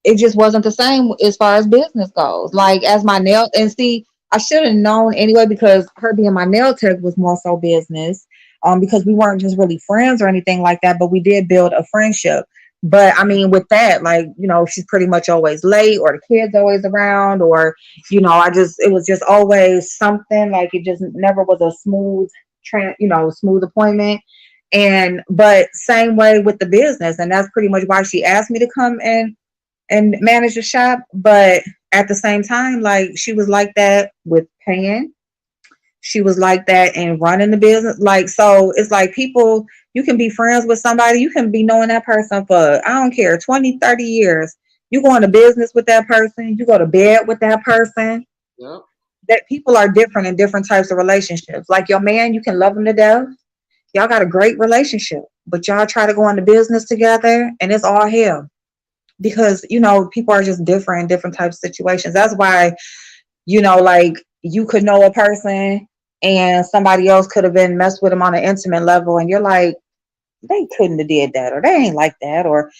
It just wasn't the same as far as business goes. Like as my nail and see, I should have known anyway because her being my nail tech was more so business. Because we weren't just really friends or anything like that, but we did build a friendship. But I mean, with that, like, she's pretty much always late or the kids always around, or, it was just always something like it just never was a smooth, smooth appointment. But same way with the business, and that's pretty much why she asked me to come and manage the shop. But at the same time, like she was like that with paying, she was like that in running the business. Like, so it's like people, you can be friends with somebody, you can be knowing that person for, I don't care, 20, 30 years. You go into business with that person, you go to bed with that person. Yep. That people are different in different types of relationships. Like your man, you can love him to death. Y'all got a great relationship, but y'all try to go into business together and it's all hell because, people are just different in different types of situations. That's why, like you could know a person and somebody else could have been messed with them on an intimate level. And you're like, they couldn't have did that, or they ain't like that, or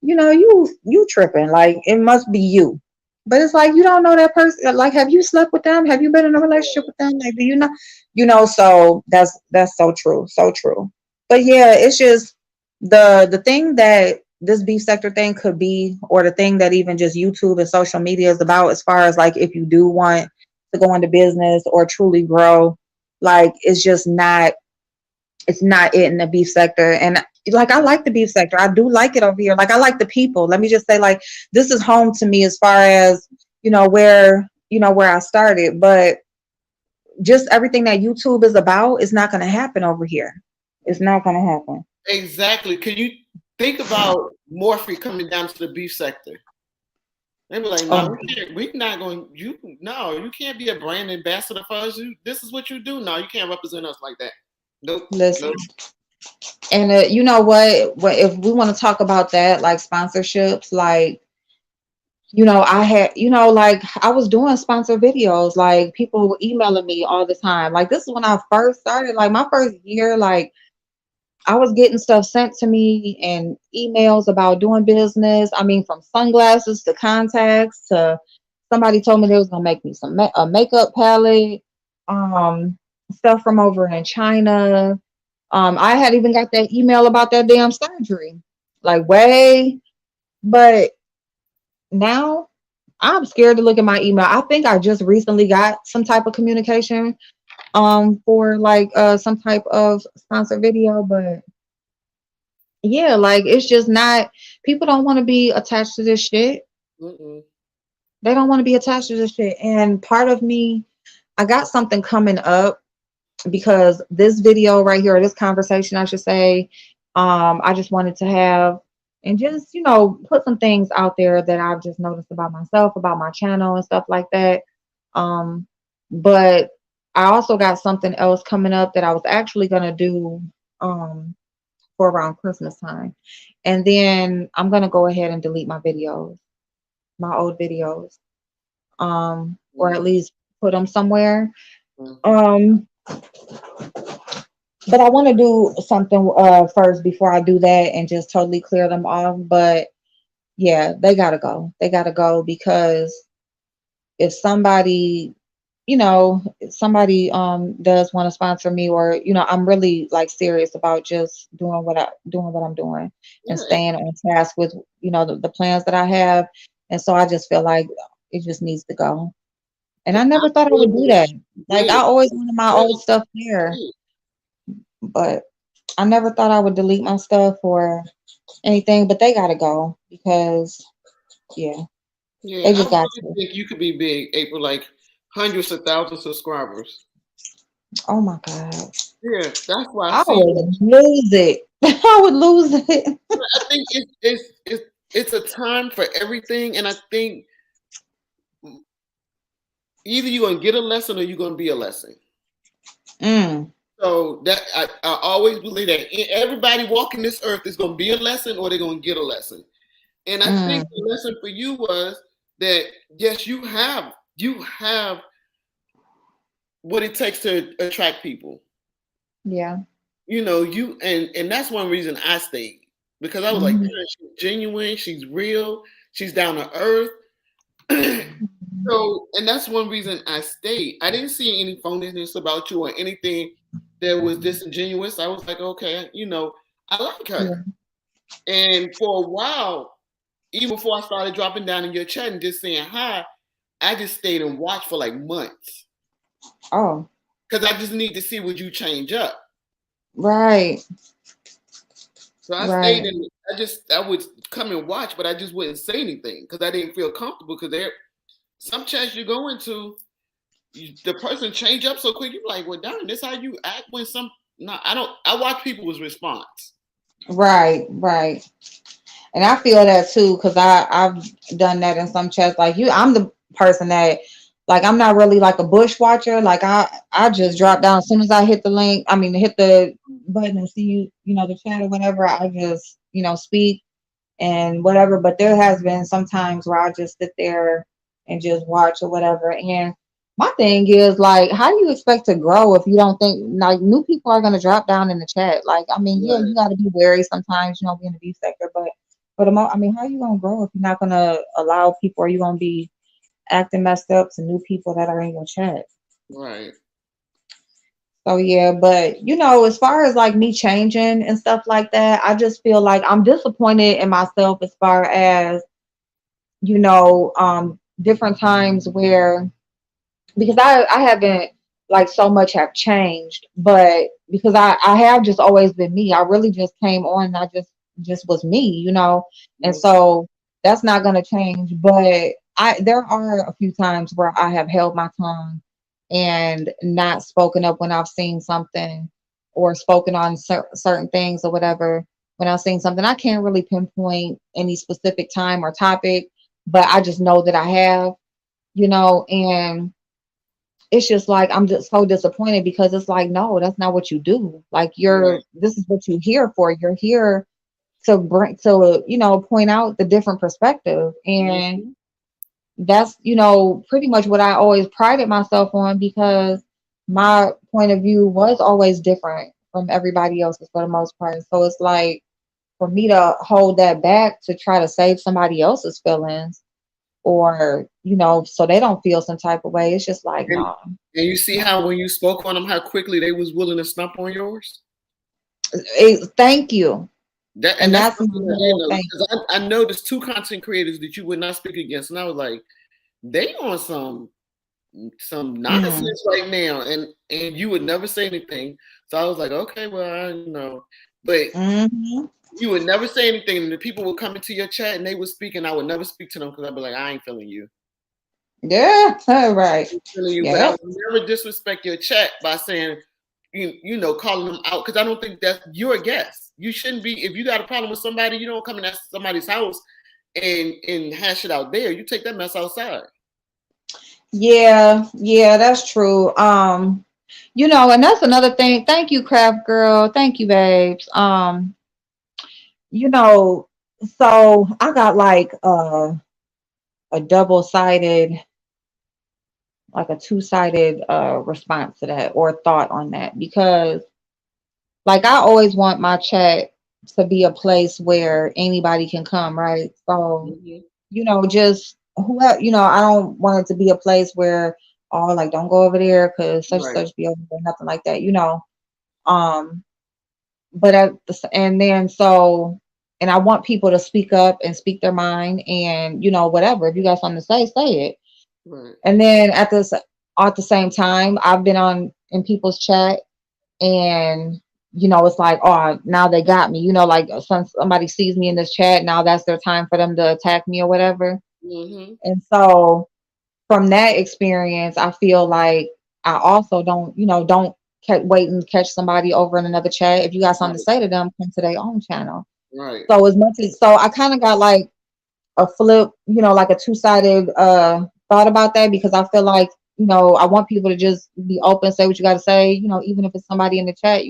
you tripping, like it must be you. But it's like you don't know that person. Like, have you slept with them? Have you been in a relationship with them? Like, do you know? So that's so true, so true. But yeah, it's just the thing that this beef sector thing could be, or the thing that even just YouTube and social media is about, as far as like if you do want to go into business or truly grow, like it's not it in the beef sector. And like I like the beef sector. I do like it over here. Like I like the people. Let me just say, like, this is home to me as far as, where I started. But just everything that YouTube is about is not gonna happen over here. It's not gonna happen. Exactly. Can you think about Morphe coming down to the beef sector? They be like, no, Oh, we can't. We're not going. No, you can't be a brand ambassador for us. This is what you do. No, you can't represent us like that. Nope. listen. Nope. And you know what? If we want to talk about that, like sponsorships, like I had, like I was doing sponsor videos, like people were emailing me all the time. Like this is when I first started, like my first year, like I was getting stuff sent to me and emails about doing business. I mean, from sunglasses to contacts to somebody told me they was gonna make me a makeup palette, um, stuff from over in China. I had even got that email about that damn surgery, like way, but now I'm scared to look at my email. I think I just recently got some type of communication for like some type of sponsor video, but yeah, like it's just not, people don't want to be attached to this shit. Mm-mm. They don't want to be attached to this shit. And part of me, I got something coming up because this video right here, this conversation, I should say, I just wanted to have and just, put some things out there that I've just noticed about myself, about my channel and stuff like that. Um, but I also got something else coming up that I was actually gonna do for around Christmas time. And then I'm gonna go ahead and delete my videos, my old videos, or at least put them somewhere. Mm-hmm. Um, but I want to do something first before I do that and just totally clear them off. But yeah, they gotta go. They gotta go because if somebody, if somebody does want to sponsor me, or I'm really like serious about just doing what I'm doing and Yeah. staying on task with the plans that I have. And so I just feel like it just needs to go. And I I never thought I really would do that. Like I did. always wanted my old Really stuff there, did. but I never thought I would delete my stuff or anything. But they gotta go because yeah, Yeah, they I just got really to. think you could be big, April, like hundreds of thousands of subscribers. Oh my God. Yeah, that's why I I see that. would lose it. I would lose it. I think it's a time for everything, and I think either you're gonna get a lesson or you're gonna be a lesson. Mm, So that I always believe that everybody walking this earth is gonna be a lesson or they're gonna get a lesson. And I think mm, the lesson for you was that yes, you have what it takes to attract people. yeah. You and that's one reason I stayed because I was like, Hmm. "Man, she's genuine, she's real, she's down to earth." So, and that's one reason I stayed. I didn't see any phoniness about you or anything that was disingenuous. I was like, okay, I like her. Yeah. And for a while, even before I started dropping down in your chat and just saying hi, I just stayed and watched for like months Oh, because I just need to see would you change up. right. So I stayed Right. in. I would come and watch, but I just wouldn't say anything because I didn't feel comfortable. Because there, some chats you go into, the person change up so quick. You're like, well, darn, this how you act when some. No, I don't. I watch people's response. Right. Right. And I feel that too, because I've done that in some chats. Like you, I'm the person that, like, I'm not really like a bush watcher. Like I just drop down as soon as I hit the link. I mean, hit the button and see the chat or whatever. I just speak and whatever. But there has been some times where I just sit there and just watch or whatever. And my thing is, like, how do you expect to grow if you don't think, like, new people are gonna drop down in the chat? Like, I mean, yeah, you Right, got to be wary sometimes, being the beef sector, but for the most, I mean, how are you gonna grow if you're not gonna allow people, or you gonna be acting messed up to new people that are in your chat? right. So yeah, but as far as like me changing and stuff like that, I just feel like I'm disappointed in myself as far as different times where, because I haven't like so much have changed, but because I have just always been me. I really just came on and I just was me. And Mhm. so that's not gonna change. But there are a few times where I have held my tongue and not spoken up when I've seen something, or spoken on certain things or whatever. When I've seen something, I can't really pinpoint any specific time or topic, but I just know that I have. And it's just like I'm just so disappointed, because it's like, no, that's not what you do. Like, Right. this is what you're here for. You're here to bring to point out the different perspective. And Mhm. that's pretty much what I always prided myself on, because my point of view was always different from everybody else's for the most part. So it's like, for me to hold that back to try to save somebody else's feelings, or so they don't feel some type of way, it's just like, And no. and you see how when you spoke on them, how quickly they was willing to stump on yours. Thank you. That and And that's that's my something I didn't whole know thing. because I noticed two content creators that you would not speak against, and I was like, they on some Mm. nonsense right now, and you would never say anything. So I was like, okay, well, I know, but Hmm. you would never say anything, and the people would come into your chat and they would speak, and I would never speak to them because I'd be like, I ain't feeling you. Yeah, right. Feeling you, but I Yeah, would never disrespect your chat by saying, calling them out because I don't think that's you're a guest. You shouldn't be if you got a problem with somebody, you don't come in at somebody's house and hash it out there. You take that mess outside. yeah, that's true. And that's another thing. Thank you, Craft Girl. Thank you, babes. You know, so I got like a double-sided, like a two-sided response to that, or thought on that, because like I always want my chat to be a place where anybody can come, right? So Mm-hmm. just whoever, I don't want it to be a place where, oh, like, don't go over there because such and Right, such be over there, nothing like that. Um, but and then so, and I want people to speak up and speak their mind, and whatever. If you got something to say, say it. right, And then at the same time, I've been on in people's chat, and it's like, oh, now they got me. Like, somebody sees me in this chat, now that's their time for them to attack me or whatever. mm-hmm. And so from that experience, I feel like I also don't wait and catch somebody over in another chat. If you got something to Right, say to them, come to their own channel. right, So I kind of got like a flip, like a two-sided thought about that, because I feel like, I want people to just be open, say what you got to say, even if it's somebody in the chat,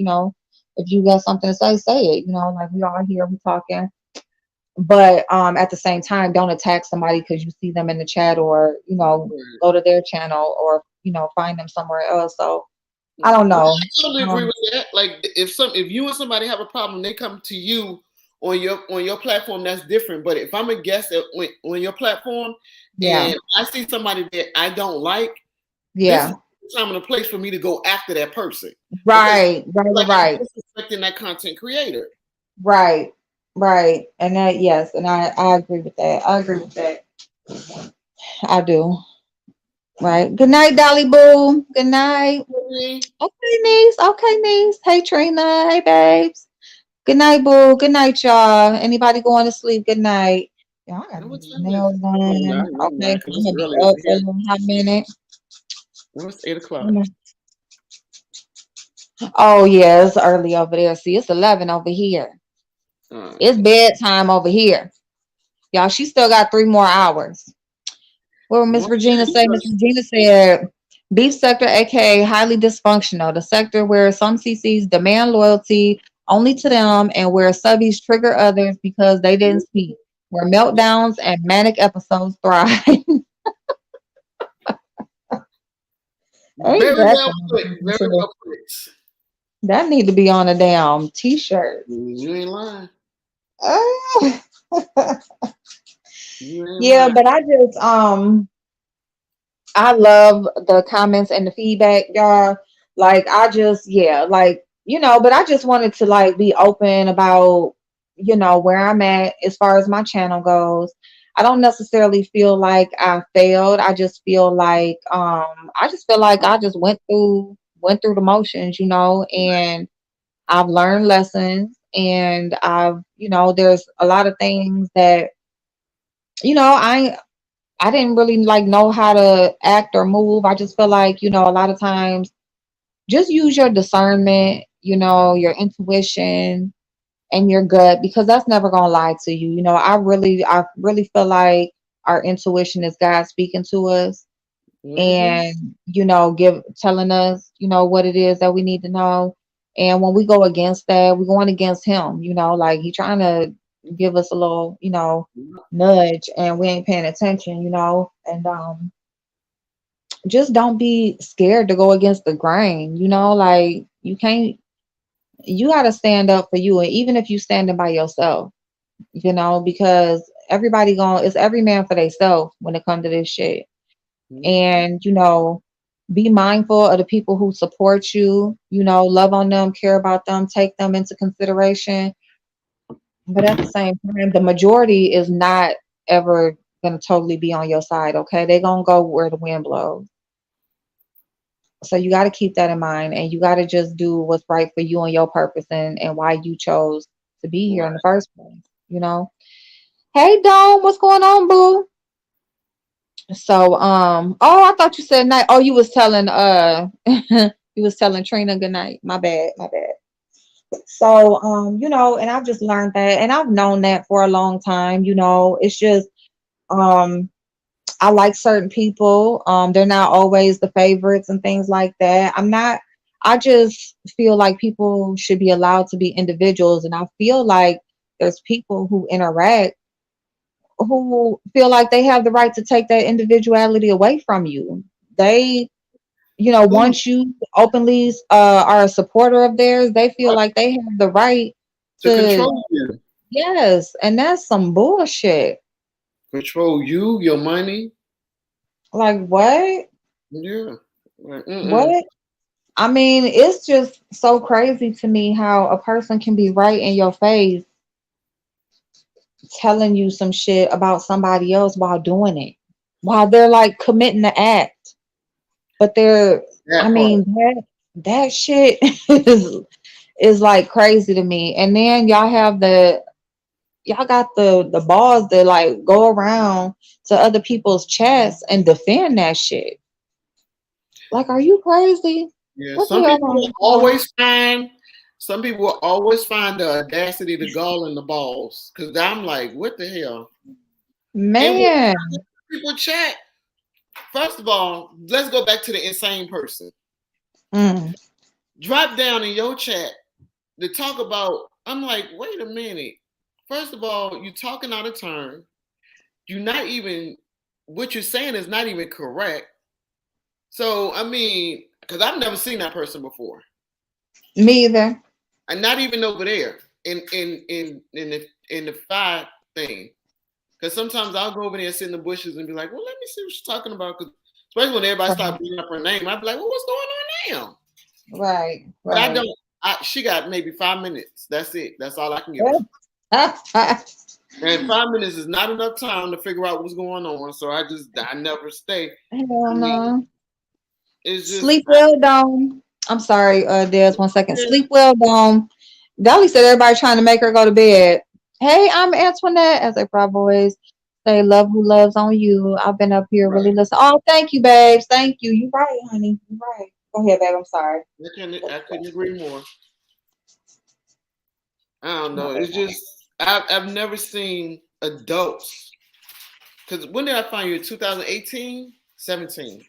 if you got something to say it, like, we all here, we talking. But at the same time, don't attack somebody because you see them in the chat, or right, go to their channel, or find them somewhere else. So I right. don't Well, know. I totally agree um with that. Like if you and somebody have a problem, they come to you on your platform. That's different. But if I'm a guest on your platform yeah, and I see somebody that I don't like, this is yeah, the time and the place for me to go after that person because right, right, like I'm right, disrespecting that content creator. right, right. And that, yes, and I agree with that. I agree with that. I do. Right. Good night, Dolly Boo. Good night. Okay. Okay, niece. Okay, niece. Hey, Trina. Hey, babes. Good night, boo. Good night, y'all. Anybody going to sleep? Good night. Yeah, I gotta And get what these time is nails it? Oh, no, done. no, Okay, no, so because I'm it's gonna be early over up for a here. little hot minute. No, it's 8 o'clock. Oh yeah, it's early over there. See, it's 11 over here. It's Uh, bedtime over here. Y'all, she still got 3 more hours. What would Miss one Regina thing, say? Miss Regina said, beef sector, aka highly dysfunctional, the sector where some CCs demand loyalty only to them and where subbies trigger others because they didn't speak, where meltdowns and manic episodes thrive. Ain't very that well the put. motherfucking Very truth? well put. That need to be on a damn t-shirt. You ain't lying. Ah. You ain't Yeah, lying. but I love the comments and the feedback, y'all. Like I just, yeah, like, but I just wanted to like be open about, where I'm at as far as my channel goes. I don't necessarily feel like I failed. I just feel like I just went through the motions, and I've learned lessons, and there's a lot of things that, I didn't really like know how to act or move. I just feel like, a lot of times just use your discernment, your intuition and your gut, because that's never gonna lie to you. I really feel like our intuition is God speaking to us, Mm-hmm. and give telling us, what it is that we need to know. And when we go against that, we're going against him, like he trying to give us a little, nudge, and we ain't paying attention, and just don't be scared to go against the grain, like you got to stand up for you, and even if you standing by yourself, because everybody going it's every man for themselves when it comes to this shit. Mm-hmm. And be mindful of the people who support you, love on them, care about them, take them into consideration. But at the same time, the majority is not ever going to totally be on your side. Okay, they're going to go where the wind blows. So you got to keep that in mind, and you got to just do what's right for you and your purpose, and why you chose to be here in the Right. first place, Hey Dome, what's going on, boo? So oh, I thought you said night. Oh, you was telling you was telling Trina good night. My bad, my bad. So and I've just learned that, and I've known that for a long time. It's just um I like certain people. They're not always the favorites and things like that. I just feel like people should be allowed to be individuals. And I feel like there's people who interact who feel like they have the right to take that individuality away from you. They, Ooh, once you openly are a supporter of theirs, they feel right. like they have the right To to, control you. yes. And that's some bullshit. Control you, your money. Like, what? Yeah. Like, mm-mm. What? I mean, it's just so crazy to me how a person can be right in your face telling you some shit about somebody else while doing it, while they're like committing the act. But I That part. mean, that shit is like crazy to me. And then y'all got the balls that like go around to other people's chests and defend that shit. Like, are you crazy? Yeah. What the Some hell people wrong will with y'all? always find. Some people will always find the audacity, the gall, and the balls. Because I'm like, what the hell? And when Man. people chat, first of all, let's go back to the insane person. Mm. Drop down in your chat to talk about. I'm like, wait a minute. First of all, you talking out of turn. You're not even. What you're saying is not even correct. So I mean, because I've never seen that person before, Me either. and not even over there in the five thing. Because sometimes I'll go over there and sit in the bushes and be like, well, let me see what she's talking about. Because especially when everybody start bringing up her name, I'd be like, well, what's going on now? Right, But I right. don't. She got maybe 5 minutes. That's it. That's all I can give her. And 5 minutes is not enough time to figure out what's going on. So I never stay. Hell I mean, no. it's just Sleep well, Dome. I'm sorry, there's 1 second. yeah, Sleep well, Dome. Dolly said everybody trying to make her go to bed. Hey, I'm Antoinette, as they probably always say, love who loves on you. I've been up here Right. really listening. Oh, thank you, babes. Thank you. You right, honey. You right. Go ahead, babe. I'm sorry. I couldn't agree more. I don't My know. bad. It's just I've never seen adults. Because when did I find you? In 2018, 17,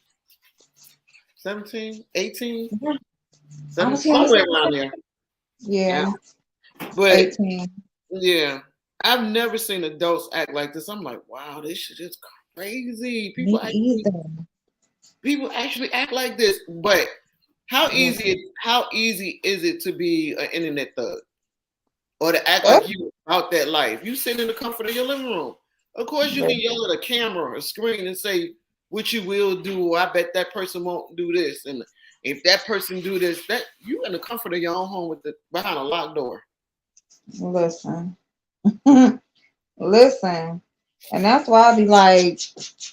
17, 18, Yeah, I 7, was here in somewhere December. around there. Yeah. Yeah, But 18. yeah, I've never seen adults act like this. I'm like, wow, this shit is crazy. Me either. People actually act like this. But Listen. how easy is it to be an internet thug or to act Oh, like you about that life? You sit in the comfort of your living room. Of course, you can yell at a camera or a screen and say what you will do. Or I bet that person won't do this, and if that person do this, that you in the comfort of your own home with the behind a locked door. listen. Listen. And that's why I be like,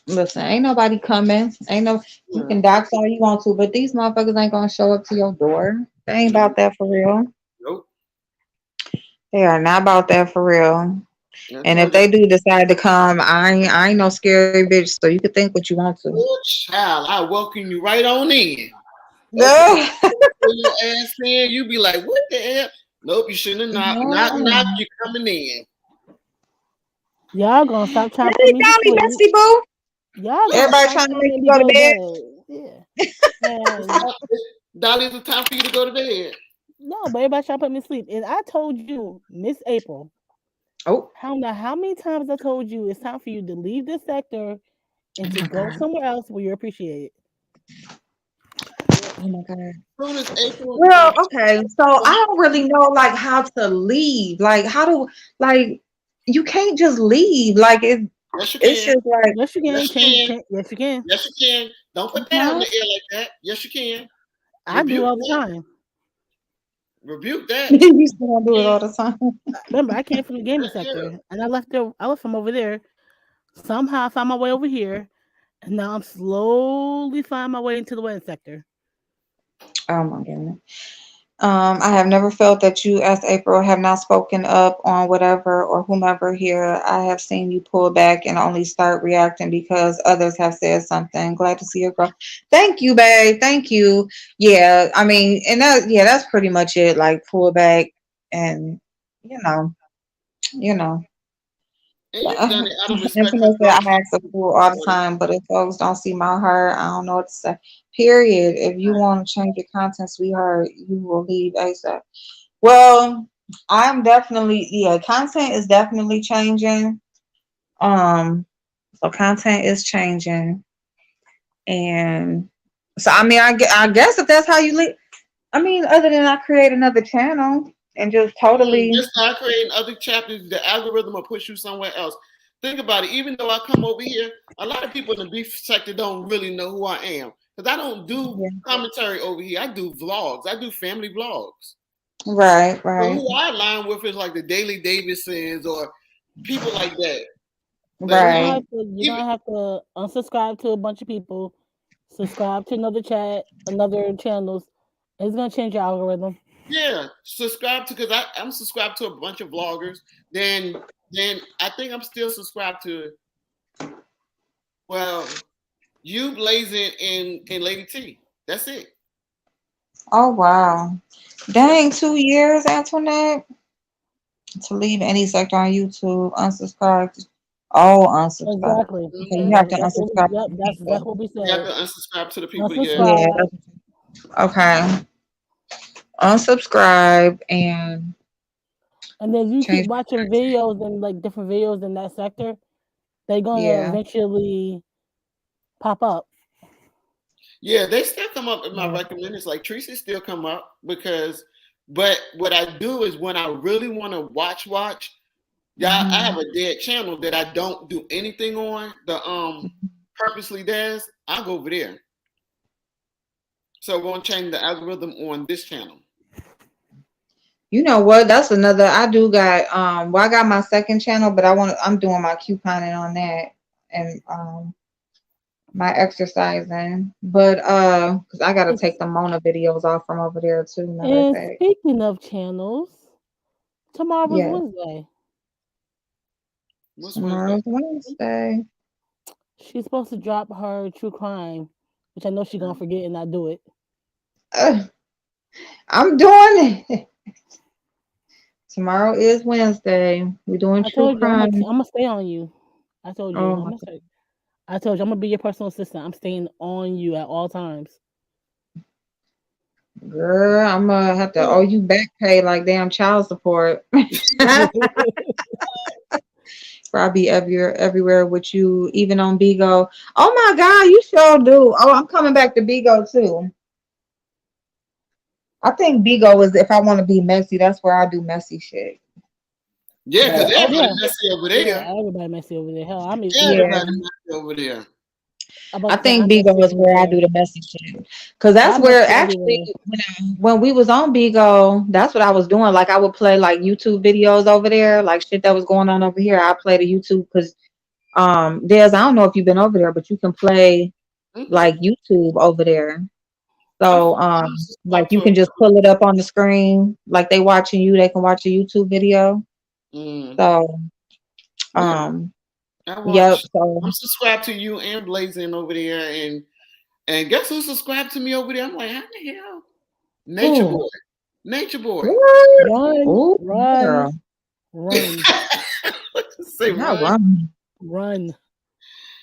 listen, ain't nobody coming. Ain't no, you Yeah. can dox all you want to, but these motherfuckers ain't gonna show up to your door. They ain't Nope. about that for real. Nope. They are not about that for real. And I And if told you, they do decide to come, I ain't no scary bitch, so you can think what you want to. good child, I welcome you right on in. Open No. your ass in. You be like, what the hell? Nope, you shouldn't have knocked. Knock, knock. No. You coming in? Y'all gonna stop trying to put Hey, me to Dolly, sleep. Bestie Boo. Y'all gonna Listen, Everybody stop trying to trying to make make you me go to go to bed. bed. Yeah. it's And time, Dolly, it's time for you to go to bed. no, but everybody trying to put me to sleep. And I told you, Miss April, Oh, how many times I told you it's time for you to leave this sector oh and to my go God. somewhere else where you're appreciated. Oh my God. Soon as April, Well, okay. So I don't really know like how to leave. Like how to like you can't just leave. Like yes you it's can, just like Yes, you can yes you change. can, Yes, you can. yes you can. Don't put that out in huh? the air like that. Yes you can. I do it Rebuke all the that. time. Rebuke that. You still gonna do it Yeah, all the time. Remember, I came from the gaming yeah. sector, and I left there. I left from over there. Somehow, I found my way over here, and now I'm slowly finding my way into the wedding sector. Oh my goodness. I have never felt that you, as April, have not spoken up on whatever or whomever here. I have seen you pull back and only start reacting because others have said something. Glad to see your growth. Thank you, babe. Thank you. Yeah, I mean, and that, yeah, that's pretty much it. Like pull back and you know, you know. And you've done it out of respect for Antoinette said growth. I ask a fool all the time, but if folks don't see my heart, I don't know what to say. Period. If you want to change your content, sweetheart, you will leave ASAP. Well, I'm definitely, yeah, content is definitely changing. Um, so content is changing, and so I mean, I guess if that's how you leave, I mean, other than I create another channel and just totally, Just start creating other chapters. The algorithm will push you somewhere else. Think about it. Even though I come over here, a lot of people in the beef sector don't really know who I am because I don't do yeah, commentary over here. I do vlogs. I do family vlogs. right, So right, who I align with is like the Daily Davidsons or people like that. But You're gonna right. have to you're even gonna have to unsubscribe to a bunch of people, subscribe to another chat, another channels. It's gonna change your algorithm. yeah, subscribe to because I'm subscribed to a bunch of vloggers. Then I think I'm still subscribed to well you Blazing and Lady T. That's it. Oh wow, dang, 2 years, Antoinette, to leave any sector on YouTube, unsubscribe. Oh, unsubscribe. Exactly. Okay, you have Mhm. to unsubscribe Yep, from that's people. exactly what we You have said. to unsubscribe to the people. Yeah. Yeah, Unsubscribe. okay. Unsubscribe and And then you keep change watching my content. videos and like different videos in that sector, they're gonna Yeah. eventually pop up. Yeah, they still come up in my Yeah. recommenders. Like Tracy still come up because, but what I do is when I really want to watch, yeah, I have Hmm. a dead channel that I don't do anything on. The purposely does. I go over there. So we're gonna change the algorithm on this channel. You know what? That's another. I do got well, I got my second channel, but I'm doing my couponing on that and my exercising. But because I gotta And, take the Mona videos off from over there too. Matter of and fact. speaking of channels, Tomorrow was Yes, Wednesday. What's Wednesday? tomorrow's Wednesday. She's supposed to drop her true crime, which I know she's gonna forget and not do it. Uh, I'm doing it. Tomorrow is Wednesday. We're doing I true told you I'm crime. gonna stay on you. I told you Oh I'm my gonna stay. I told you I'm gonna be your personal assistant. I'm staying on you at all times. girl, I'm gonna have to owe Oh, you back pay like damn child support. Probably everywhere with you, even on Bigo. Oh my God, you sure do. Oh, I'm coming back to Bigo too. I think Bigo is if I want to be messy, that's where I do messy shit. yeah, because But Oh everybody yeah, messy over yeah. there. Everybody messy over there. Hell, yeah, Everybody messy over there. I'm about I to say think I'm messy Bigo is over where I there. do the messy shit. Cause that's I'm where messy actually everywhere. when we was on Bigo, that's what I was doing. Like I would play like YouTube videos over there, like shit that was going on over here. I play the YouTube because there's I don't know if you've been over there, but you can play Mm-mm. like YouTube over there. I So like subscribe you to can just pull it up on the screen, like they watching you, they can watch a YouTube video. him. So Yeah, um I yep, watch. so I'm subscribed to you and Blazing over there, and guess who subscribed to me over there? I'm like, how the hell? Nature Who? Boy, Nature Boy. what? Run, Oh run, girl, run, What to say, not run? wrong. run.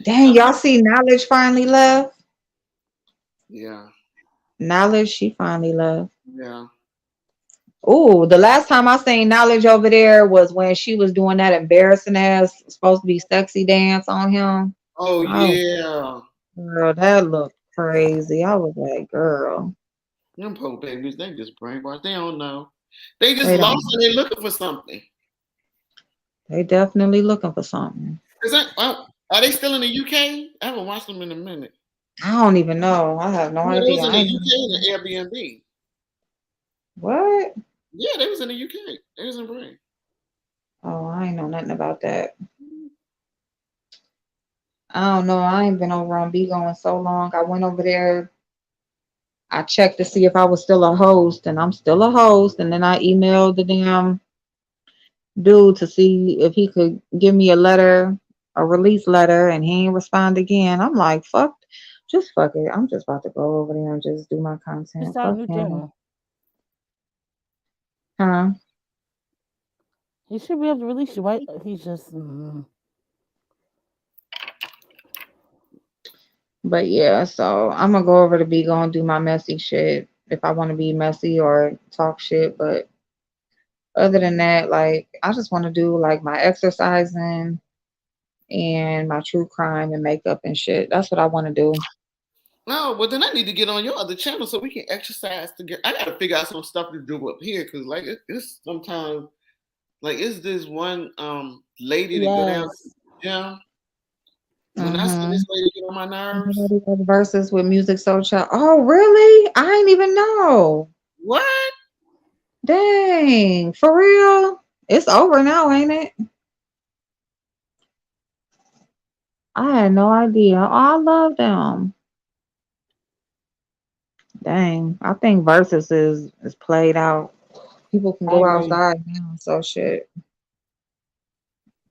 Dang, I'm y'all not. see Knowledge finally left? Yeah, Knowledge, she finally left. yeah. Oh, the last time I seen Knowledge over there was when she was doing that embarrassing ass supposed to be sexy dance on him. Oh Oh, yeah. girl, that looked crazy. I was like, girl, Them poor babies, they just brainwashed. They don't know. They just they lost don't. and they're looking for something. They definitely looking for something. Is that, are they still in the UK? I haven't watched them in a minute. I don't even know. I have no Yeah, they was idea. in the I ain't UK even, and the Airbnb. what? Yeah, they was in the UK. They was in Britain. Oh, I ain't know nothing about that. I don't know. I ain't been over on Bigo in so long. I went over there. I checked to see if I was still a host, and I'm still a host. And then I emailed the damn dude to see if he could give me a letter, a release letter, and he ain't respond again. I'm like, fuck, just fuck it. I'm just about to go over there and just do my He content. started a Fuck new him. channel. Huh? He should be able to release you, right? He's just But yeah, so I'm gonna go over to be gonna do my messy shit if I want to be messy or talk shit. But other than that, like I just want to do like my exercising and my true crime and makeup and shit. That's what I want to do. No, well then I need to get on your other channel so we can exercise together. I gotta figure out some stuff to do up here because like it's sometimes like it's this one lady to go down to the yes. gym. When I see Mm-hmm. this lady get on my nerves, Verses with Music Soul Child. Oh, really? I ain't even know. what? Dang, for real? It's over now, ain't it? I had no idea. Oh, I love them. Dang, I think Versus is played out. People can I go agree. outside now, so shit.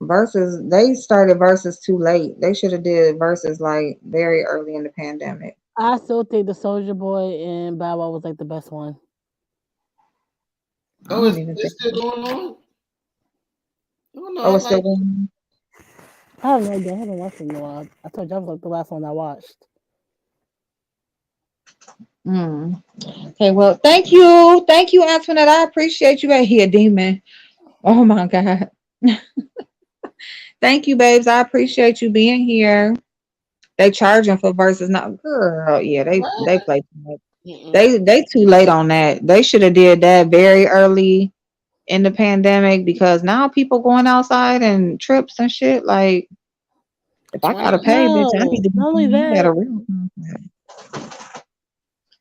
Versus, they started Versus too late. They should have did Versus like very early in the pandemic. I still think the Soldier Boy and Bow Wow was like the best one. I Oh, don't even it's think. still going on? Oh no, Oh, I it's still like it. going I have no idea. I haven't watched it in a while. I told you I was like the last one I watched. on. Okay, well, thank you. Thank you, Antoinette. I appreciate you right here, demon. Oh my God. Thank you, babes. I appreciate you being here. They charging for verses now. Girl, yeah, What? they play too much. Mm-mm. They too late on that. They should have did that very early in the pandemic because now people going outside and trips and shit. Like, if I 20. gotta pay, bitch, I No, need to be not only seeing you at that, a real concert.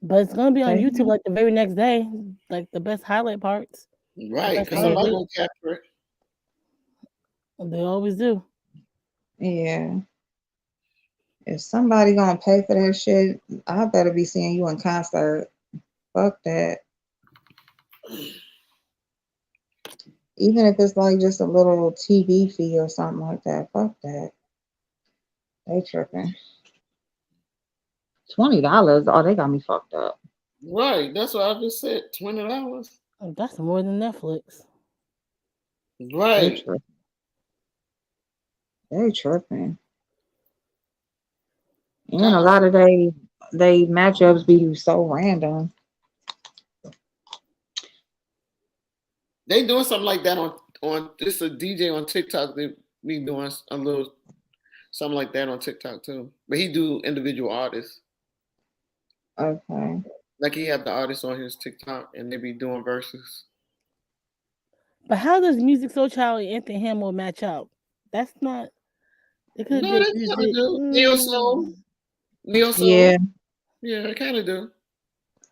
but it's gonna be on Okay. YouTube like the very next day, like the best highlight parts, the Right, best because Yeah. somebody edit. gonna capture it. They always do. Yeah. If somebody gonna pay for that shit, I better be seeing you in concert. Fuck that. Even if it's like just a little TV fee or something like that. Fuck that. They tripping. $20. Oh, they got me fucked up. Right. That's what I just said. $20. Oh, that's more than Netflix. They Right. tripping. They tripping. And a I, lot of they matchups be so random. they doing something like that on this a DJ on TikTok. They be doing a little something like that on TikTok too. But he do individual artists. Okay. Like he have the artists on his TikTok and they be doing verses. But how does Music So Child and Anthony Hamilton match up? That's not. They could have No, they did kind of music. do. Neo soul. Neo soul. Yeah, Yeah, they kind of do.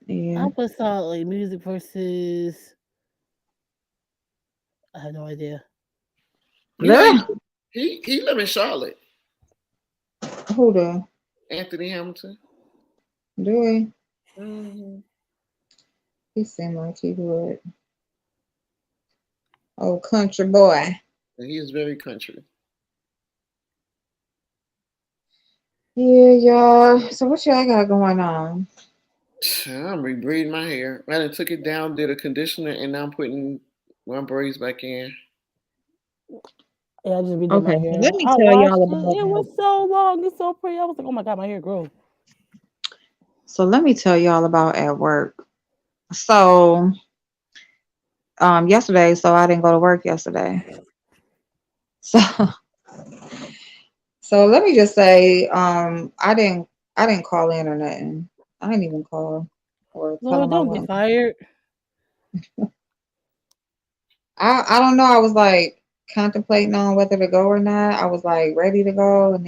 yeah. I would thought like music versus. I have no idea. You know Bleh. he live in Charlotte. Who the Anthony Hamilton. do it? Hmm. He seemed like he would. Oh, country boy. And he is very country. Yeah, y'all. So what y'all got going on? I'm rebraiding my hair. I done took it down, did a conditioner, and now I'm putting my braids back in. Yeah, I just redid my Okay, so hair. let me I tell washed y'all it. about It was so long. It's so pretty. I was like, oh my god, my hair grew. at work. So yesterday, so I didn't go to work yesterday. So so let me just say, I didn't call in or nothing. I didn't even call or tell Lord, them I don't get wasn't. fired. I don't know. I was like contemplating on whether to go or not. I was like ready to go, and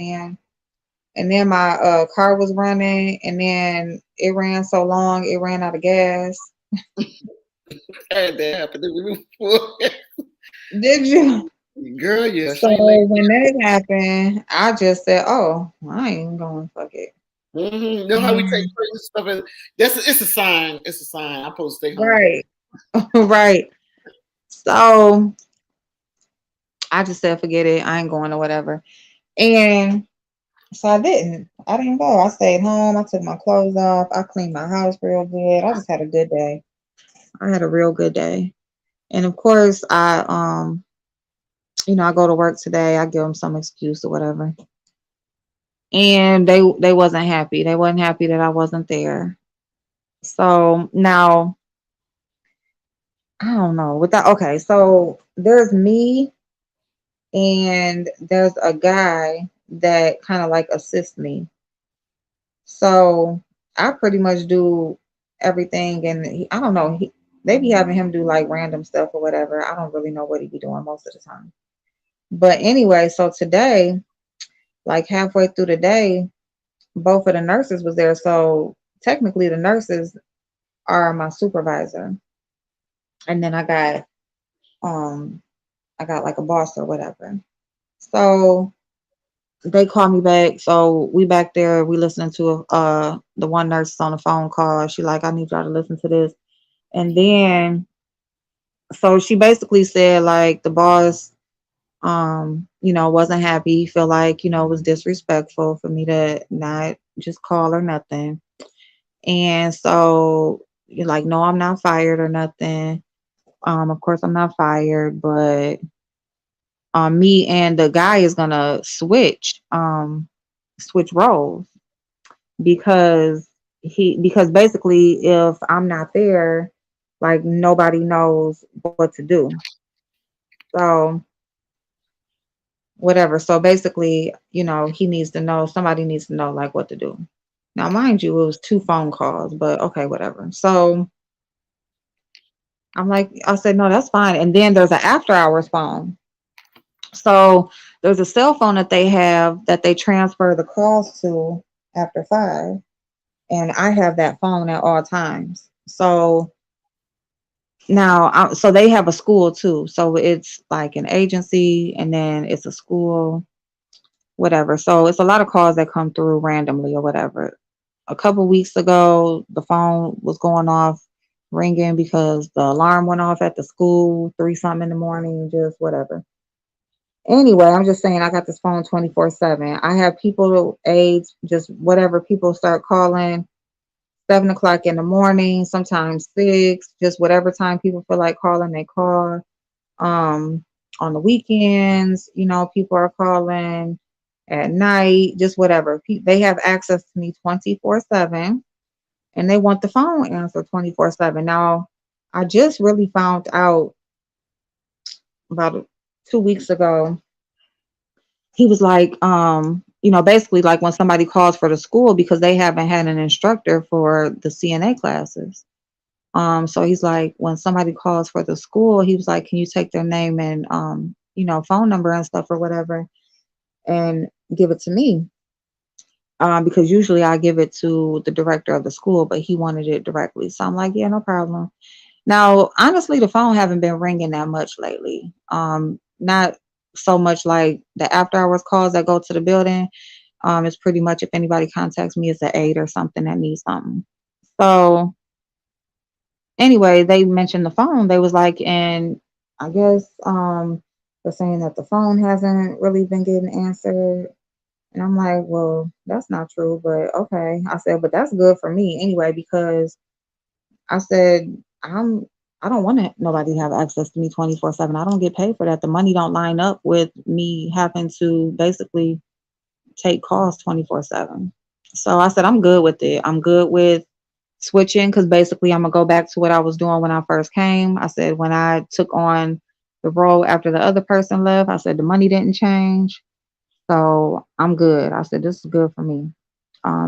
then my car was running, and then it ran so long it ran out of gas. I had that happen to me before. Did you? Girl, yeah, So she ain't late. when that happened, I just said, "Oh, I ain't even going. Fuck it." You know how we take Mm, certain stuff and it's a sign. It's a sign. I'm supposed to stay home. right, right. So I just said, "Forget it. I ain't going or whatever." And so I didn't. I didn't go. I stayed home. I took my clothes off. I cleaned my house real good. I just had a good day. I had a real good day. And of course, I go to work today. I give them some excuse or whatever. And they wasn't happy. They wasn't happy that I wasn't there. So now I don't know. With that, okay. So there's me and there's a guy that kind of like assists me. So I pretty much do everything, and I don't know. They be having him do like random stuff or whatever. I don't really know what he be doing most of the time. But anyway, so today, like halfway through the day, both of the nurses was there. So technically, the nurses are my supervisor, and then um I got like a boss or whatever. So they call me back. So we back there. We listening to the one nurse on the phone call. She like, I need y'all to listen to this. And then so she basically said like the boss wasn't happy. He feel like, it was disrespectful for me to not just call or nothing. And so you're like, no, I'm not fired or nothing. Of course I'm not fired, but me and the guy is gonna switch roles because basically if I'm not there, like nobody knows what to do. So whatever. So basically, he needs to know, somebody needs to know like what to do. Now, mind you, it was two phone calls, but okay, whatever. So I said, no, that's fine. And then there's an after hours phone. So there's a cell phone that they have that they transfer the calls to after 5. And I have that phone at all times. So now, so they have a school too. So it's like an agency and then it's a school, whatever. So it's a lot of calls that come through randomly or whatever. A couple weeks ago, the phone was going off ringing because the alarm went off at the school, 3 something in the morning, just whatever. Anyway, I'm just saying I got this phone 24/7. I have people, aides, just whatever, people start calling 7 o'clock in the morning, sometimes 6, just whatever time people feel like calling, they call. Um, on the weekends, people are calling at night, just whatever. They have access to me 24/7 and they want the phone answered 24/7. Now, I just really found out about 2 weeks ago. He was like, basically like when somebody calls for the school because they haven't had an instructor for the CNA classes. So he's like, when somebody calls for the school, he was like, can you take their name and phone number and stuff or whatever and give it to me? Because usually I give it to the director of the school, but he wanted it directly. So I'm like, yeah, no problem. Now, honestly, the phone haven't been ringing that much lately. Not so much like the after hours calls that go to the building. It's pretty much if anybody contacts me, it's an aide or something that needs something. So anyway, they mentioned the phone. They was like, and I guess they're saying that the phone hasn't really been getting answered. And I'm like, well, that's not true, but okay. I said, but that's good for me anyway, because I said, I don't want nobody to have access to me 24/7. I don't get paid for that. The money don't line up with me having to basically take calls 24/7. So I said, I'm good with it. I'm good with switching because basically I'm gonna go back to what I was doing when I first came. I said when I took on the role after the other person left, I said the money didn't change. So I'm good. I said this is good for me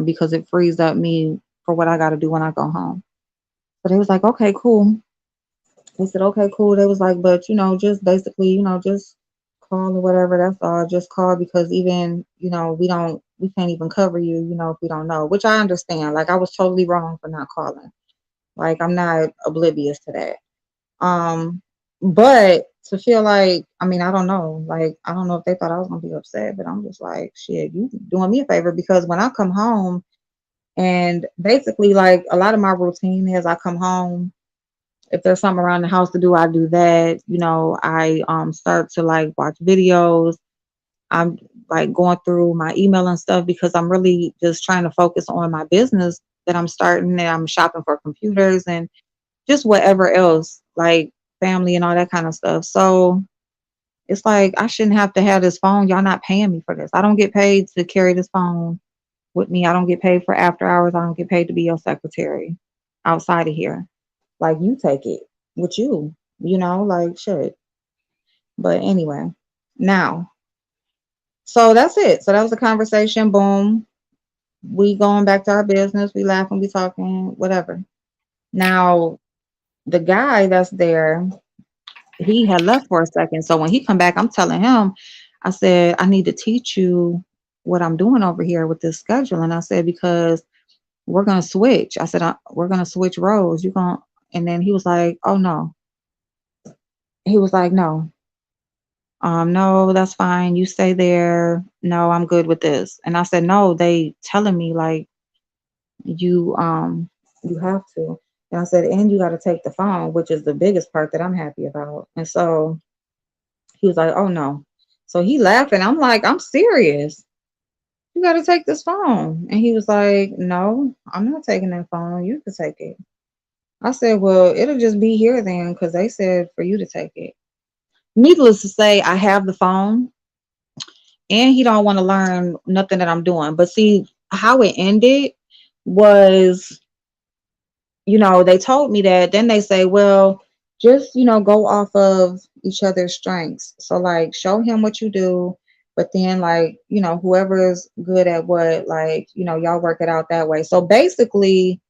because it frees up me for what I got to do when I go home. So they was like, okay, cool. They said, okay, cool. They was like, but just basically, just call or whatever. That's all. Just call because even, we can't even cover you, if we don't know, which I understand. Like I was totally wrong for not calling. Like I'm not oblivious to that. Um, but to feel like, I mean, I don't know. Like I don't know if they thought I was gonna be upset, but I'm just like, shit, you doing me a favor because when I come home and basically like a lot of my routine is I come home. If there's something around the house to do, I do that. I start to like watch videos. I'm like going through my email and stuff because I'm really just trying to focus on my business that I'm starting and I'm shopping for computers and just whatever else, like family and all that kind of stuff. So it's like I shouldn't have to have this phone. Y'all not paying me for this. I don't get paid to carry this phone with me. I don't get paid for after hours. I don't get paid to be your secretary outside of here. Like you take it with you, like shit. But anyway, now, so that's it. So that was a conversation. Boom. We going back to our business. We laughing, we talking, whatever. Now, the guy that's there, he had left for a second. So when he come back, I'm telling him, I said, I need to teach you what I'm doing over here with this schedule. And I said, because we're gonna switch. I said, we're gonna switch roles. You going and then he was like, oh no. He was like, no. No, that's fine. You stay there. No, I'm good with this. And I said, no, they telling me like you you have to. And I said, and you gotta take the phone, which is the biggest part that I'm happy about. And so he was like, oh no. So he laughing. I'm like, I'm serious. You got to take this phone. And he was like, no, I'm not taking that phone. You can take it. I said, well, it'll just be here then because they said for you to take it. Needless to say, I have the phone and he don't want to learn nothing that I'm doing. But see, how it ended was, they told me that. Then they say, well, just, go off of each other's strengths. So, like, show him what you do. But then, like, whoever is good at what, like, y'all work it out that way. So basically,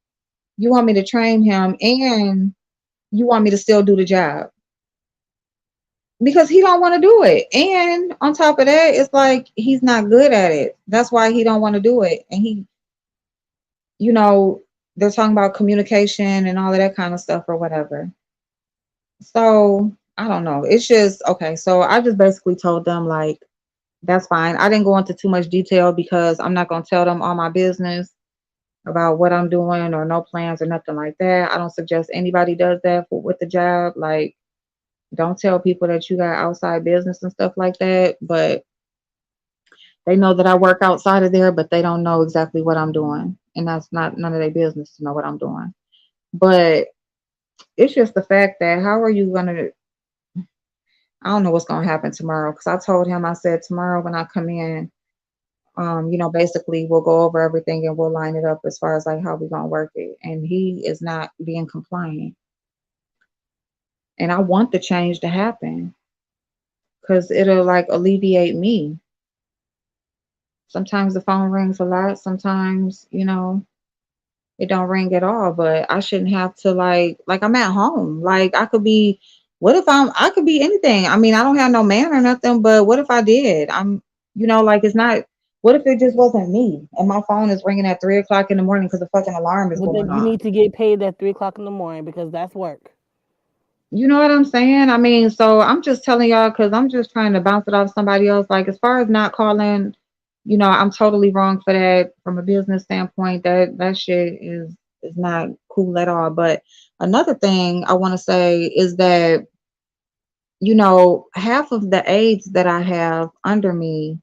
you want me to train him and you want me to still do the job because he don't want to do it. And on top of that, it's like he's not good at it. That's why he don't want to do it. And he, you know, they're talking about communication and all of that kind of stuff or whatever. So I don't know. It's just okay. So I just basically told them like that's fine. I didn't go into too much detail because I'm not gonna tell them all my business. about what I'm doing or no plans or nothing like that. I don't suggest anybody does that with the job. Like, don't tell people that you got outside business and stuff like that. But they know that I work outside of there, but they don't know exactly what I'm doing. And that's not none of their business to know what I'm doing. But it's just the fact that how are you gonna I don't know what's gonna happen tomorrow because I told him I said tomorrow when I come in, basically we'll go over everything and we'll line it up as far as like how we're gonna work it. And he is not being compliant. And I want the change to happen because it'll like alleviate me. Sometimes the phone rings a lot, sometimes, it don't ring at all, but I shouldn't have to like I'm at home. Like I could be what if I could be anything. I mean, I don't have no man or nothing, but what if I did? Like it's not what if it just wasn't me and my phone is ringing at 3 o'clock in the morning because the fucking alarm is But going then you off. need to get paid at 3 o'clock in the morning because that's work. You know what I'm saying? I mean, so I'm just telling y'all because I'm just trying to bounce it off somebody else. Like, as far as not calling, I'm totally wrong for that from a business standpoint. That shit is not cool at all. But another thing I want to say is that half of the aides that I have under me,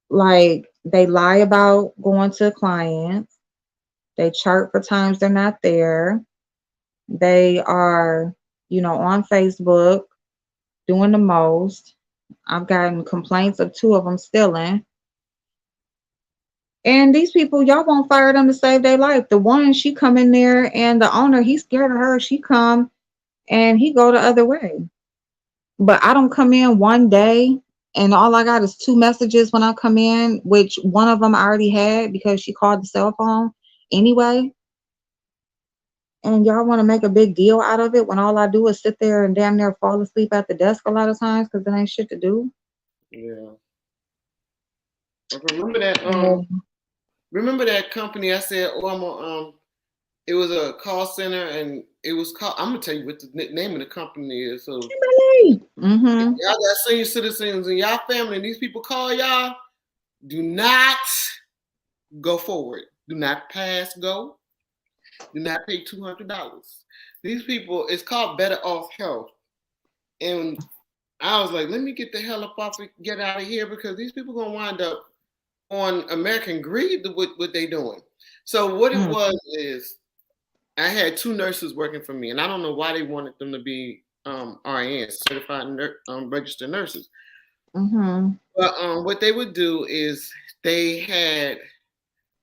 like, they lie about going to clients. They chart for times they're not there. They are, on Facebook doing the most. I've gotten complaints of two of them stealing. And these people, y'all won't fire them to save their life. The one, she come in there and the owner, he's scared of her. She come and he go the other way. But I don't come in one day and all I got is two messages when I come in, which one of them I already had because she called the cell phone anyway. And y'all want to make a big deal out of it when all I do is sit there and damn near fall asleep at the desk a lot of times because there ain't shit to do. Yeah. Remember that Yeah. remember that company I said, oh, I'm a, it was a call center and it was called, I'm gonna tell you what the name of the company is. So Mm-hmm. y'all got senior citizens in y'all family and these people call y'all, do not go forward. Do not pass go. Do not pay $200. These people, it's called Better Off Health. And I was like, let me get the hell up off and get out of here because these people gonna wind up on American Greed with what they doing. So what it was is I had two nurses working for me, and I don't know why they wanted them to be RNs, certified registered nurses. Mm-hmm. But what they would do is they had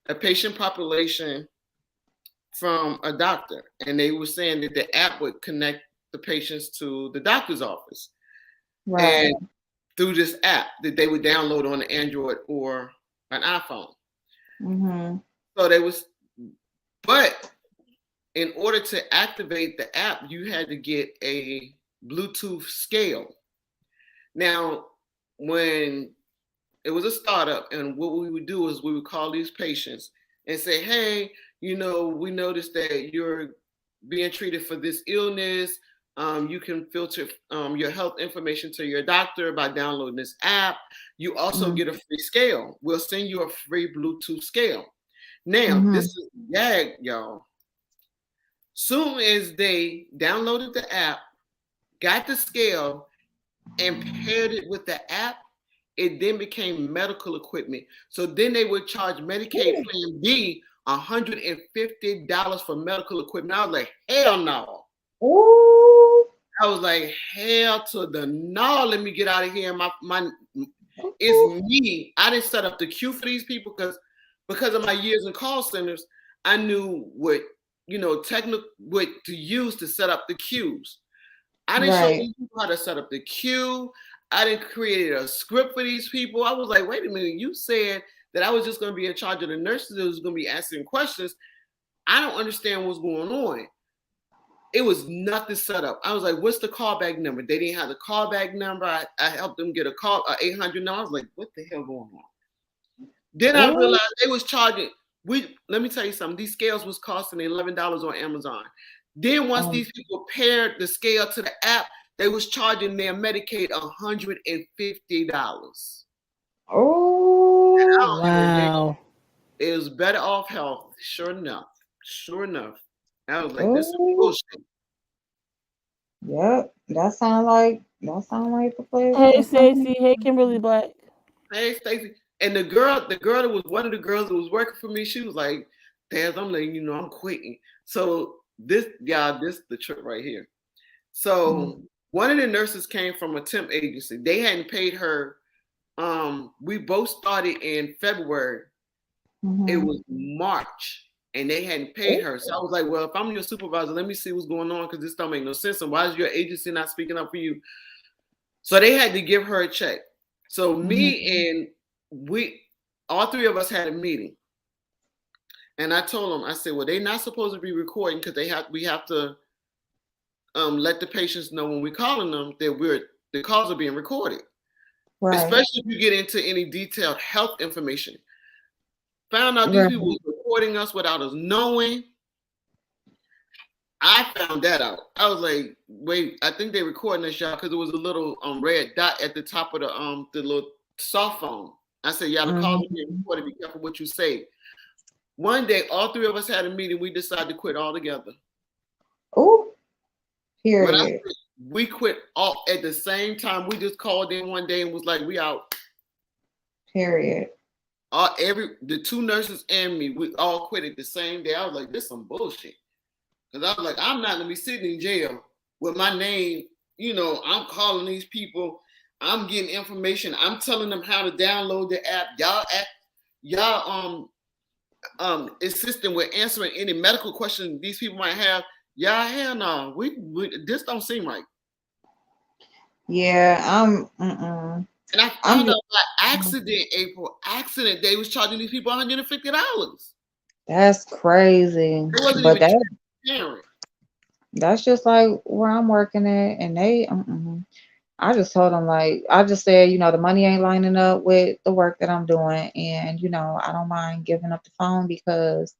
a patient population from a doctor, and they were saying that the app would connect the patients to the doctor's office. Right. And through this app that they would download on an Android or an iPhone. Mm-hmm. So they was, but in order to activate the app, you had to get a Bluetooth scale. Now, when it was a startup, and what we would do is we would call these patients and say, hey, we noticed that you're being treated for this illness. You can filter your health information to your doctor by downloading this app. You also get a free scale. We'll send you a free Bluetooth scale. Now, this is gag, y'all. Soon as they downloaded the app, got the scale, and paired it with the app, it then became medical equipment. So then they would charge Medicaid Plan B $150 for medical equipment. I was like, hell no. Ooh. I was like, hell to the no. Let me get out of here. It's me. I didn't set up the queue for these people because of my years in call centers. I knew what what to use to set up the queues. I didn't show these people how to set up the queue. I didn't create a script for these people. I was like, wait a minute, you said that I was just going to be in charge of the nurses that was going to be asking questions. I don't understand what's going on. It was nothing set up. I was like, what's the callback number? They didn't have the callback number. I helped them get a call, 800 number. I was like, what the hell going on? Then I realized they was charging. Let me tell you something. These scales was costing $11 on Amazon. Then once these people paired the scale to the app, they was charging their Medicaid $150. Oh, Wow. It was better off health. Sure enough. Sure enough. I was like, this is Oh, bullshit. yep. That sound like the place. Hey That's something. Stacey, hey Kimberly Black. Hey, Stacey. And the girl that was one of the girls that was working for me, she was like, Dad, I'm letting you know I'm quitting. So this the trick right here. Mm-hmm. So one of the nurses came from a temp agency. They hadn't paid her. We both started in February. It Mm-hmm. was March, and they hadn't paid her. So I was like, well, if I'm your supervisor, let me see what's going on because this don't make no sense. And why is your agency not speaking up for you? So they had to give her a check. So Mm-hmm. me and we, all three of us had a meeting. And I told them, I said, well, they're not supposed to be recording because we have to let the patients know when we're calling them that the calls are being recorded, Right. especially if you get into any detailed health information. Found out these Right. people were recording us without us knowing. I found that out. I was like, wait, I think they're recording this, y'all, because there was a little red dot at the top of the little soft phone. I said, y'all, the calls are being Mm-hmm. recorded. Be careful what you say. One day, all three of us had a meeting. We decided to quit altogether. Oh, When I period. said we quit all at the same time, we just called in one day and was like, we out. Period. The two nurses and me, we all quit at the same day. I was like, this is some bullshit. Because I was like, I'm not gonna be sitting in jail with my name. I'm calling these people. I'm getting information. I'm telling them how to download the app. Y'all assisting with answering any medical questions these people might have. Y'all, hell no. We this don't seem right. Yeah, And I I'm found just, out by accident, April, accident, they was charging these people $150. that's crazy. It wasn't But even that transparent. that's just like where I'm working at, and I just told them like I just said, the money ain't lining up with the work that I'm doing, and I don't mind giving up the phone because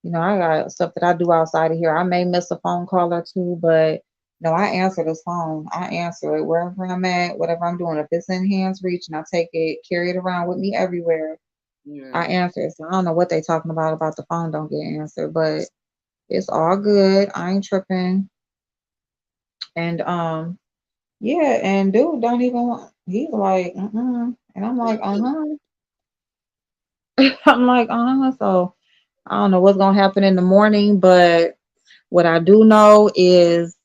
I got stuff that I do outside of here. I may miss a phone call or two, but no, I answer this phone. I answer it wherever I'm at, whatever I'm doing. If it's in hands reach and I take it, carry it around with me everywhere, I Yeah. answer it. So I don't know what they talking about the phone don't get answered, but it's all good. I ain't tripping. And yeah, and dude don't even want. He's like, and I'm like, I'm like, So I don't know what's gonna happen in the morning, but what I do know is,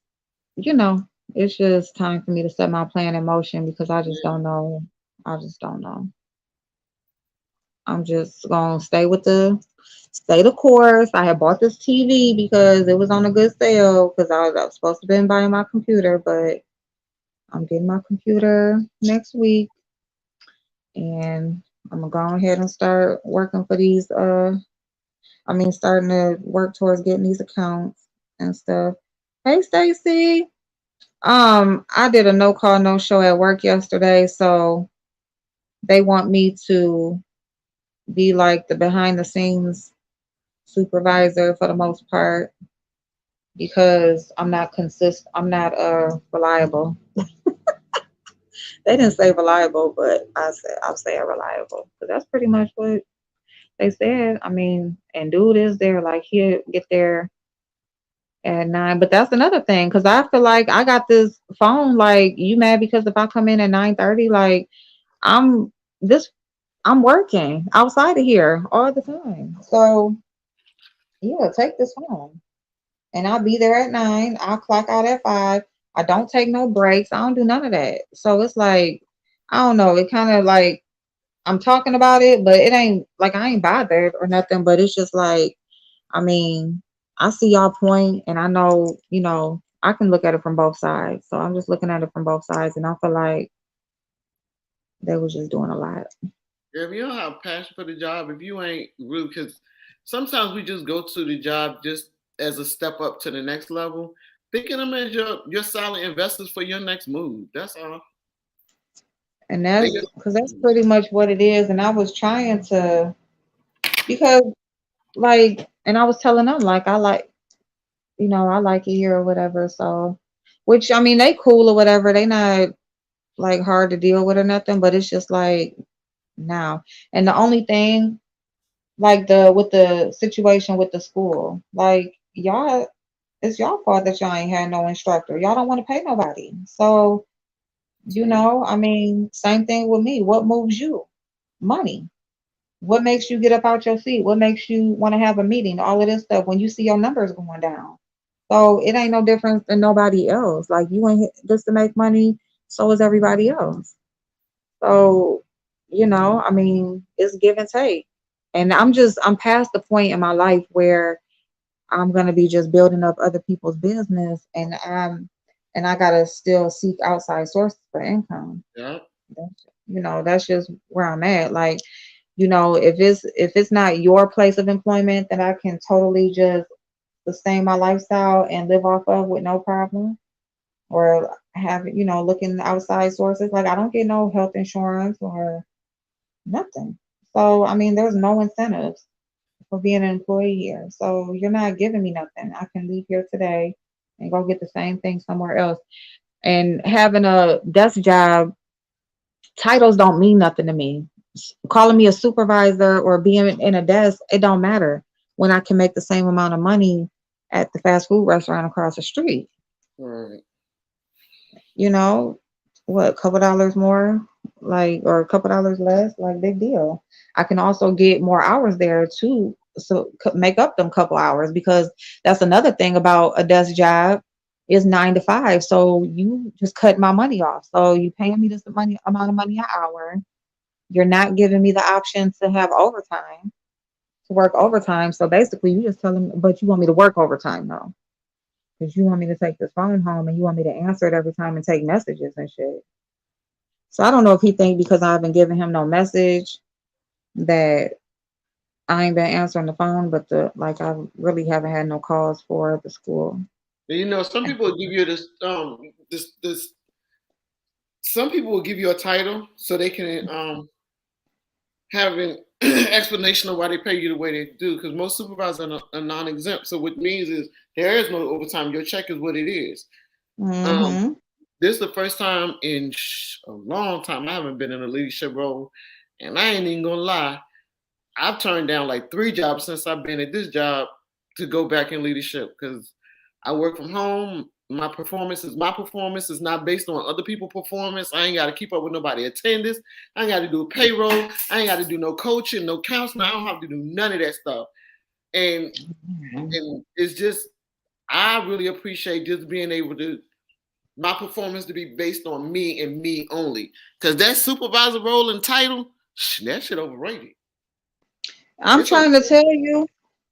you know, it's just time for me to set my plan in motion because I just Yeah. don't know. I just don't know. I'm just gonna stay the course. I had bought this TV because it was on a good sale because I was supposed to been buying my computer, but I'm getting my computer next week and I'm gonna go ahead and start working for these starting to work towards getting these accounts and stuff. Hey Stacy. I did a no call, no show at work yesterday, so they want me to be like the behind the scenes supervisor for the most part because I'm not reliable. They didn't say reliable, but I'll say reliable. But that's pretty much what they said. I mean, and dude is there like he'll get there at 9. But that's another thing because I feel like I got this phone. Like, you mad because if I come in at 9:30, like I'm this I'm working outside of here all the time. So yeah, take this phone. And I'll be there at 9. I'll clock out at 5. I don't take no breaks. I don't do none of that. So it's like, I don't know. It kind of like I'm talking about it, but it ain't like I ain't bothered or nothing. But it's just like, I mean, I see y'all point, and I know, I can look at it from both sides. So I'm just looking at it from both sides, and I feel like they was just doing a lot. If you don't have passion for the job, if you ain't really, because sometimes we just go to the job just as a step up to the next level, thinking them as your silent investors for your next move. That's all. And They that's just, because that's pretty much what it is. And I was trying to, because like, and I was telling them like I like it here or whatever. So, which I mean, they cool or whatever. They not like hard to deal with or nothing, but it's just like now. And the only thing Like the with the situation with the school. Like y'all, it's y'all fault that y'all ain't had no instructor. Y'all don't want to pay nobody. So, See? I mean, same thing with me. What moves you? Money. What makes you get up out your seat? What makes you want to have a meeting? All of this stuff when you see your numbers going down. So it ain't no difference than nobody else. Like you ain't just to make money, so is everybody else. So, I mean, it's give and take. And I'm past the point in my life where I'm gonna be just building up other people's business and I gotta still seek outside sources for income. Yeah. That's just where I'm at. Like, if it's not your place of employment that I can totally just sustain my lifestyle and live off of with no problem, or have looking outside sources, like I don't get no health insurance or nothing. So I mean, there's no incentives for being an employee here. So you're not giving me nothing. I can leave here today and go get the same thing somewhere else. And having a desk job, titles don't mean nothing to me. Calling me a supervisor or being in a desk, it don't matter when I can make the same amount of money at the fast food restaurant across the street. Right. You know, what, a couple dollars more, like, or a couple dollars less, like, big deal. I can also get more hours there too, so make up them couple hours because that's another thing about a desk job is 9 to 5. So you just cut my money off. So you paying me this money amount of money an hour. You're not giving me the option to have overtime, to work overtime. So basically, you just tell them, but you want me to work overtime though, because you want me to take this phone home and you want me to answer it every time and take messages and shit. So I don't know if he think because I haven't given him no message that I ain't been answering the phone, but I really haven't had no calls for the school. Some people give you this. Some people will give you a title so they can have an explanation of why they pay you the way they do. Because most supervisors are non-exempt. So what it means is there is no overtime. Your check is what it is. Um, Mm-hmm. this is the first time in a long time I haven't been in a leadership role, and I ain't even gonna lie. I've turned down like 3 jobs since I've been at this job to go back in leadership because I work from home. My performance is not based on other people's performance. I ain't got to keep up with nobody attendance. I ain't got to do payroll. I ain't got to do no coaching, no counseling. I don't have to do none of that stuff. And and it's just I really appreciate just being able to my performance to be based on me and me only. Because that supervisor role and title, that shit overrated. I'm It's trying to overrated. tell you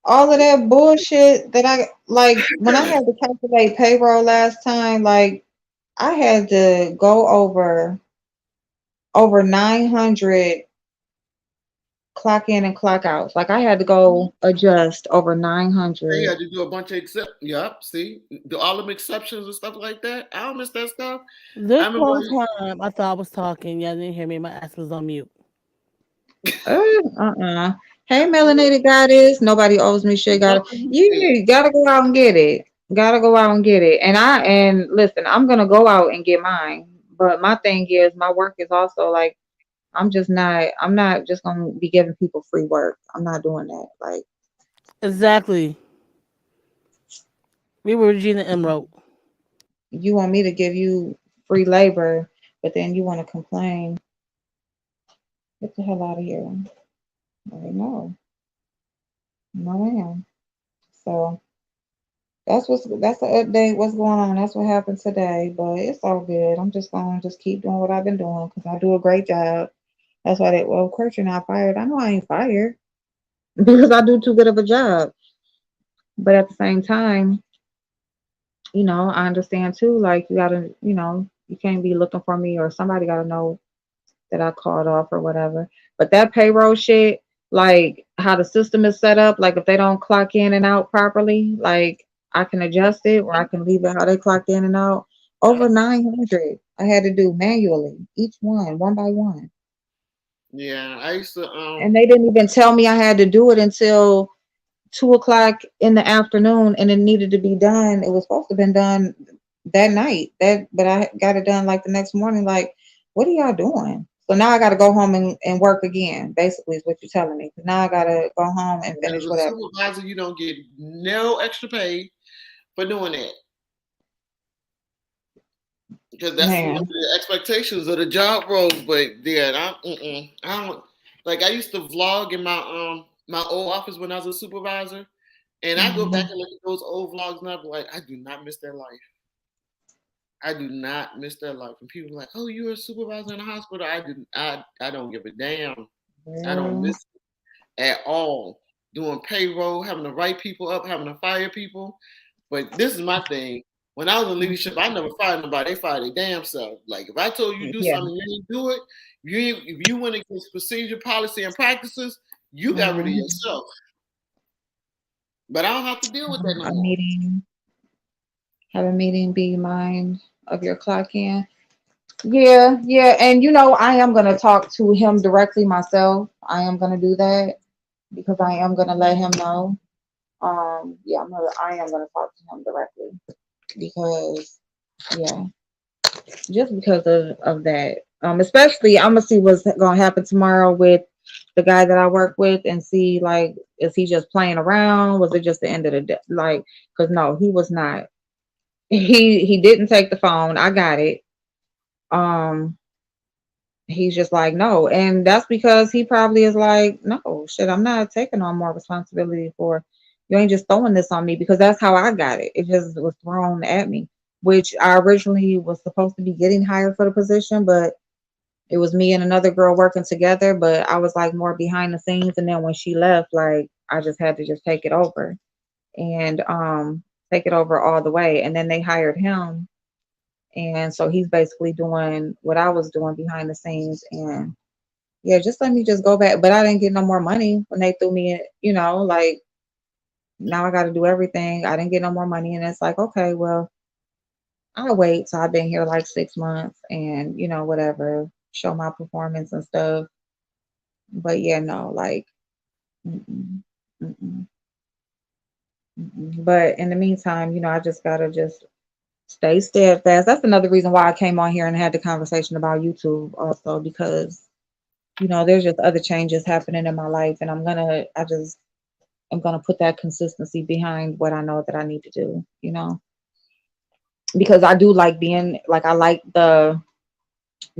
all of that bullshit that I like when I had to calculate payroll last time, like I had to go over 900 clock in and clock outs. Like I had to go adjust over And you 900. had to do a bunch of Yup, see, do all them exceptions and stuff like that. I don't miss that stuff. I This remember. whole time I thought I was talking. Y'all didn't hear me. My ass was on mute. Uh-uh. Hey, melanated goddess. Nobody owes me shit. Gotta Nothing you said. you gotta go out and get it. Gotta go out and get it. And listen, I'm gonna go out and get mine. But my thing is, my work is also like I'm not just gonna be giving people free work. I'm not doing that. Like Exactly. We were Regina M wrote. you want me to give you free labor, but then you want to complain. Get the hell out of here. Like no, no ma'am. So that's the update. What's going on? That's what happened today. But it's all good. I'm just gonna just keep doing what I've been doing because I do a great job. That's why well, of course you're not fired. I know I ain't fired because I do too good of a job. But at the same time, I understand too. Like you gotta, you can't be looking for me or somebody gotta know that I called off or whatever. But that payroll shit, like how the system is set up, like if they don't clock in and out properly, like I can adjust it or I can leave it how they clock in and out. Over 900, I had to do manually, each one by one. Yeah, I used to. And they didn't even tell me I had to do it until 2 o'clock in the afternoon, and it needed to be done. It was supposed to have been done that night. But I got it done like the next morning. Like, what are y'all doing? So now I got to go home and work again. Basically, is what you're telling me. 'Cause now I got to go home and As finish a whatever. supervisor, you don't get no extra pay for doing that because that's one of Man, the expectations of the job roles. But yeah, I don't like. I used to vlog in my old office when I was a supervisor, and I go back mhm. and look at those old vlogs, and I'm like, I do not miss that life. I do not miss that life. And people are like, oh, you're a supervisor in a hospital. I don't give a damn. I don't Well, miss it at all. Doing payroll, having to write people up, having to fire people. But this is my thing. When I was in leadership, I never fired nobody. They fired their damn self. Like if I told you to do yeah. something, you didn't do it. If you went against procedure, policy, and practices, you got rid of Mhm. yourself. But I don't have to deal with that no A more. meeting, have a meeting, be mind of your clock in. Yeah, yeah, and I am gonna talk to him directly myself. I am gonna do that because I am gonna let him know. Yeah, I am gonna talk to him directly because yeah, just because of that. Especially I'm gonna see what's gonna happen tomorrow with the guy that I work with and see like is he just playing around? Was it just the end of the day? Like, cause no, he was not. He didn't take the phone. I got it. Um, he's just like no, and that's because he probably is like no shit. I'm not taking on more responsibility for you. Ain't just throwing this on me because that's how I got it. It just was thrown at me, which I originally was supposed to be getting hired for the position, but it was me and another girl working together, but I was like more behind the scenes. And then when she left, like I just had to just take it over and take it over all the way. And then they hired him. And so he's basically doing what I was doing behind the scenes. And yeah, just let me just go back. But I didn't get no more money when they threw me in, like now I got to do everything. I didn't get no more money. And it's like, okay, well, I'll wait. So I've been here like 6 months and, whatever, show my performance and stuff. But yeah, no, like, mm-mm, mm-mm, mm-mm. But in the meantime, I just gotta just stay steadfast. That's another reason why I came on here and had the conversation about YouTube also because there's just other changes happening in my life, and I'm gonna put that consistency behind what I know that I need to do. Because I do like being like I like the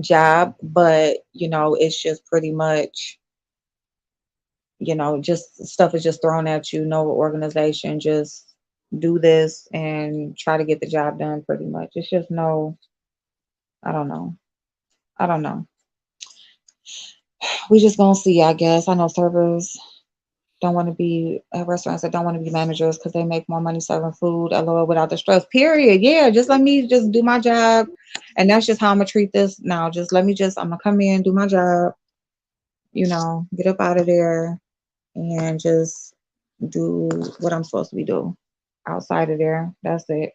job, but it's just pretty much just stuff is just thrown at you. No organization, just do this and try to get the job done. Pretty much, it's just no. I don't know. I don't know. We just gonna see. I guess I know servers don't want to be at restaurants that don't want to be managers because they make more money serving food. LOL without the stress. Period. Yeah, just let me just do my job, and that's just how I'm gonna treat this now. Just let me just. I'm gonna come in, do my job. Get up out of there and just do what I'm supposed to be doing outside of there. That's it.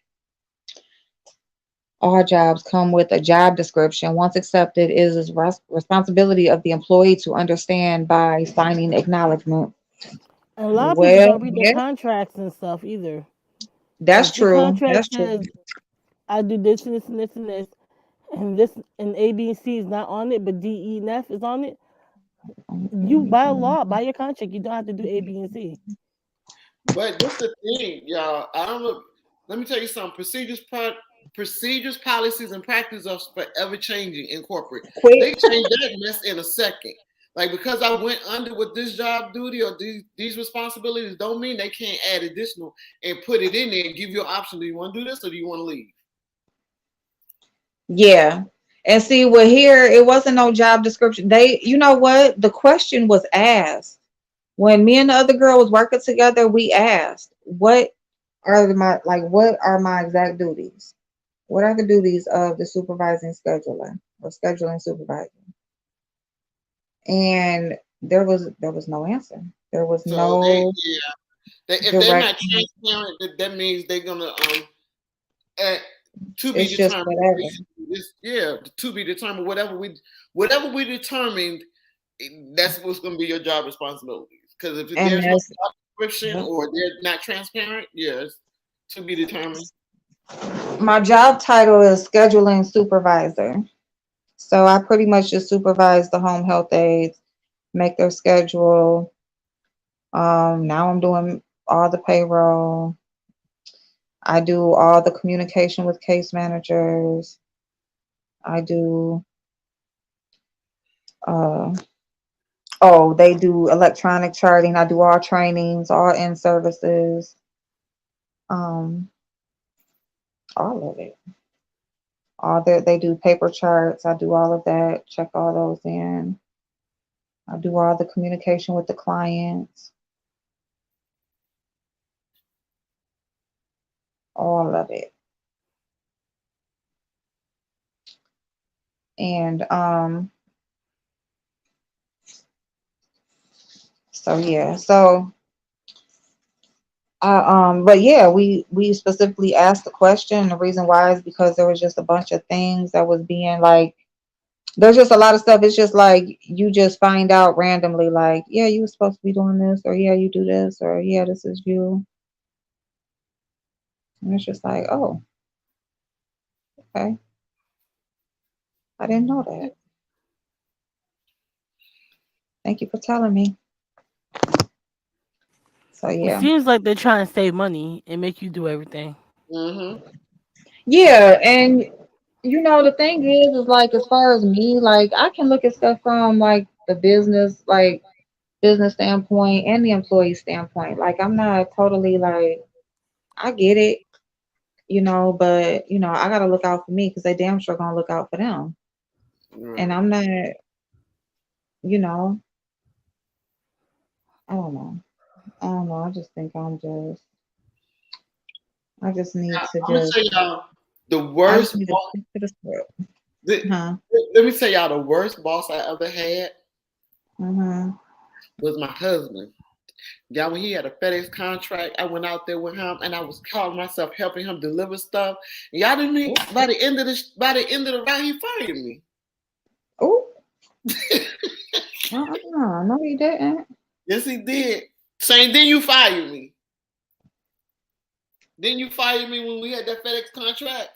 All jobs come with a job description. Once accepted, it is responsibility of the employee to understand by signing acknowledgement. And a lot of people Well, don't read their yeah, contracts and stuff either. that's If your true. contract That's true. says I do this and this and this and this, and this and A, B, and C is not on it, but D, E, and F is on it, you by law, by your contract, you don't have to do A, B, and C. But this the thing, y'all. I don't know. Let me tell you something. Procedures, policies, and practices are forever changing in corporate. Quick. They change that mess in a second. Like because I went under with this job duty or these responsibilities, don't mean they can't add additional and put it in there and give you an option. Do you want to do this or do you want to leave? Yeah. And see, well, here it wasn't no job description. You know what? The question was asked when me and the other girl was working together. We asked, what are my exact duties? What are the duties of the supervising scheduler or scheduling supervisor? And there was no answer. There was So they, no yeah, if they're direct. not transparent, that means they're gonna uh, to be It's just determined. whatever. Yeah, to be determined. Whatever we determined, that's what's going to be your job responsibilities. Because if And there's no that's job description yep. or they're not transparent, yes, to be determined. My job title is scheduling supervisor. So I pretty much just supervise the home health aides, make their schedule. Now I'm doing all the payroll. I do all the communication with case managers. I do, uh, oh, they do electronic charting. I do all trainings, all in services, um, all of it. They do paper charts. I do all of that, check all those in. I do all the communication with the clients, all of it. And so yeah, but yeah, we specifically asked the question. The reason why is because there was just a bunch of things that was being like, there's just a lot of stuff. It's just like you just find out randomly, like, yeah, you were supposed to be doing this, or yeah, you do this, or yeah, this is you. And it's just like, oh, okay, I didn't know that. Thank you for telling me. So It yeah. seems like they're trying to save money and make you do everything. Mm-hmm. Yeah, and the thing is like as far as me, like I can look at stuff from like the business standpoint and the employee standpoint. Like I'm not totally like I get it, but I gotta look out for me because they damn sure gonna look out for them. And Right. I'm not, you know, I don't know. I don't know. I just think I just need to I'm gonna just tell y'all the I just worst need to boss. stick to the script. th- Huh? Let me tell y'all the worst boss I ever had Mm-hmm. was my husband. Yeah, when he had a FedEx contract, I went out there with him, and I was calling myself helping him deliver stuff. And y'all didn't mean by the end of the route, he fired me. Oh, no, he didn't. Yes, he did. Saying, then you fired me. Then you fired me when we had that FedEx contract.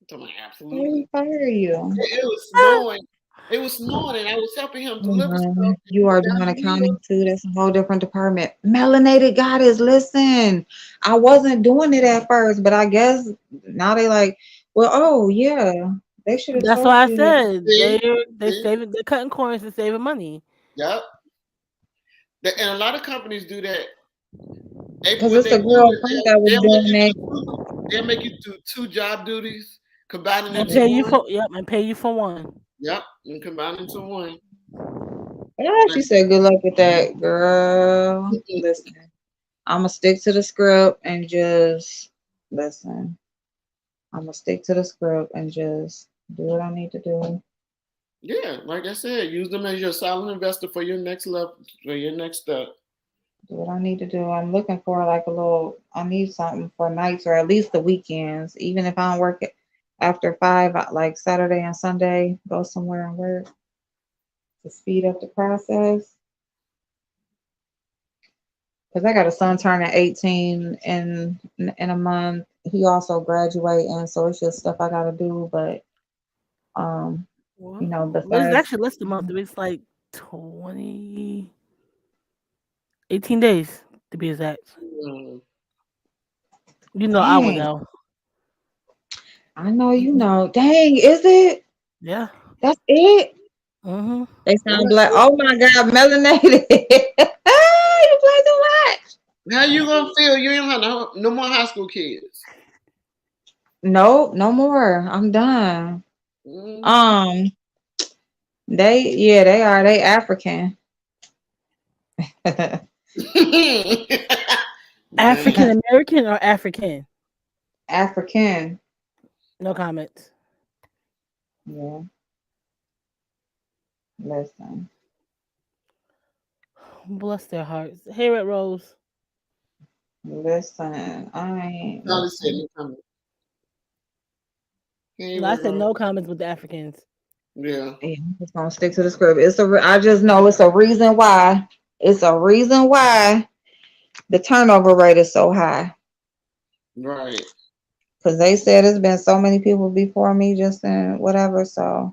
I'm talking about Why did he absolutely. fire you? It was snowing. It was snowing, and I was helping him deliver stuff. You are doing accounting too. That's a whole different department. Melanated goddess, listen. I wasn't doing it at first, but I guess now they like, well, oh yeah, they should have That's told why I you that. said See, see, they're cutting corners and saving money. yep. And a lot of companies do that. Because What it's they a do girl is friend that was they'll make doing you that. they'll make you do two job duties, combine them And into pay you one. for and pay you for one. Yep, and combine into one. Yeah, she said, good luck with that, girl. Listen, I'm going to stick to the script and just listen. I'm going to stick to the script and just do what I need to do. Yeah, like I said, use them as your silent investor for your next level, for your next step. Do what I need to do. I'm looking for like I need something for nights or at least the weekends. Even if I don't work after 5, like Saturday and Sunday, go somewhere and work to speed up the process. Because I got a son turning 18 in a month. He also graduating, so it's just stuff I gotta do. But um, But it's besides, actually less than a month. It's like 20, 18 days to be exact. Mm. You know I would dang, know. I know you know. Dang, is it? Yeah. That's it? Mm-hmm. They Well, sound like, oh my God, melanated. You play too much. how you gonna feel? You ain't have no more high school kids. No, no more. I'm done. Mm-hmm. Um, they are. They African. Man, African American or African? African. No comments. Yeah, listen. Bless their hearts. Hey, Red Rose. Listen. I ain't Charlie said listen. no comment. Hey, No, I Rick said Ross. no comments with the Africans. Yeah. Yeah, I'm just gonna stick to the script. I just know it's a reason why. It's a reason why the turnover rate is so high. Right. because they said there's been so many people before me just in whatever. So,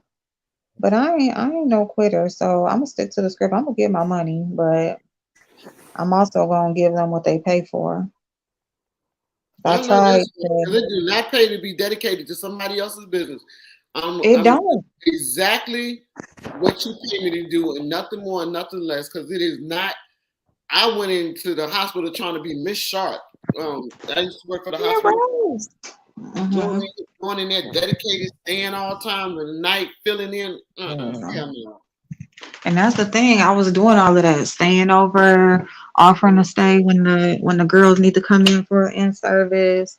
but I ain't no quitter. So I'm gonna stick to the script. I'm gonna get my money, but I'm also gonna give them what they pay for. I I know tried this to. because they do not pay to be dedicated to somebody else's business. It I'm gonna do don't. exactly what you pay me to do, and nothing more and nothing less. Because it is not. I went into the hospital trying to be Miss Sharp. I used to work for the Yeah, hospital. right. Going Mhm. in, going in there, dedicated, staying all time, the night, filling in. Yeah. Hell no. And that's the thing. I was doing all of that, staying over, offering to stay when the girls need to come in for in service.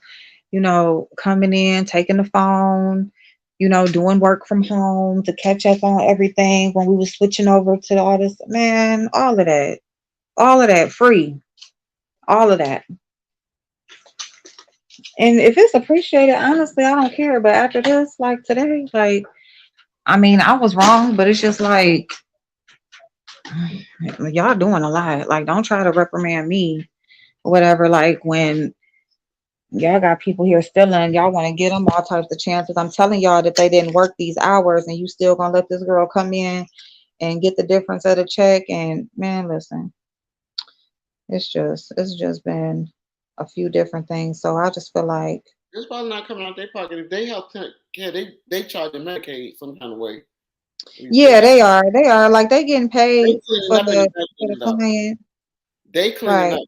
Coming in, taking the phone. Doing work from home to catch up on everything when we were switching over to all this. Man, all of that free, all of that. And if it's appreciated, honestly, I don't care. But after this, like today, like I mean, I was wrong, but it's just like y'all doing a lot. Like, don't try to reprimand me, whatever. Like when y'all got people here stealing, y'all want to get them all types of chances. I'm telling y'all that they didn't work these hours, and you still gonna let this girl come in and get the difference of the check. And man, listen, it's just been a few different things. So I just feel like, It's probably not coming out their pocket. If they help, yeah, they charge the Medicaid some kind of way. These yeah, patients. they are like they getting They paid cleaning for up in the the back for the end, though. client, They cleaning right? up.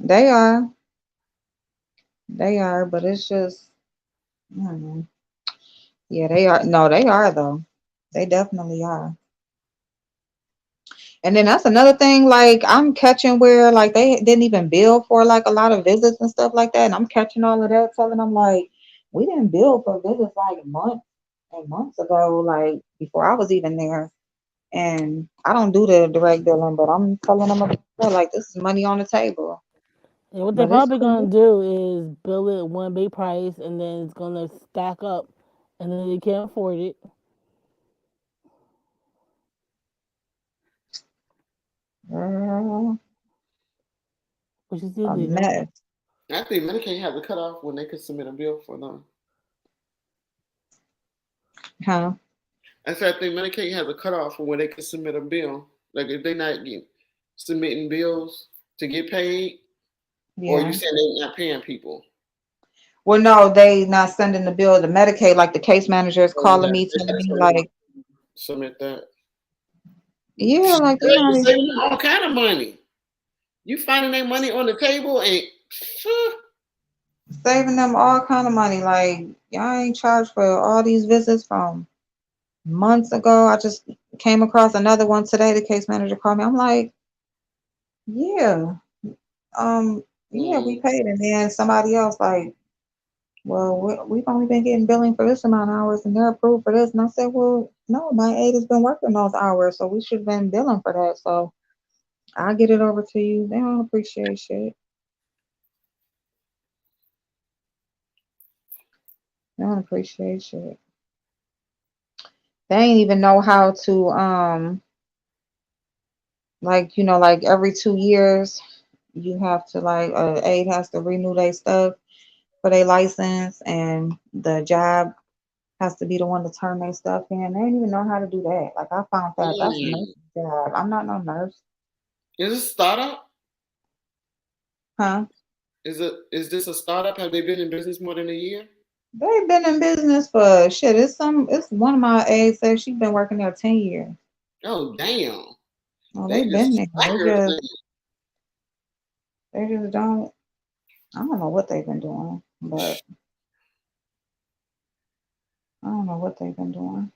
They are, but it's just, I don't know. Yeah, they are. No, they are though. They definitely are. And then that's another thing. Like I'm catching where like they didn't even bill for like a lot of visits and stuff like that. And I'm catching all of that, telling them like we didn't bill for visits like months and months ago, like before I was even there. And I don't do the direct billing, but I'm telling them about like this is money on the table. And what they But it's probably gonna cool. do is bill it one big price, and then it's gonna stack up, and then they can't afford it, Girl, which is a illegal. mess. I think Medicaid has a cutoff when they could submit a bill for them. Huh? I said I think Medicaid has a cutoff for when they can submit a bill. Like if they're not submitting bills to get paid, or you Yeah. saying they're not paying people. Well, no, they not sending the bill to Medicaid. Like the case manager is So yeah, calling me, they telling got me to like, submit that. yeah, like they're Good, not you're even saving all kind of money. You finding that money on the table and saving them all kind of money. Like y'all ain't charged for all these visits from months ago. I just came across another one today. The case manager called me. I'm like, yeah, yeah, we mm, paid. And then somebody else like, well, we've only been getting billing for this amount of hours, and they're approved for this. And I said, well, no, my aide has been working those hours, so we should have been billing for that. So I'll get it over to you. They don't appreciate shit. They don't appreciate shit. They ain't even know how to like like every 2 years you have to like aide has to renew their stuff for their license, and the job has to be the one to turn their stuff in. They didn't even know how to do that. Like I found that that's a nurse's mm. job. I'm not no nurse. Is this a startup? Huh? Is this a startup? Have they been in business more than a year? They've been in business for shit. It's one of my aides says she's been working there 10 years. Oh damn! Oh, They they've been just there. like her. They just don't. I don't know what they've been doing, but I don't know what they've been doing.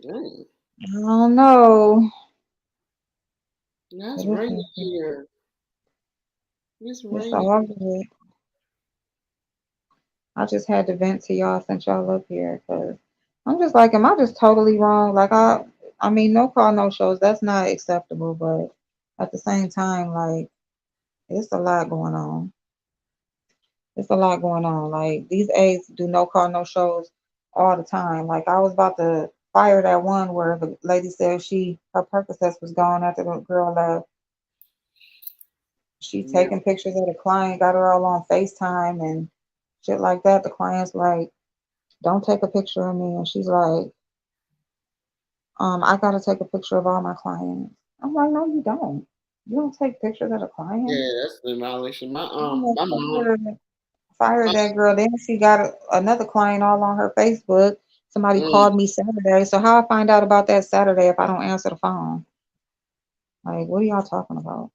Dang, I don't know. that's But it's raining just, here. It's it's raining. all good. I just had to vent to y'all since y'all up here, because I'm just like, am I just totally wrong? Like I mean, no call, no shows. That's not acceptable. But at the same time, like it's a lot going on. It's a lot going on. Like these aides do no call, no shows all the time. Like I was about to fire that one where the lady said her Percocets was gone after the girl left. She Yeah. taking pictures of the client, got her all on FaceTime and shit like that. The client's like, don't take a picture of me. And she's like, I gotta take a picture of all my clients. I'm like, no, you don't. You don't take pictures of the client. Yeah, that's the violation. I'm gonna My mom. fire that girl. Then she got another client all on her Facebook. Somebody Mm, called me Saturday. So how I find out about that Saturday if I don't answer the phone? Like, what are y'all talking about?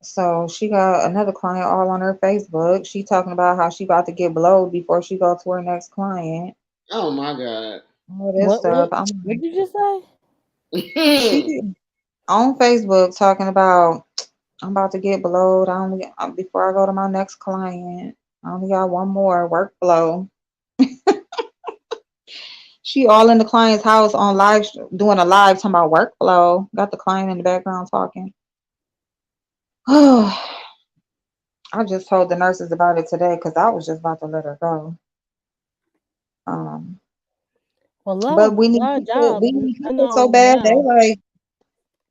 So she got another client all on her Facebook. She talking about how she about to get blowed before she go to her next client. oh my god. All this What stuff. what I'm what like, did you just say? she did on Facebook talking about I'm about to get blowed. I only before I go to my next client. I only got one more workflow. She all in the client's house on live, doing a live talking about workflow. Got the client in the background talking. I just told the nurses about it today because I was just about to let her go. Um, Well, but we a need lot of people. jobs. We need I people so know bad. They now. like,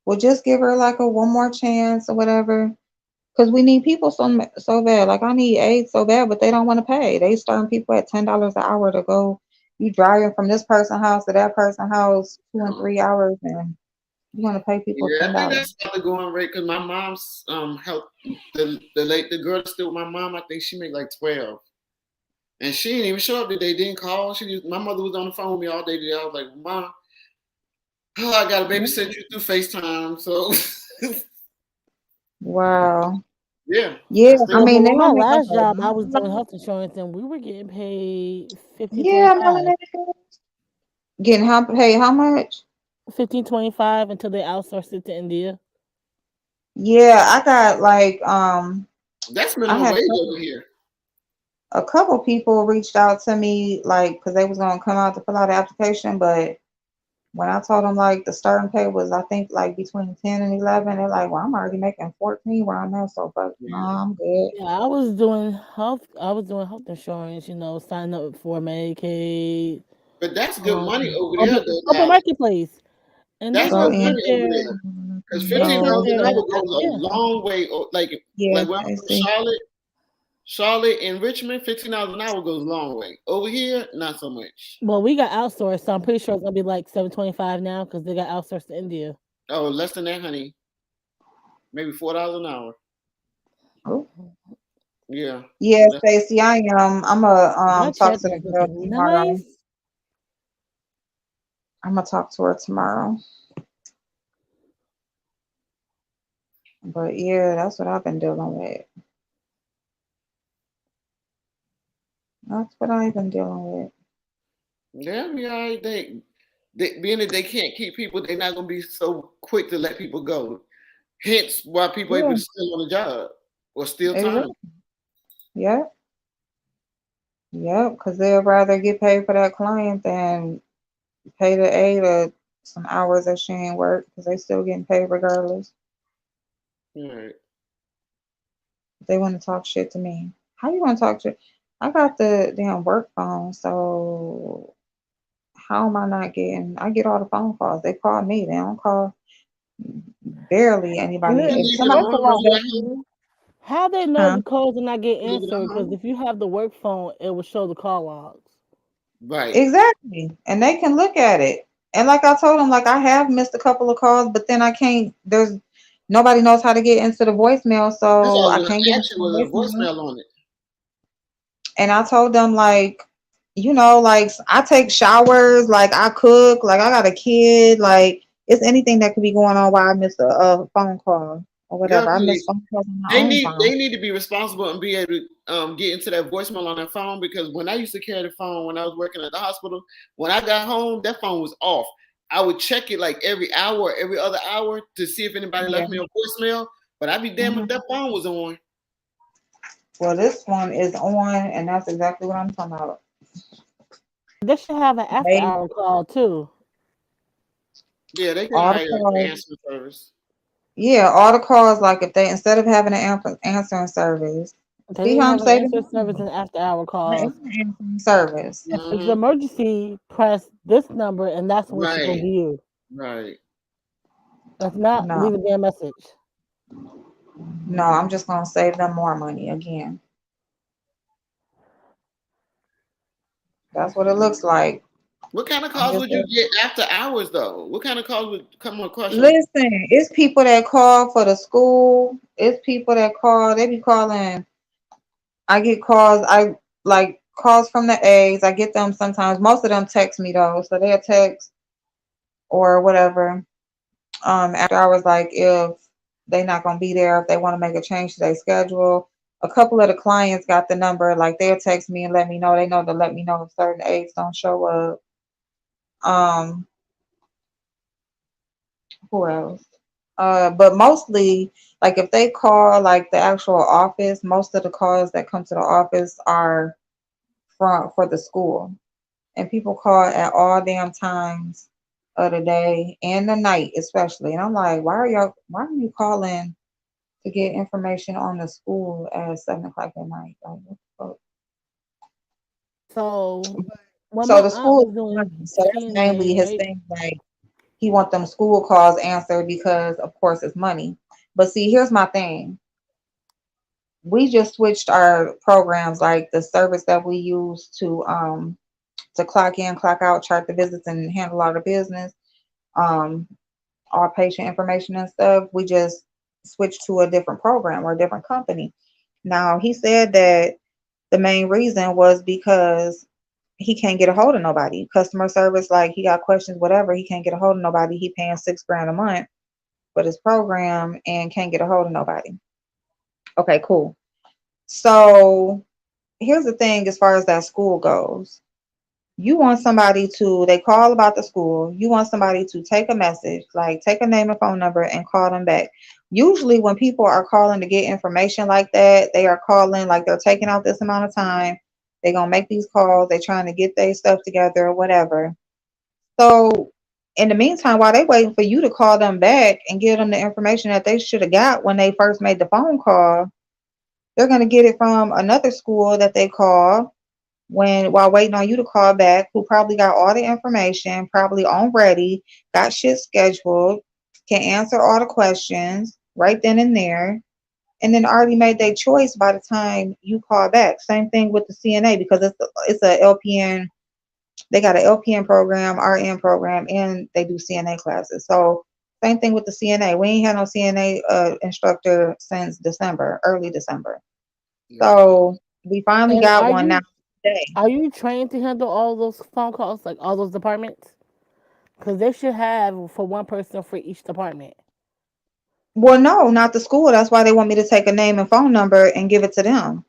well, just give her like a one more chance or whatever. Because we need people so bad. Like I need aides so bad, but they don't want to pay. They starting people at $10 an hour to go. You driving from this person's house to that person's house 2 and 3 hours, and you want to pay people Yeah, ten I think dollars. that's how the going rate because my mom's help the girl that's still with my mom. I think she made like 12, and she didn't even show up today. Didn't call. My mother was on the phone with me all day today. I was like, Mom, oh, I got to babysit you through FaceTime. So Wow. yeah, Yeah, I I still. Yeah, but mean they with my don't make like last a job, I was doing health insurance, and we were getting paid fifteen twenty yeah, five, melanated. Getting how paid how much? 15.25 until they outsourced it to India. Yeah, I got like That's I minimum had wage over here. a couple people reached out to me like because they was gonna come out to fill out the application, but when I told them like the starting pay was I think like between 10 and 11, they're like, well, I'm already making 14 where I'm at, so fuck no, Yeah. I'm good. Yeah, I was doing health. I was doing health insurance. Signing up for Medicaid, But that's good money over there, open though. open Now marketplace, and they that's Go will good in. sit money over there. there. Because They fifteen sit dollars there an hour and goes a yeah. long way. Yeah, Like when I I was in see. Charlotte and Richmond, $15 an hour goes a long way. Over here, not so much. Well, we got outsourced, so I'm pretty sure it's gonna be like 7.25 now because they got outsourced to India. Oh, less than that, honey. Maybe $4 an hour. Oh. Yeah. Yeah, Less. Stacey, I am. I'm gonna My talk check to the was girl looking tomorrow. nice. I'm gonna talk to her tomorrow. But yeah, that's what I've been dealing with. That's what I've been dealing with. Yeah, be all right. Being that they can't keep people, they're not gonna be so quick to let people go. Hence, why people able Yeah, to still on the job or still time. exactly. Yep, yep. Because they'd rather get paid for that client than pay the aide some hours that she ain't work because they still getting paid regardless. All right. They want to talk shit to me. How you want to talk shit? I got the damn work phone, so how am I not getting? I get all the phone calls. They call me. They don't call barely And You anybody. then, If leave it somebody first of on when calls all, you back, at home. how they know huh? the calls are not getting You leave it at answered? Because home. if you have the work phone, it will show the call logs. Right. Exactly. And they can look at it. And like I told them, like I have missed a couple of calls, but then I can't. There's nobody knows how to get into the voicemail, That's so all I I was can't gonna get into ask you. the Was a voicemail. voicemail on it? And I told them like, like I take showers, like I cook, like I got a kid, like it's anything that could be going on while I miss a phone call or Yeah, whatever. I miss phone calls on my own they phone. need to be responsible and be able to get into that voicemail on their phone because when I used to carry the phone when I was working at the hospital, when I got home, that phone was off. I would check it like every hour or every other hour to see if anybody Yeah. left me a voicemail, but I'd be damned if hmm that phone was on. Well, this one is on, and that's exactly what I'm talking about. They should have an after They hour call too. Yeah, they can all the hire an calls. answering service. Yeah, all the calls, like if they instead of having an answering service, They see need to how I'm have an saving answer service money? and after hour There is calls. an answering service. If it's an Hmm. emergency, press this number, and that's when it should go to Right, you. right. If not, No, leave a damn message. no, I'm just gonna save them more money again. That's what it looks like. What kind of I'm calls just would you get after hours though? What kind of calls would come across your? listen. It's people that call for the school. It's people that call. They be calling. I get calls. I like calls from the A's. I get them sometimes. Most of them text me though, so they'll text or whatever. After hours, like if they not gonna be there, if they want to make a change to their schedule. A couple of the clients got the number. Like they'll text me and let me know. They know to let me know if certain A's don't show up. Um, who else? But mostly, like if they call like the actual office, most of the calls that come to the office are from for the school. And people call at all damn times of the day and the night especially. And I'm like, why are you calling to get information on the school at 7 o'clock at night? Like what the fuck? So, when So my the aunt school was is doing money. So that's CNA, mainly his right? thing. Like he want them school calls answered because of course it's money. But see, here's my thing. We just switched our programs, like the service that we use to clock in, clock out, chart the visits, and handle all the business, um, our patient information and stuff. We just switched to a different program or a different company. Now he said that the main reason was because he can't get a hold of nobody. Customer service, like he got questions, whatever, he can't get a hold of nobody. He paying 6 grand a month for this program and can't get a hold of nobody. Okay, cool. So here's the thing as far as that school goes. You want somebody to, they call about the school, you want somebody to take a message, like take a name and phone number and call them back. Usually when people are calling to get information like that, they are calling like they're taking out this amount of time. They're going to make these calls. They're trying to get their stuff together or whatever. So in the meantime, while they waiting for you to call them back and give them the information that they should have got when they first made the phone call, they're going to get it from another school that they call when while waiting on you to call back, who probably got all the information, probably on ready, got shit scheduled, can answer all the questions right then and there, and then already made their choice by the time you call back. Same thing with the CNA because it's a LPN. They got an LPN program, RN program, and they do CNA classes. So same thing with the CNA. We ain't had no CNA instructor since December, early December. Gotcha. So we finally And got one now today. are you trained to handle all those phone calls, like all those departments? Because they should have for one person for each department. Well, no, not the school. That's why they want me to take a name and phone number and give it to them.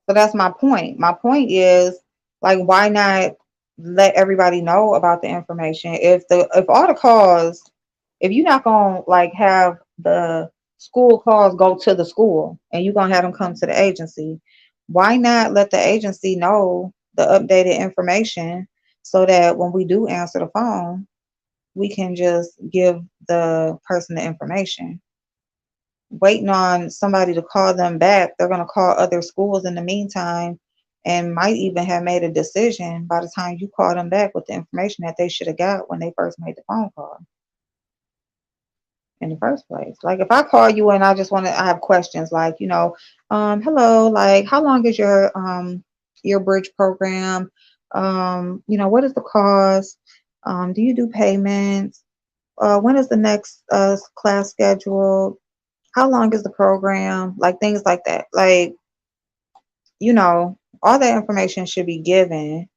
So that's my point. My point is like, why not let everybody know about the information? If all the calls, if you're not gonna like have the school calls go to the school and you're gonna have them come to the agency, why not let the agency know the updated information so that when we do answer the phone, we can just give the person the information. Waiting on somebody to call them back, they're going to call other schools in the meantime and might even have made a decision by the time you call them back with the information that they should have got when they first made the phone call in the first place. Like if I call you and I have questions like, hello, like how long is your bridge program? What is the cost? Do you do payments? When is the next class scheduled? How long is the program? Like things like that. Like, all that information should be given.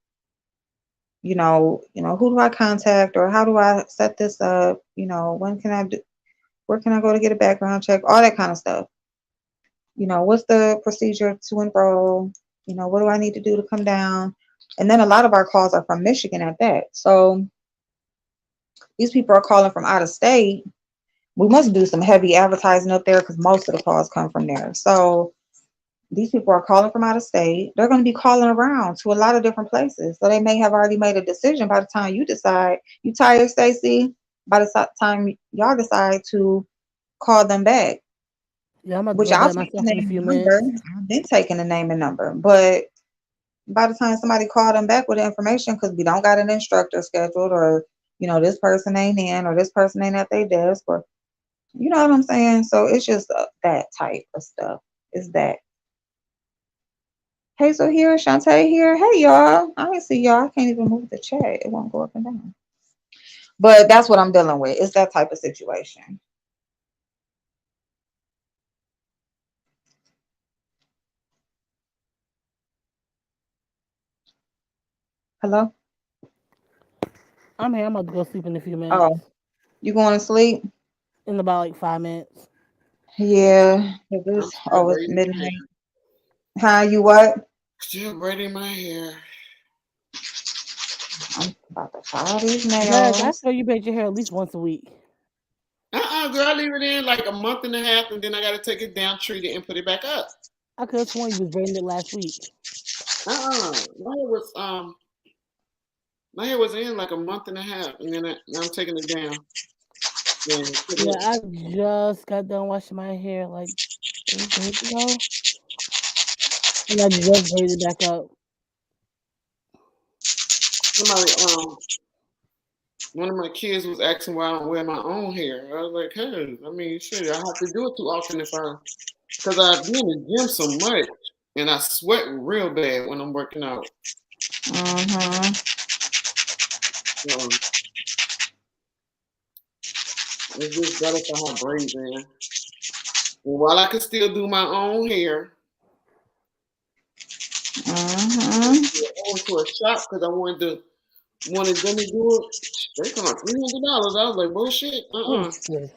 Who do I contact or how do I set this up? When can I do where can I go to get a background check? All that kind of stuff. What's the procedure to enroll? What do I need to do to come down? And then a lot of our calls are from Michigan at that. So these people are calling from out of state. We must do some heavy advertising up there because most of the calls come from there. So these people are calling from out of state. They're going to be calling around to a lot of different places. So they may have already made a decision by the time you decide. You tired, Stacy? By the time y'all decide to call them back, Yeah, I'm about to which go I'll back take the myself in a name few and number. minutes. I've been taking the name and number. But by the time somebody called them back with the information, because we don't got an instructor scheduled or, this person ain't in or this person ain't at their desk or You know what I'm saying? So it's just that type of stuff. Is that Hazel here, Shantae here? Hey y'all, I didn't see y'all. I can't even move the chat. It won't go up and down. But that's what I'm dealing with. It's that type of situation. Hello? I'm here. I'm about to go sleep in a few Oh, minutes. you going to sleep? In about like 5 minutes. Yeah. I'm still Oh, it's braiding my hair. midnight. Hi, you what? Still braiding my hair. I'm about to file these Yes, I nails. feel you braid your hair at least once a week. Girl, I leave it in like a month and a half, and then I gotta take it down, treat it, and put it back up. I could have sworn you was braiding it last week. My hair was my hair was in like a month and a half, and then now I'm taking it down. Then put Yeah, it. I just got done washing my hair like 3 days ago, and I just braided it back up. Somebody one of my kids was asking why I don't wear my own hair. I was like, hey, I mean, shit, I have to do it too often because I be in the gym so much, and I sweat real bad when I'm working out. Mm-hmm. So it's just better for her braids in. And while I can still do my own hair, Mm-hmm. I went to a shop because I wanted them to do it. They come out $300. I was like, bullshit. Oh, sis.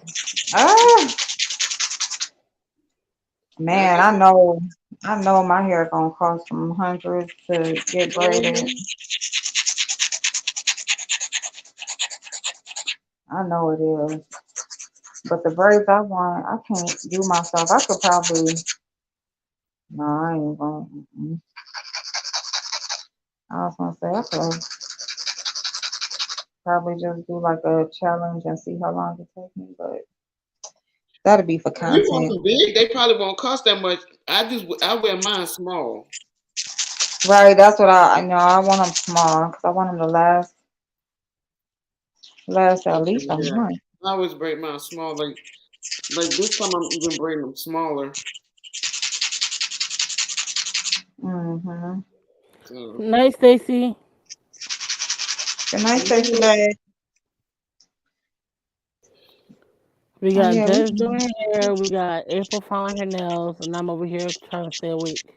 Ah, I man, guess. I know my hair gonna cost from hundreds to get braided. Mhm. I know it is. But the braids I want, I can't do myself. I could probably, no, I ain't gonna. I was gonna say I could probably just do like a challenge and see how long it takes me, but that'll be for If you want content. them big, they probably won't cost that much. I wear mine small. Right, that's what I know. I want them small because I want them to last at least a Yeah, month. I always braid mine small. Like this time, I'm even braiding them smaller. Mm-hmm. So, Night, Stacy. Good night, Stacey Bag. We Oh got yeah, we Des can. doing her hair. We got April filing her nails, and I'm over here trying to stay awake. you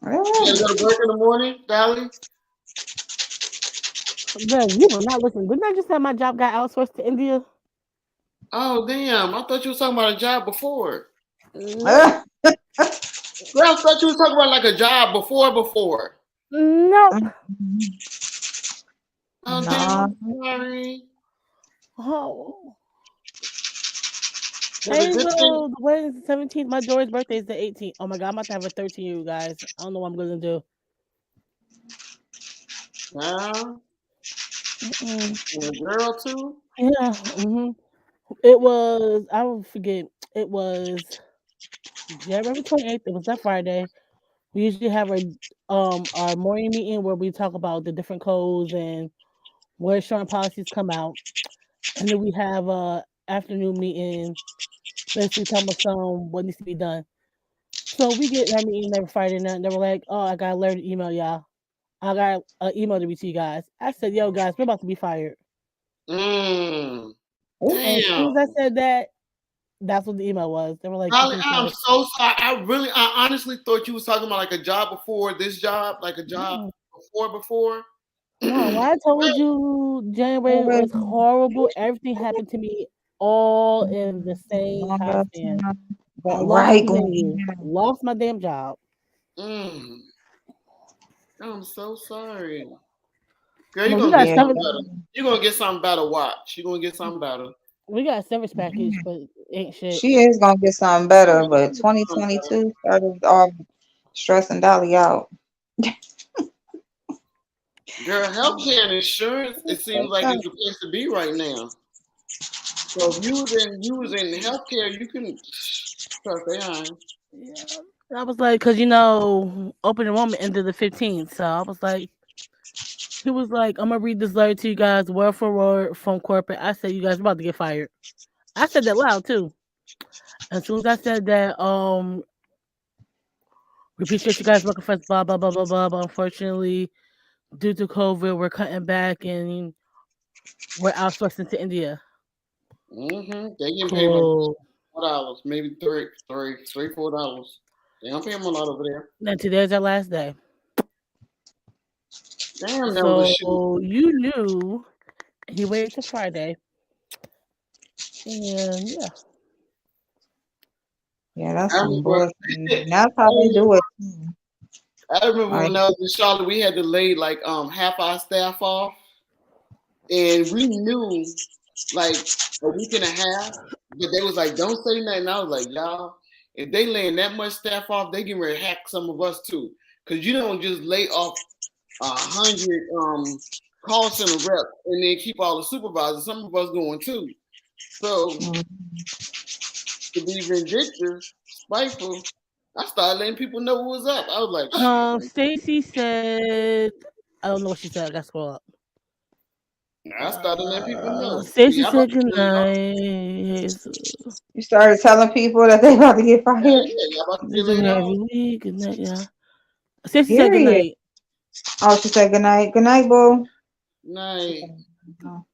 Really? gotta go to work in the morning, Dolly. Des, you will not listen. Didn't I just say my job got outsourced to India? Oh damn! I thought you was talking about a job before. Nope. Girl, I thought you was talking about like a job before. Nope. Oh damn! No. I'm sorry. Oh. But the good thing, Hazel, the wedding's the 17th. My Dory's birthday is the 18th. Oh my god, I'm about to have a 13-year, you guys. I don't know what I'm gonna do. wow, Mm-mm. and a girl too. Yeah. It was, I will forget. It was January 28th. It was that Friday. We usually have our morning meeting where we talk about the different codes and where insurance policies come out. And then we have a afternoon meeting, basically talking about some what needs to be done. So we get in our meeting every Friday night, and they were like, "Oh, I got to learn to email y'all. I got an email to reach you guys." I said, "Yo, guys, we're about to be fired." Mm, Ooh. And as soon as I damn. said that, that's what the email was. They were like, "You Dolly, can I'm retire." so sorry. I honestly thought you was talking about like a job before this job, like a job No, before. no. When I told you January was Already horrible, everything happened to me all in the same long time enough span. time. I lost Right, the going venue, in. lost my damn job. Mm, I'm so sorry. Girl, you're But we gonna got get Yeah. something seven. better. You're gonna get something better. Watch. You're gonna get something better. We got a service package, but it ain't shit. She is gonna get something better, but Something better. 2022 started off stressing Dolly out. Girl, healthcare and insurance, it seems like it's the place to be right now. So if you was in healthcare, you can trust AI. Yeah, I was like, cause open enrollment ended the 15th, so I was like, he was like, I'm gonna read this letter to you guys, word for word from corporate. I said, you guys are about to get fired. I said that loud too. As soon as I said that, we appreciate you guys working for us, blah blah blah blah blah. But unfortunately, due to COVID, we're cutting back and we're outsourcing to India. They getting paid like Cool. $4, maybe $3, $4. They don't pay them a lot over there. And today's our last day. Damn, that was a So shoot. you knew he waited till Friday. And yeah. Yeah, that's I some remember. bullshit. And that's how they do it. Too. I remember Like, when I was in Charlotte, we had to lay like half our staff off, and we knew like a week and a half, but they was like, "Don't say nothing." I was like, "Y'all, if they laying that much staff off, they getting ready to hack some of us too, because you don't just lay off 100 call center reps and then keep all the supervisors. Some of us going too. So to be vindictive, spiteful, I started letting people know what was up. I was like, shit. Stacy said, I don't know what she said. I got to scroll up. I started letting people know. Stacy Yeah, I'm about said to good get laid off. night. you started telling people that they about to get Yeah, fired. yeah, y'all about to get This is laid me off. every week. Good night, yeah. Stacy said good Period. night. Oh, she said good night. Good night, boo. She Night. said, "No."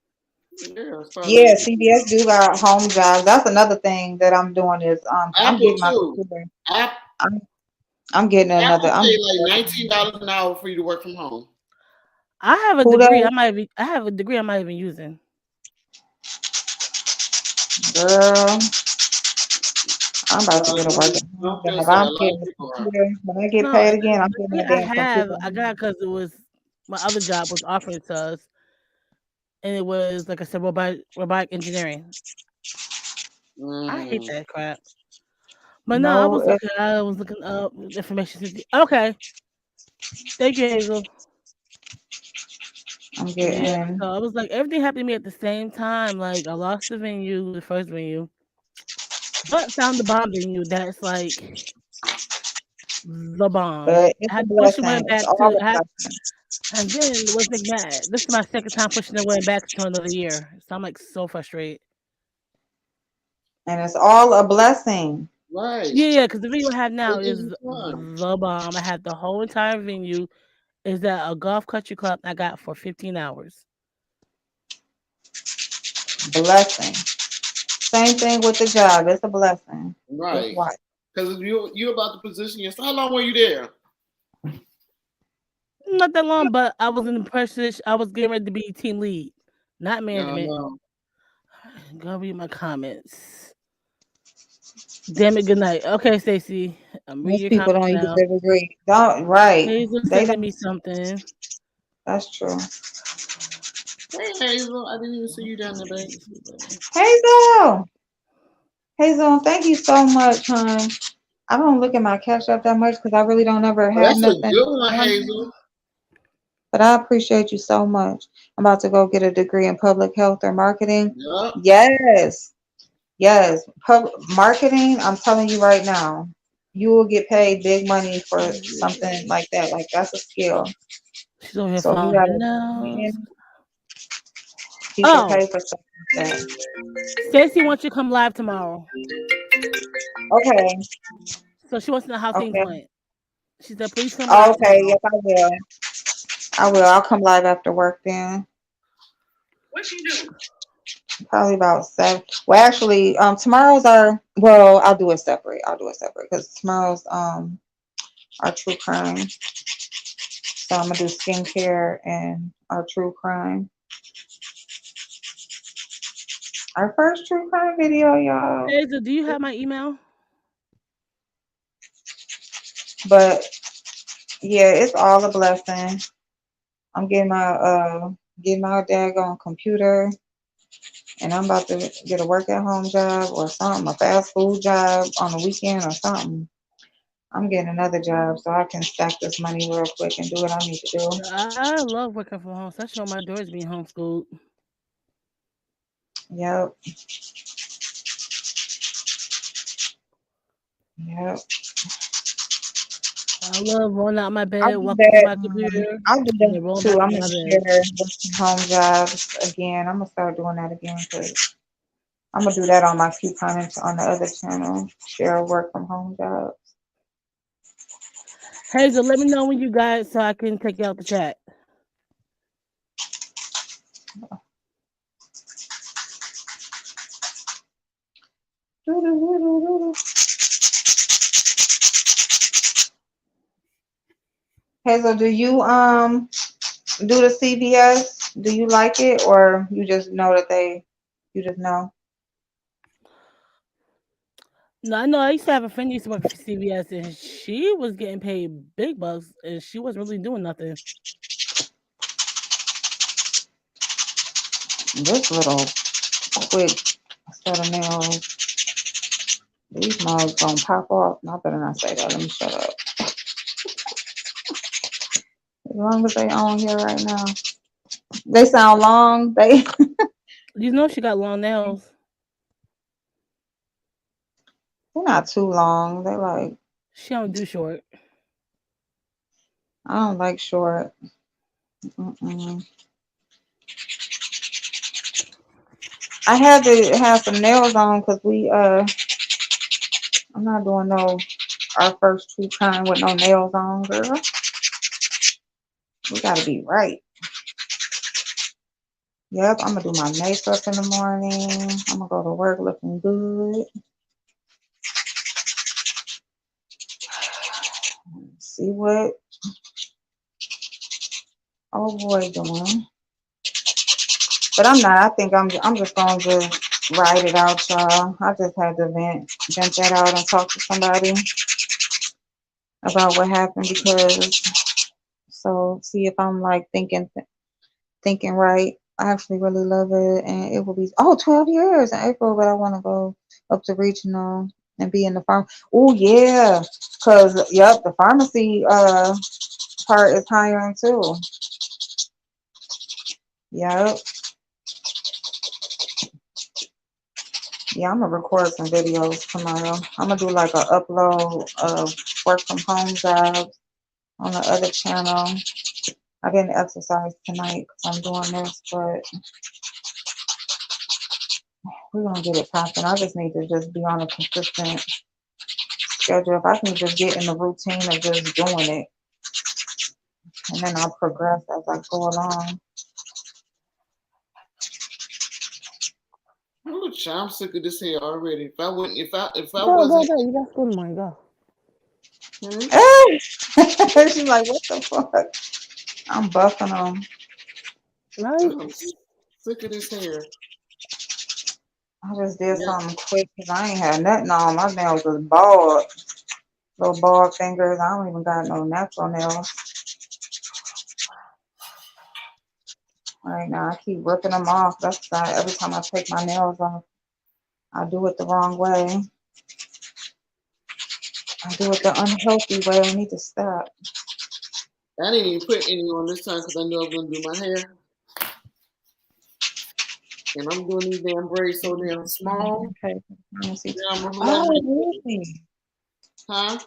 Yeah, I started Yeah, letting people know. CBS do got home jobs. That's another thing that I'm doing is I'm Apple getting my too. computer. App, I'm I'm getting another. Apple I'm pay like $19 an hour for you to work from home. I have a who degree. does, I have a degree. I'm not even using. girl. I'm about to get a work at I home don't feel job. sorry. I'm A lot getting of a people are. computer. When I get No, paid again, I'm the getting degree a I damn have, computer. I got because it was my other job was offering it to us, and it was like I said, robotic engineering. I hate Mm. that crap. But no, No, I was looking up information. Okay, thank you, Hazel. I'm Yeah, getting. so I was like everything happened to me at the same time. Like I lost the venue, the first venue, but found the bomb venue. That's like the bomb. But it's I a had to push it blessing. went It's back all to a I had, blessing, and then it was like mad. This is my second time pushing it went back to another year. So I'm like so frustrated. and it's all a blessing. Right. Yeah, because the venue I have now They give is you time. the bomb. I have the whole entire venue. Is at a golf country club I got for 15 hours. Blessing. Same thing with the job. It's a blessing. Just Right. watch. Because you about to position yourself. How long were you there? Not that long, but I was in the position. I was getting ready to be team lead, not No, management. no. Go read my comments. Damn it, good night. Okay, Stacy, I'm reading Most your people comments don't even now. disagree. Don't right. Hazel They sending don't. me something. That's true. Hey, Hazel, I didn't even see you down there, babe. Hazel. Hazel, thank you so much, hon. I don't look at my cash app that much because I really don't ever Oh, have that's a nothing good one, on there. Hazel. But I appreciate you so much. I'm about to go get a degree in public health or marketing. Yep. Yes. Yes. Marketing, I'm telling you right now, you will get paid big money for something like that. Like that's a skill. She's over here So you following her gotta nails. man, people Oh, pay for stuff like that. Stacy wants you to come live tomorrow. Okay. So she wants to know how things Okay. went. She said, please come live Okay. tomorrow. Yes, I will. I will. I'll come live after work then. What you do? Probably about 7. Well, actually, tomorrow's our. Well, I'll do it separate. I'll do it separate because tomorrow's our true crime. So I'm gonna do skincare and our true crime. Our first true crime video, y'all. Hazel, do you have my email? But yeah, it's all a blessing. I'm getting my daggone computer, and I'm about to get a work at home job or something, a fast food job on the weekend or something. I'm getting another job so I can stack this money real quick and do what I need to do. I love working from home, especially when my daughter's being homeschooled. Yep. Yep. I love rolling out my I'll bed, do walking to that. my computer, I'll do and that then rolling too. back I'm into gonna my share bed. work from home jobs again. I'm gonna start doing that again because I'm gonna do that on my couponage on the other channel. Share work from home jobs. Hazel, let me know when you got it so I can take you out the chat. Hazel, do you do the CVS? Do you like it, or you just know that you just know? No, I know I used to have a friend who used to work for CVS and she was getting paid big bucks and she wasn't really doing nothing. This little quick set of nails, these mugs gonna pop off. No, I better not say that. Let me shut up. As long as they on here right now, they sound long. You know she got long nails. They're not too long. They like She don't do short. I don't like short. Mm-mm. I had to have some nails on because I'm not doing no our first two time with no nails on, girl. We gotta be right. Yep, I'm gonna do my makeup in the morning. I'm gonna go to work looking good. See what oh boy doing. But I'm not. I think I'm just gonna just ride it out, y'all. I just had to vent that out and talk to somebody about what happened because so see if I'm like thinking right. I actually really love it and it will be 12 years in April, but I wanna go up to regional and be in the farm. Oh yeah. Cause yep, the pharmacy part is hiring too. Yep. Yeah, I'm gonna record some videos tomorrow. I'm gonna do like a upload of work from home jobs on the other channel. I didn't exercise tonight because I'm doing this, but we're gonna get it popping. I just need to just be on a consistent schedule. If I can just get in the routine of just doing it, and then I'll progress as I go along. Oh, child, I'm sick of this here already. If I wouldn't, if I Go, go, wasn't, go. You got school tomorrow. Go. hmm? She's like, what the fuck? I'm buffing them. Right? I'm sick of this hair. I just did Yeah, something quick because I ain't had nothing on. My nails was bald. Little bald fingers. I don't even got no natural nails. Right now, I keep ripping them off. That's why every time I take my nails off, I do it the wrong way. I do it the unhealthy way. I need to stop. I didn't even put any on this time because I knew I was gonna do my hair, and I'm doing these damn braids so damn small. Okay. Let me see. Yeah, I'm gonna let me, Oh, really? huh?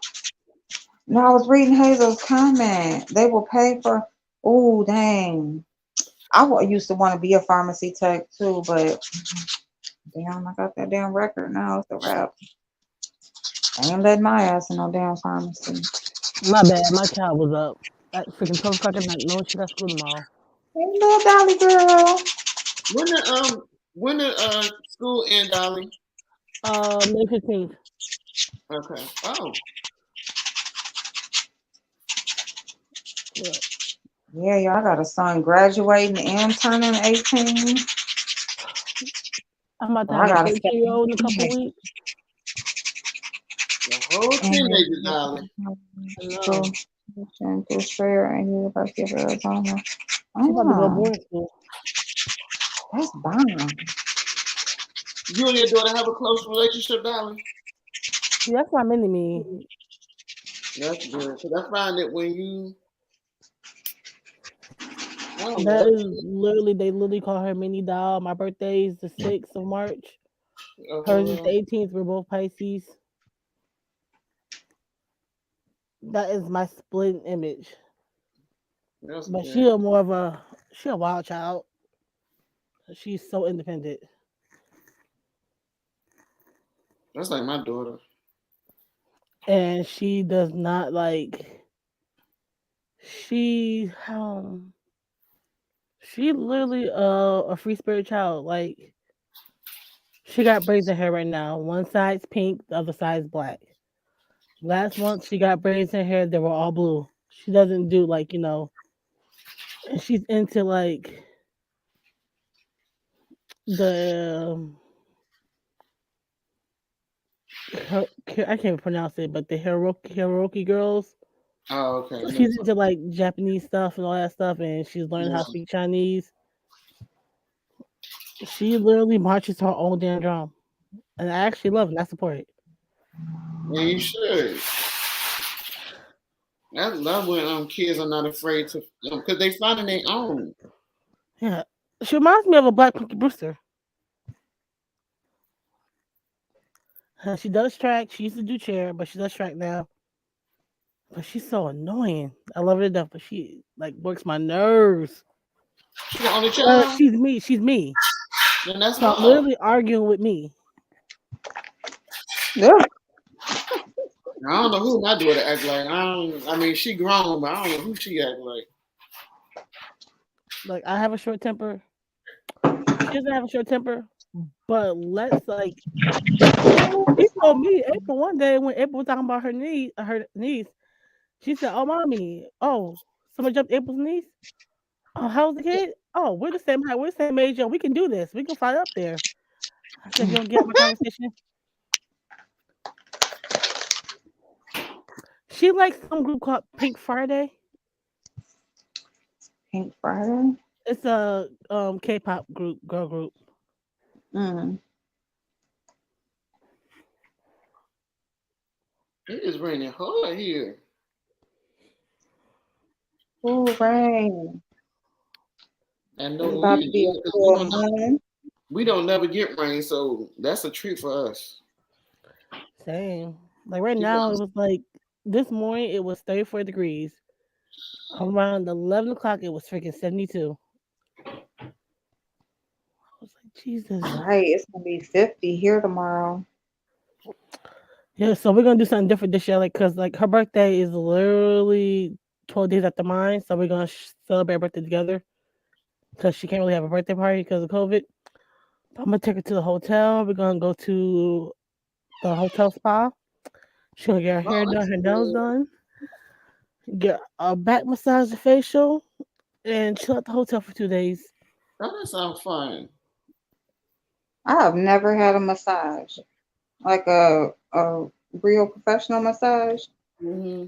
No, I was reading Hazel's comment. They will pay for. Oh, dang. Used to want to be a pharmacy tech too, but damn, I got that damn record now. It's a wrap. I ain't letting my ass in no damn pharmacy. My bad. My child was up at freaking 12 o'clock at night. No, she got school tomorrow. Hey, little Dolly girl. When the school end, Dolly? May 15th. Okay. Oh, Yeah. Yeah, y'all got a son graduating and turning 18. I'm about to Well, I have a got a 13-year-old in a couple second. weeks. the whole teenager, Dolly. I School know. through Strayer and University of Arizona. She about to go Oh, boarding school. that's bomb. You and your daughter have a close relationship, Dolly? See, that's my mini me. That's good. Cause I find that when you, I don't know, That is literally, they literally call her mini doll. My birthday is the 6th of March. Hers is the uh, 18th. We're both Pisces. That is my split image. that's But good. she a wild child. She's so independent. That's like my daughter. and she does not like. She she literally a free spirit child. Like she got braids in hair right now. One side's pink, the other side's black. Last month she got braids in hair. They were all blue. She doesn't do like and she's into like the I can't pronounce it, but the Hiroki girls. Oh, okay. So Never she's into like Japanese stuff and all that stuff, and she's learning how to mind. speak Chinese. She literally marches to her own damn drum, and I actually love it. And I support it. Yeah, you should. I love when kids are not afraid to because they finding their own. Yeah, she reminds me of a Black Punky Brewster. She does track. She used to do chair, but she does track now. But she's so annoying. I love her to death, but she like works my nerves. She the only child, She's me. She's me. then that's So I'm hard. literally arguing with me. Yeah. I don't know who my daughter act like. I mean, she grown, but I don't know who she act like. Like I have a short temper. She doesn't have a short temper, but let's like she told me April one day when April was talking about her niece. She said, "Oh, mommy, oh, someone jumped April's niece. Oh, how's the kid? Oh, we're the same height, we're the same age, and we can do this. We can fly up there." I said, "You don't get my conversation." She likes some group called Pink Friday. Pink Friday. It's a K-pop group, girl group. Mm. It is raining hard here. Oh, rain. And It's no, about to be a full moon. we don't never get rain, so that's a treat for us. Same. Like right People, now, it was like this morning. It was 34 degrees. Around 11 o'clock, it was freaking 72. I was like, Jesus. Right. It's gonna be 50 here tomorrow. Yeah, so we're gonna do something different this year, like, cause like her birthday is literally 12 days after mine, so we're gonna celebrate her birthday together. Cause she can't really have a birthday party because of COVID. I'm gonna take her to the hotel. We're gonna go to the hotel spa. She's gonna get her oh, hair done, that's her nails good. done, get a back massage, a facial, and chill at the hotel for 2 days. Oh, that sounds fun. I have never had a massage, like a real professional massage. Hmm.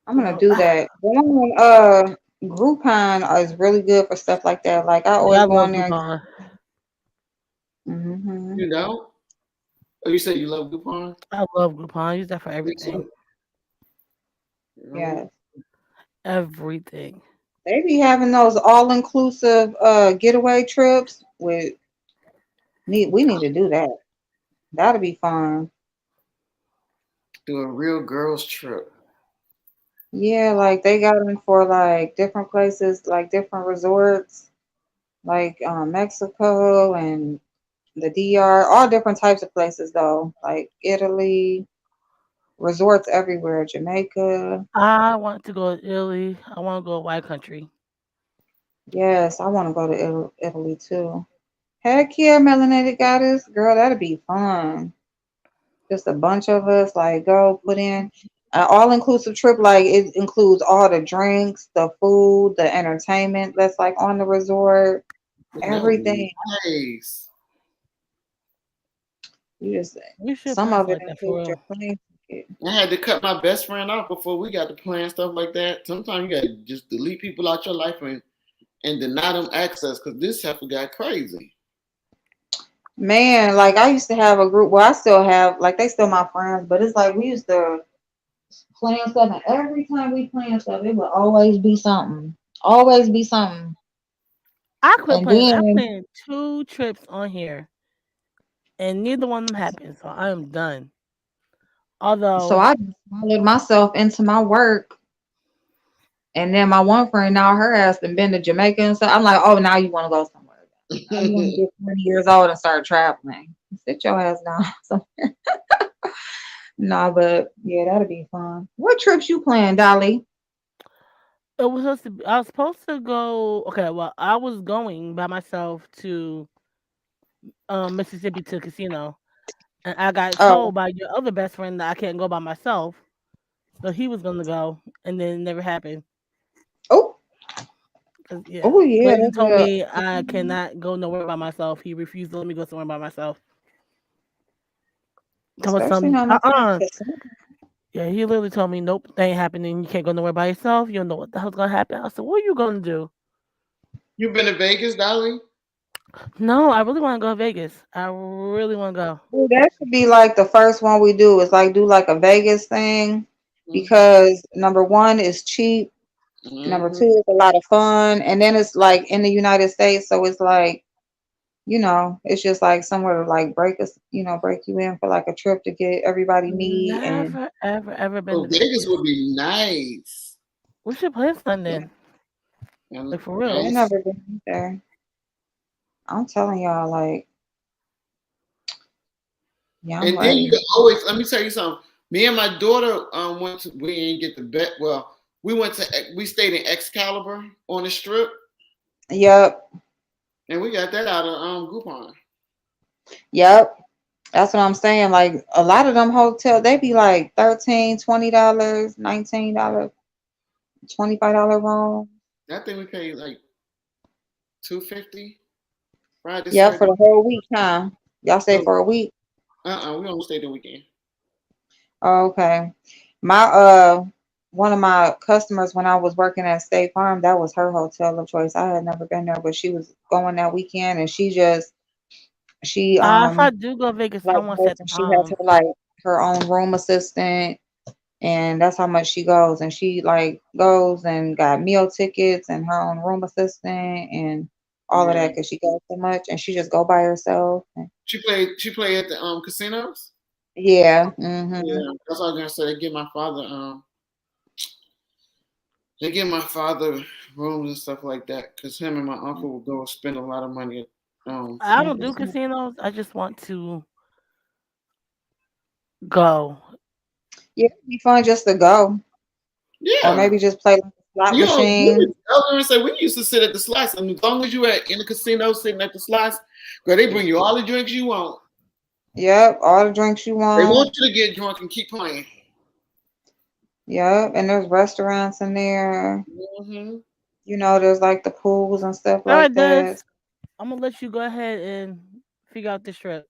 I'm gonna Well, do that. Going on Groupon is really good for stuff like that. Like I yeah, always I go love on there. Groupon. Mm-hmm. You know? Oh, you said you love Groupon? I love Groupon. I use that for Me everything. too. You know? Yes. Everything. They be having those all inclusive getaway trips with we need to do that. That'll be fun. Do a real girls trip. Yeah, like they got them for like different places, like different resorts, like Mexico and the DR, all different types of places though, like Italy, resorts everywhere, Jamaica. I want to go to Italy. I want to go to White Country. Yes, I want to go to Italy too. Heck yeah, Melanated Goddess. Girl, that'd be fun. Just a bunch of us, like, go put in an all inclusive trip. Like, it includes all the drinks, the food, the entertainment that's like on the resort, That would be everything. nice. You just, We should some plan of something it like that for includes your real. plane ticket. I had to cut my best friend off before we got to plan stuff like that. Sometimes you got to just delete people out your life and deny them access because this heifer got crazy. Man, like, I used to have a group, well, I still have, like, they still my friends, but it's like we used to plan stuff, and every time we plan stuff, it would always be something. Always be something. I quit And planning. I then, planned 2 trips on here, and neither one of them happened. So I am done. so Although I just followed myself into my work. And then my one friend, now her ass done been to Jamaica and stuff. I'm like, oh, now you want to go somewhere. How you want to get 20 years old and start traveling? Sit your ass down. So, nah, but yeah, that'd be fun. What trips you plan, Dolly? It was supposed to be, I was supposed to go. Okay, well, I was going by myself to Mississippi to a casino, and I got Oh, told by your other best friend that I can't go by myself, so he was gonna go, and then it never happened. oh, Cause yeah, oh, yeah. Clayton That's told a, me I cannot go nowhere by myself. He refused to let me go somewhere by myself. Tell especially me, not no casino. yeah, he literally told me, nope, that ain't happening. You can't go nowhere by yourself. You don't know what the hell's gonna happen. I said, what are you gonna do? You been to Vegas, darling? No, I really want to go to Vegas. I really want to go. Well, that should be like the first one we do is like do like a Vegas thing Mm-hmm. because number one is cheap, number two is a lot of fun, and then it's like in the United States, so it's like it's just like somewhere to like break us, break you in for like a trip to get everybody meet and Never, ever, ever been Oh, to Vegas Vegas. would be nice. We should plan something then. And Like for I ain't real. nice. never been there. I'm telling y'all, like, yeah, I'm And then you ready. can always let me tell you something. Me and my daughter went to we didn't get the bet. Well, we stayed in Excalibur on the strip, Yep, and we got that out of Groupon. yep. That's what I'm saying. Like a lot of them hotels, they be like 13, $20, $19, $25 room. I think we paid like 250 Friday, Yep, for Saturday. the whole week, huh? Y'all stay No, for a week? we only stayed the weekend. Oh, okay. My one of my customers when I was working at State Farm, that was her hotel of choice. I had never been there, but she was going that weekend and she If I do go to Vegas, I like want to goes set the and she has palm. her like her own room assistant and that's how much she goes and she like goes and got meal tickets and her own room assistant and all of Yeah, that because she goes so much and she just go by herself. she played at the casinos. Yeah. Mhm. Yeah, that's what I was gonna say. They give my father rooms and stuff like that because him and my uncle will go spend a lot of money at I don't do casinos. casinos. I just want to go. Yeah, it'd be fun just to go or Yeah, maybe just play like a slot you know, machine. I was gonna say we used to sit at the slots, and as long as you at in the casino sitting at the slots, girl, they bring you all the drinks you want. Yep, all the drinks you They want want. you to get drunk and keep playing. Yep, and there's restaurants in there. Hmm. There's like the pools and stuff All right, like Des, that. I'm gonna let you go ahead and figure out this trip.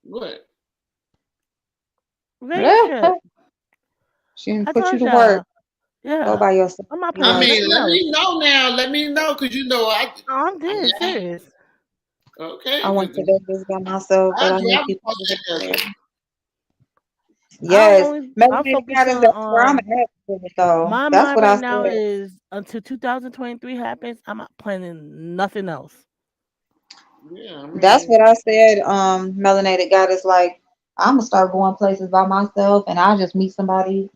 What? Vegas trip. She didn't I put you told to work. y'all. Go Yeah. by yourself. I'm not Be playing I with like, mean, nothing let else. me know now. Let me know because I'm I dead serious. I okay. went to Vegas by myself, but I I knew drive people across who that went there. desert. Yes. I'm Melanated focusing Goddess, that's where I'm on at with it, though. my That's mind what I right now said. is until 2023 happens, I'm not planning nothing else. Yeah, I That's mean, what I said. Melanated Goddess, like, I'm gonna start going places by myself and I'll just meet somebody.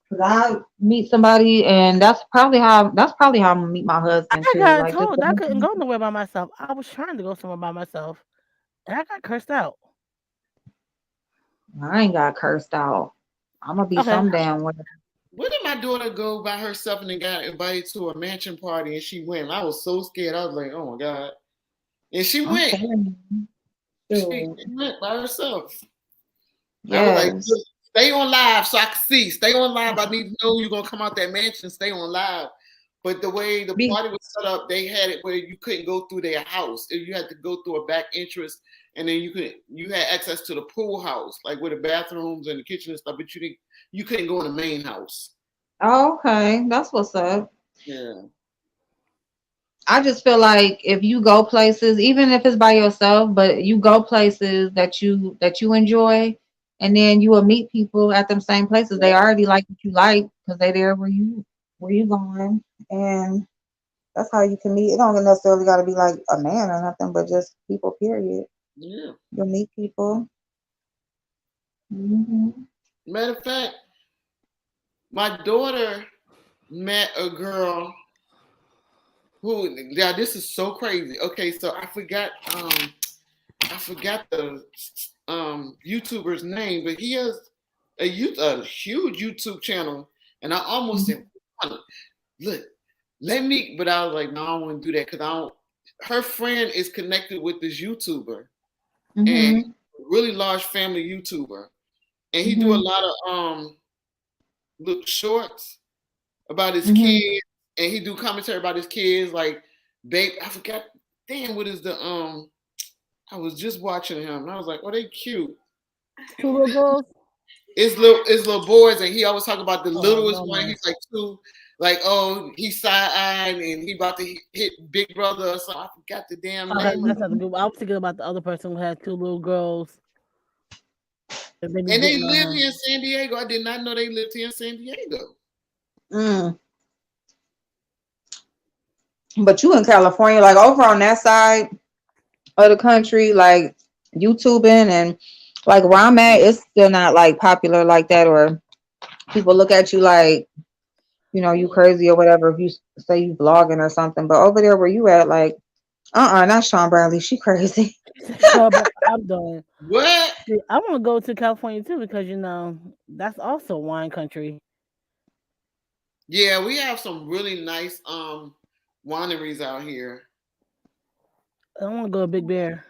Cause I meet somebody and that's probably how I'm gonna meet my husband I too. got Like just told I going couldn't to go nowhere by myself. I was trying to go somewhere by myself, and I got cursed out. I ain't got cursed out. I'm gonna be Okay. some damn way. where did my daughter go by herself and then got invited to a mansion party and she went? I was so scared. I was like, oh my god. And she I'm went. telling you. She Shoot. went by herself. I was like, Yes. stay on live so I can see. Stay on live. I need to know you're gonna come out that mansion. Stay on live. But the way the Be party was set up, they had it where you couldn't go through their house. You had to go through a back entrance, and then you had access to the pool house, like with the bathrooms and the kitchen and stuff. But you couldn't go in the main house. oh, okay. That's what's up. Yeah, I just feel like if you go places, even if it's by yourself, but you go places that you enjoy, and then you will meet people at them same places. They already like what you like because they there where you going, and that's how you can meet. It don't necessarily got to be like a man or nothing, but just people. Period. yeah. You'll meet people. Hmm. Matter of fact, my daughter met a girl Who? Yeah, this is so crazy. Okay, so I forgot the YouTuber's name, but he has a huge YouTube channel, and I almost said, look, let me, but I was like, no, I don't want to do that because I don't. Her friend is connected with this YouTuber and Mhm. really large family YouTuber, and he do a Mhm. lot of little shorts about his Mhm. kids, and he do commentary about his kids. Like, babe, I forgot. Damn, what is the I was just watching him, and I was like, oh, they cute. Two little girls. It's little boys, and he always talk about the Oh littlest no, one. man. He's like two, like oh, he's side eyeing, and he about to hit Big Brother or something. I forgot the damn Okay, name of that's it. not the good one. I was thinking about the other person who had two little girls that they be And they getting live on here him. in San Diego. I did not know they lived here in San Diego. Mm. But you in California, like over on that side of the country, like YouTubing and like where I'm at, it's still not like popular like that, or people look at you like, you crazy or whatever if you say you vlogging or something. But over there where you at, like, not Sean Bradley. She crazy. So, but I'm done. What? See, I want to go to California too because that's also wine country. Yeah, we have some really nice wineries out here. I want to go to Big Bear.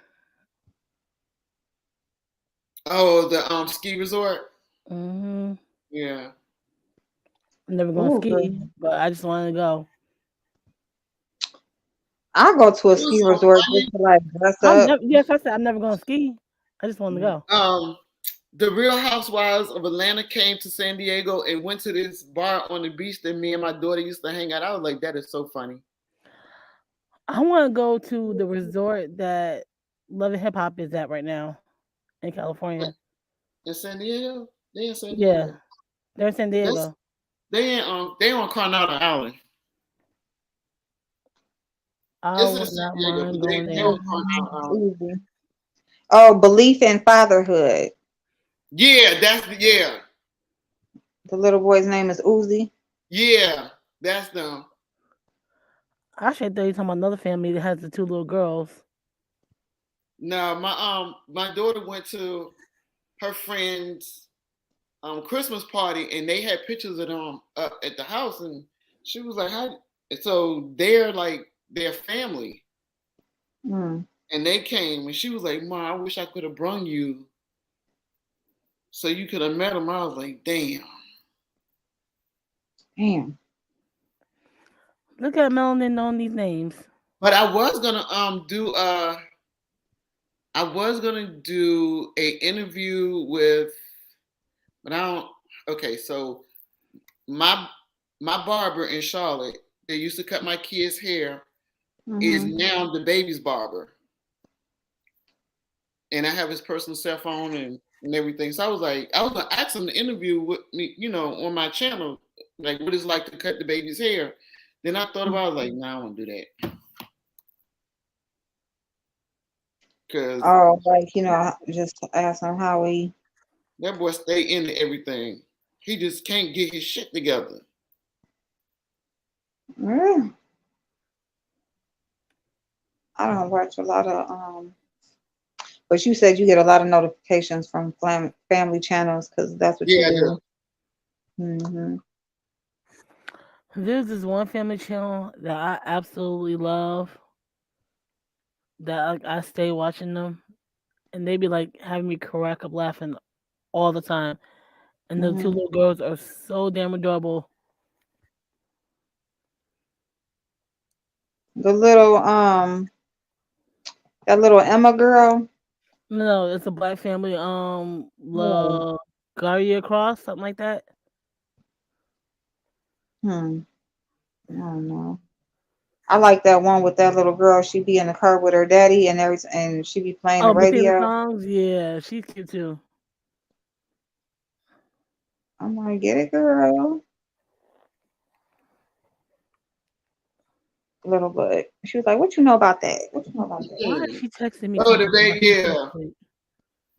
Oh, the ski resort. Hmm Yeah. I'm never going to Ooh, girl. ski, but I just want to go. I'll go to a It was ski so resort just funny. to like dress I'm up. never. Yes, I said I'm never going to ski. I just want to go. The Real Housewives of Atlanta came to San Diego and went to this bar on the beach that me and my daughter used to hang out. I was like, that is so funny. I want to go to the resort that Love and Hip Hop is at right now in California. In San Diego? They in San Yeah, Diego. they're in San That's Diego. they on Coronado Island. I It's in would San not Diego, mind but going they on there. Coronado Island. Easy. Oh, belief in fatherhood. Yeah, The little boy's name is Uzi. yeah, that's them. I should tell you talking about another family that has the two little girls. No, my daughter went to her friend's Christmas party and they had pictures of them up at the house and she was like, how so they're like their family. Mm. And they came and she was like, Mom, I wish I could have brung you so you could have met them. I was like, damn. Damn. Look at Melanin knowing these names. But I was gonna do a interview with but I don't okay, so my my barber in Charlotte that used to cut my kids' hair is Hmm. now the baby's barber. And I have his personal cell phone and everything. So I was like, I was gonna ask him to interview with me, on my channel, like what it's like to cut the baby's hair. Then I thought about it, I was like, nah, I won't do that. Cause Oh, like just ask him how he. that boy stay into everything. He just can't get his shit together. Mm. I don't watch a lot of But you said you get a lot of notifications from family channels because that's what you Yeah, yeah. do. Hmm. There's this one family channel that I absolutely love that I stay watching them, and they be like having me crack up laughing all the time. And the two Hmm. little girls are so damn adorable. The little that little Emma girl. No, it's a black family. Oh. La Garia Cross, something like that. Hmm. I don't know. I like that one with that little girl. She be in the car with her daddy and she be playing the Oh, but seeing the radio. songs, yeah, she's cute too. I'm like, get it, girl. Little butt. She was like, "What you know about that? What you know about that?" Why is she texting me Oh, talking the about my baby, sister yeah. asleep?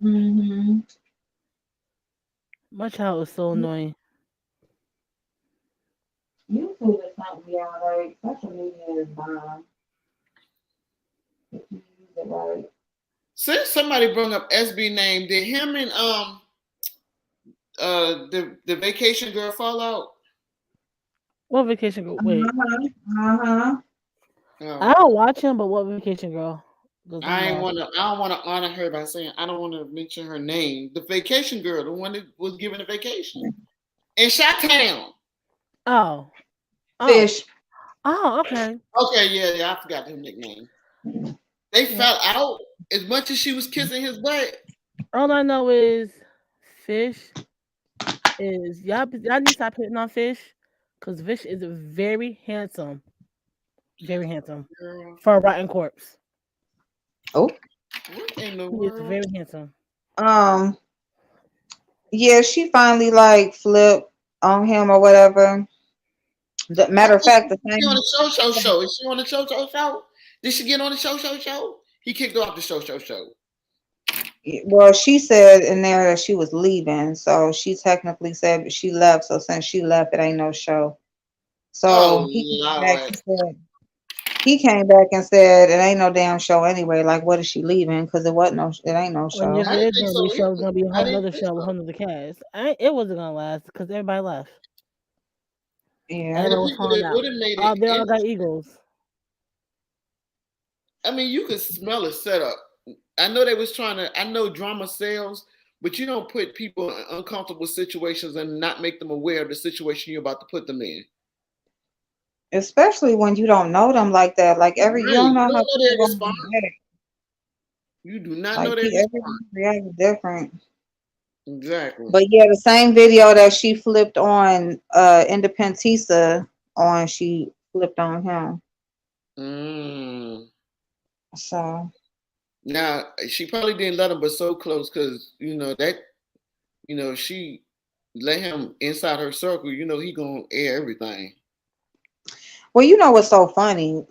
Hmm. My child is so annoying. YouTube is Yeah, like social media is bomb if you use it right. Since somebody brought up SB name, did him and the vacation girl fall out? What vacation girl? Wait, Uh-huh. I Oh, don't watch him, but what vacation girl? Because I'm I ain't lost. wanna. I don't want to honor her by saying I don't want to mention her name. The vacation girl, the one that was given a vacation in Chi Town. Oh, oh, Fish. okay. Okay, yeah, yeah, I forgot her nickname. They Yeah. fell out as much as she was kissing his butt. All I know is fish is y'all need to stop hitting on fish because fish is very handsome, very handsome Girl, for a rotten corpse. Oh. what in the He is world? very handsome. Um. Yeah, she finally like flipped on him or whatever. The I matter of thought she fact, was the gonna be on same. the show. Is she on the show? Did she get on the show? He kicked her off the show. Well, she said in there that she was leaving, so she technically said she left. So since she left, it ain't no show. Oh So Lord. he came back and said it ain't no damn show anyway. Like, what is she leaving? Because it wasn't no, it ain't no When show. if I it didn't is think gonna be a so show, it's either. gonna be a I whole didn't nother think show with so. whole nother cast. It wasn't gonna last because everybody left. Yeah. And the Everybody was people falling that out. would have made Oh, it they all got interesting. egos. I mean, you could smell a setup. I know they was trying to. I know drama sells, but you don't put people in uncomfortable situations and not make them aware of the situation you're about to put them in. Especially when you don't know them like that. Like you Right? don't You know how don't know people their gonna response. react. You do not know Like their everybody response. reacts different. Exactly. But yeah, the same video that she flipped on Independentista on, she flipped on him. Mm. So Now she probably didn't let him, but so close because she let him inside her circle. You know he gonna air everything. well, you know what's so funny?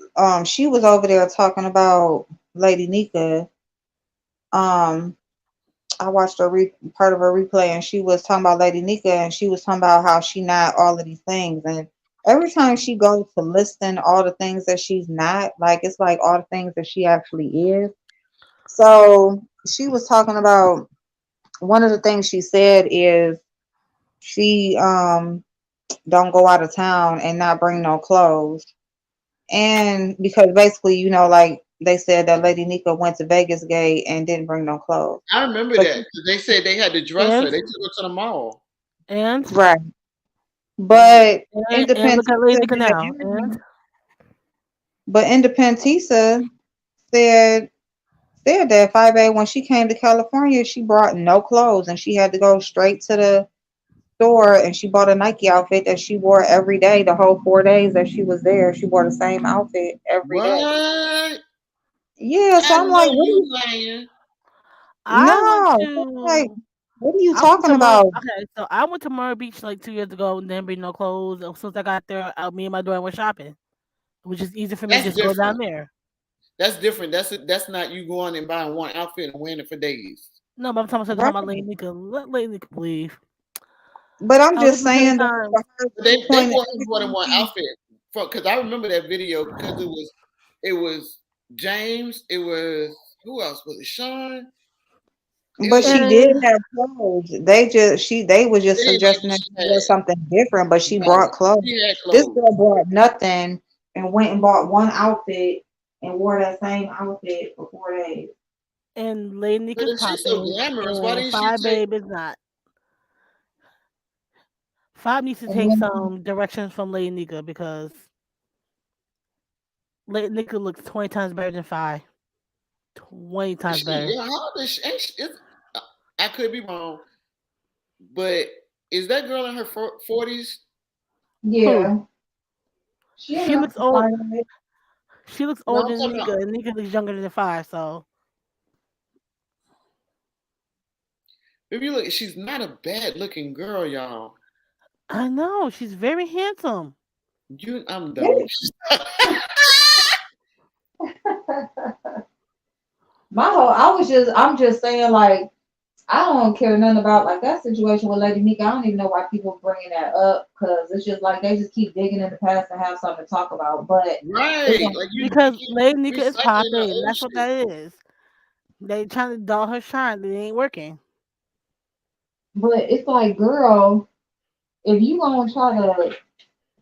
She was over there talking about Lady Nika. Um, I watched part of her replay, and she was talking about Lady Nika, and she was talking about how she not all of these things, and every time she goes to listing all the things that she's not, like it's like all the things that she actually is. So she was talking about one of the things she said is she don't go out of town and not bring no clothes. And because basically, like they said that Lady Nika went to Vegas Gate and didn't bring no clothes. I remember So that because they said they had to dress her. And They took her to the mall. and right. Mm. But and look at Lady Nika now. Independentista said said that 5A when she came to California, she brought no clothes and she had to go straight to the store and she bought a Nike outfit that she wore every day the whole 4 days that she was there. She wore the same outfit every day. What? Yeah, so I I'm like, know what are you you? lying. I went No, I'm like, to what are you I went talking to Myrtle. about? Okay, so I went to Myrtle Beach like 2 years ago and didn't bring no clothes. As soon as I got there, me and my daughter went shopping, which is easy for me to That's just go down different. there. That's different. That's not you going and buying one outfit and wearing it for days. No, but I'm talking Right. about Lady Nika. Let Lady Nika believe. But I'm I was just looking for the saying though, time. for her They viewpoint, bought him every more than time one she, outfit because I remember that video because it was James. It was who else was it? Sean. It but was she just did And have clothes. They were just anybody suggesting what that she she wore had. something different, but she Right. brought clothes. She had This clothes. girl brought nothing and went and bought one outfit and wore that same outfit for 4 days. Lady But Nika's if she's so popping, glamorous, why and didn't she Five take? Babe is not. Five needs to And take then, some directions from Lady Nika because Lady Nika looks 20 times better than Five. 20 times She, better. yeah, how old is she? I could be wrong, but is that girl in her 40s? Who? yeah, she She enough looks to old. find it. She looks No, older I'm than talking Nika, about. and Nika looks younger than Five. So If you look, she's not a bad looking girl, y'all. I know she's very handsome. I'm done. My whole, I'm just saying, like, I don't care nothing about like that situation with Lady Mika. I don't even know why people bringing that up because it's just like they just keep digging in the past to have something to talk about. But it's Right. like, Like you Because keep Lady Nika is recycling the popping. old That's what shit. that is. They trying to dull her shine. It ain't working. but it's like, girl, if you gonna try to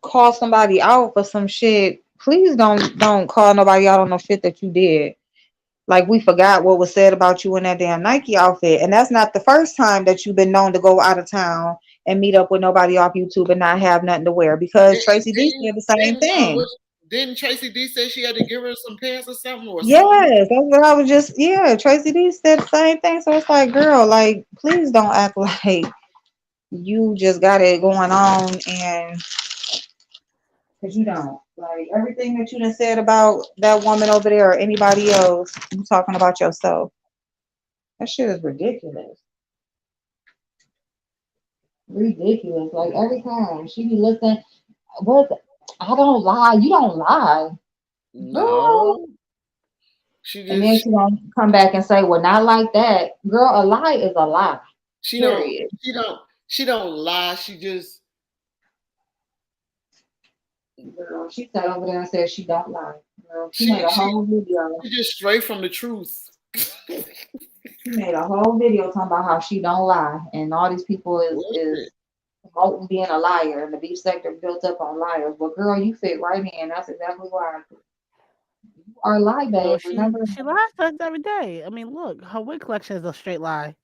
call somebody out for some shit, please don't call nobody out on no shit that you did. Like we forgot what was said about you in that damn Nike outfit, and that's not the first time that you've been known to go out of town and meet up with nobody off YouTube and not have nothing to wear. Because Tracy D said the same thing. Didn't Tracy D say she had to give her some pants or something or something? Yes, that's what I was just. Yeah, Tracy D said the same thing. So it's like, girl, like, please don't act like you just got it going on, and because you don't. Like everything that you done said about that woman over there or anybody else, you talking about yourself. That shit is ridiculous. Ridiculous. Like every time she be listening, what? I don't lie. You don't lie, girl. No. She And then just she gonna come back and say, "Well, not like that, girl. A lie is a lie. she don't Period." she don't she don't lie. She just Girl, she sat over there and said she don't lie. Girl, she made she a she whole video. she just straight from the truth. She made a whole video talking about how she don't lie, and all these people is Bullshit. promoting being a liar, and the beef sector built up on liars. But girl, you fit right in. That's exactly why you are a lie, Well, babe. Remember? she lies to us every day. I mean, look, her wig collection is a straight lie.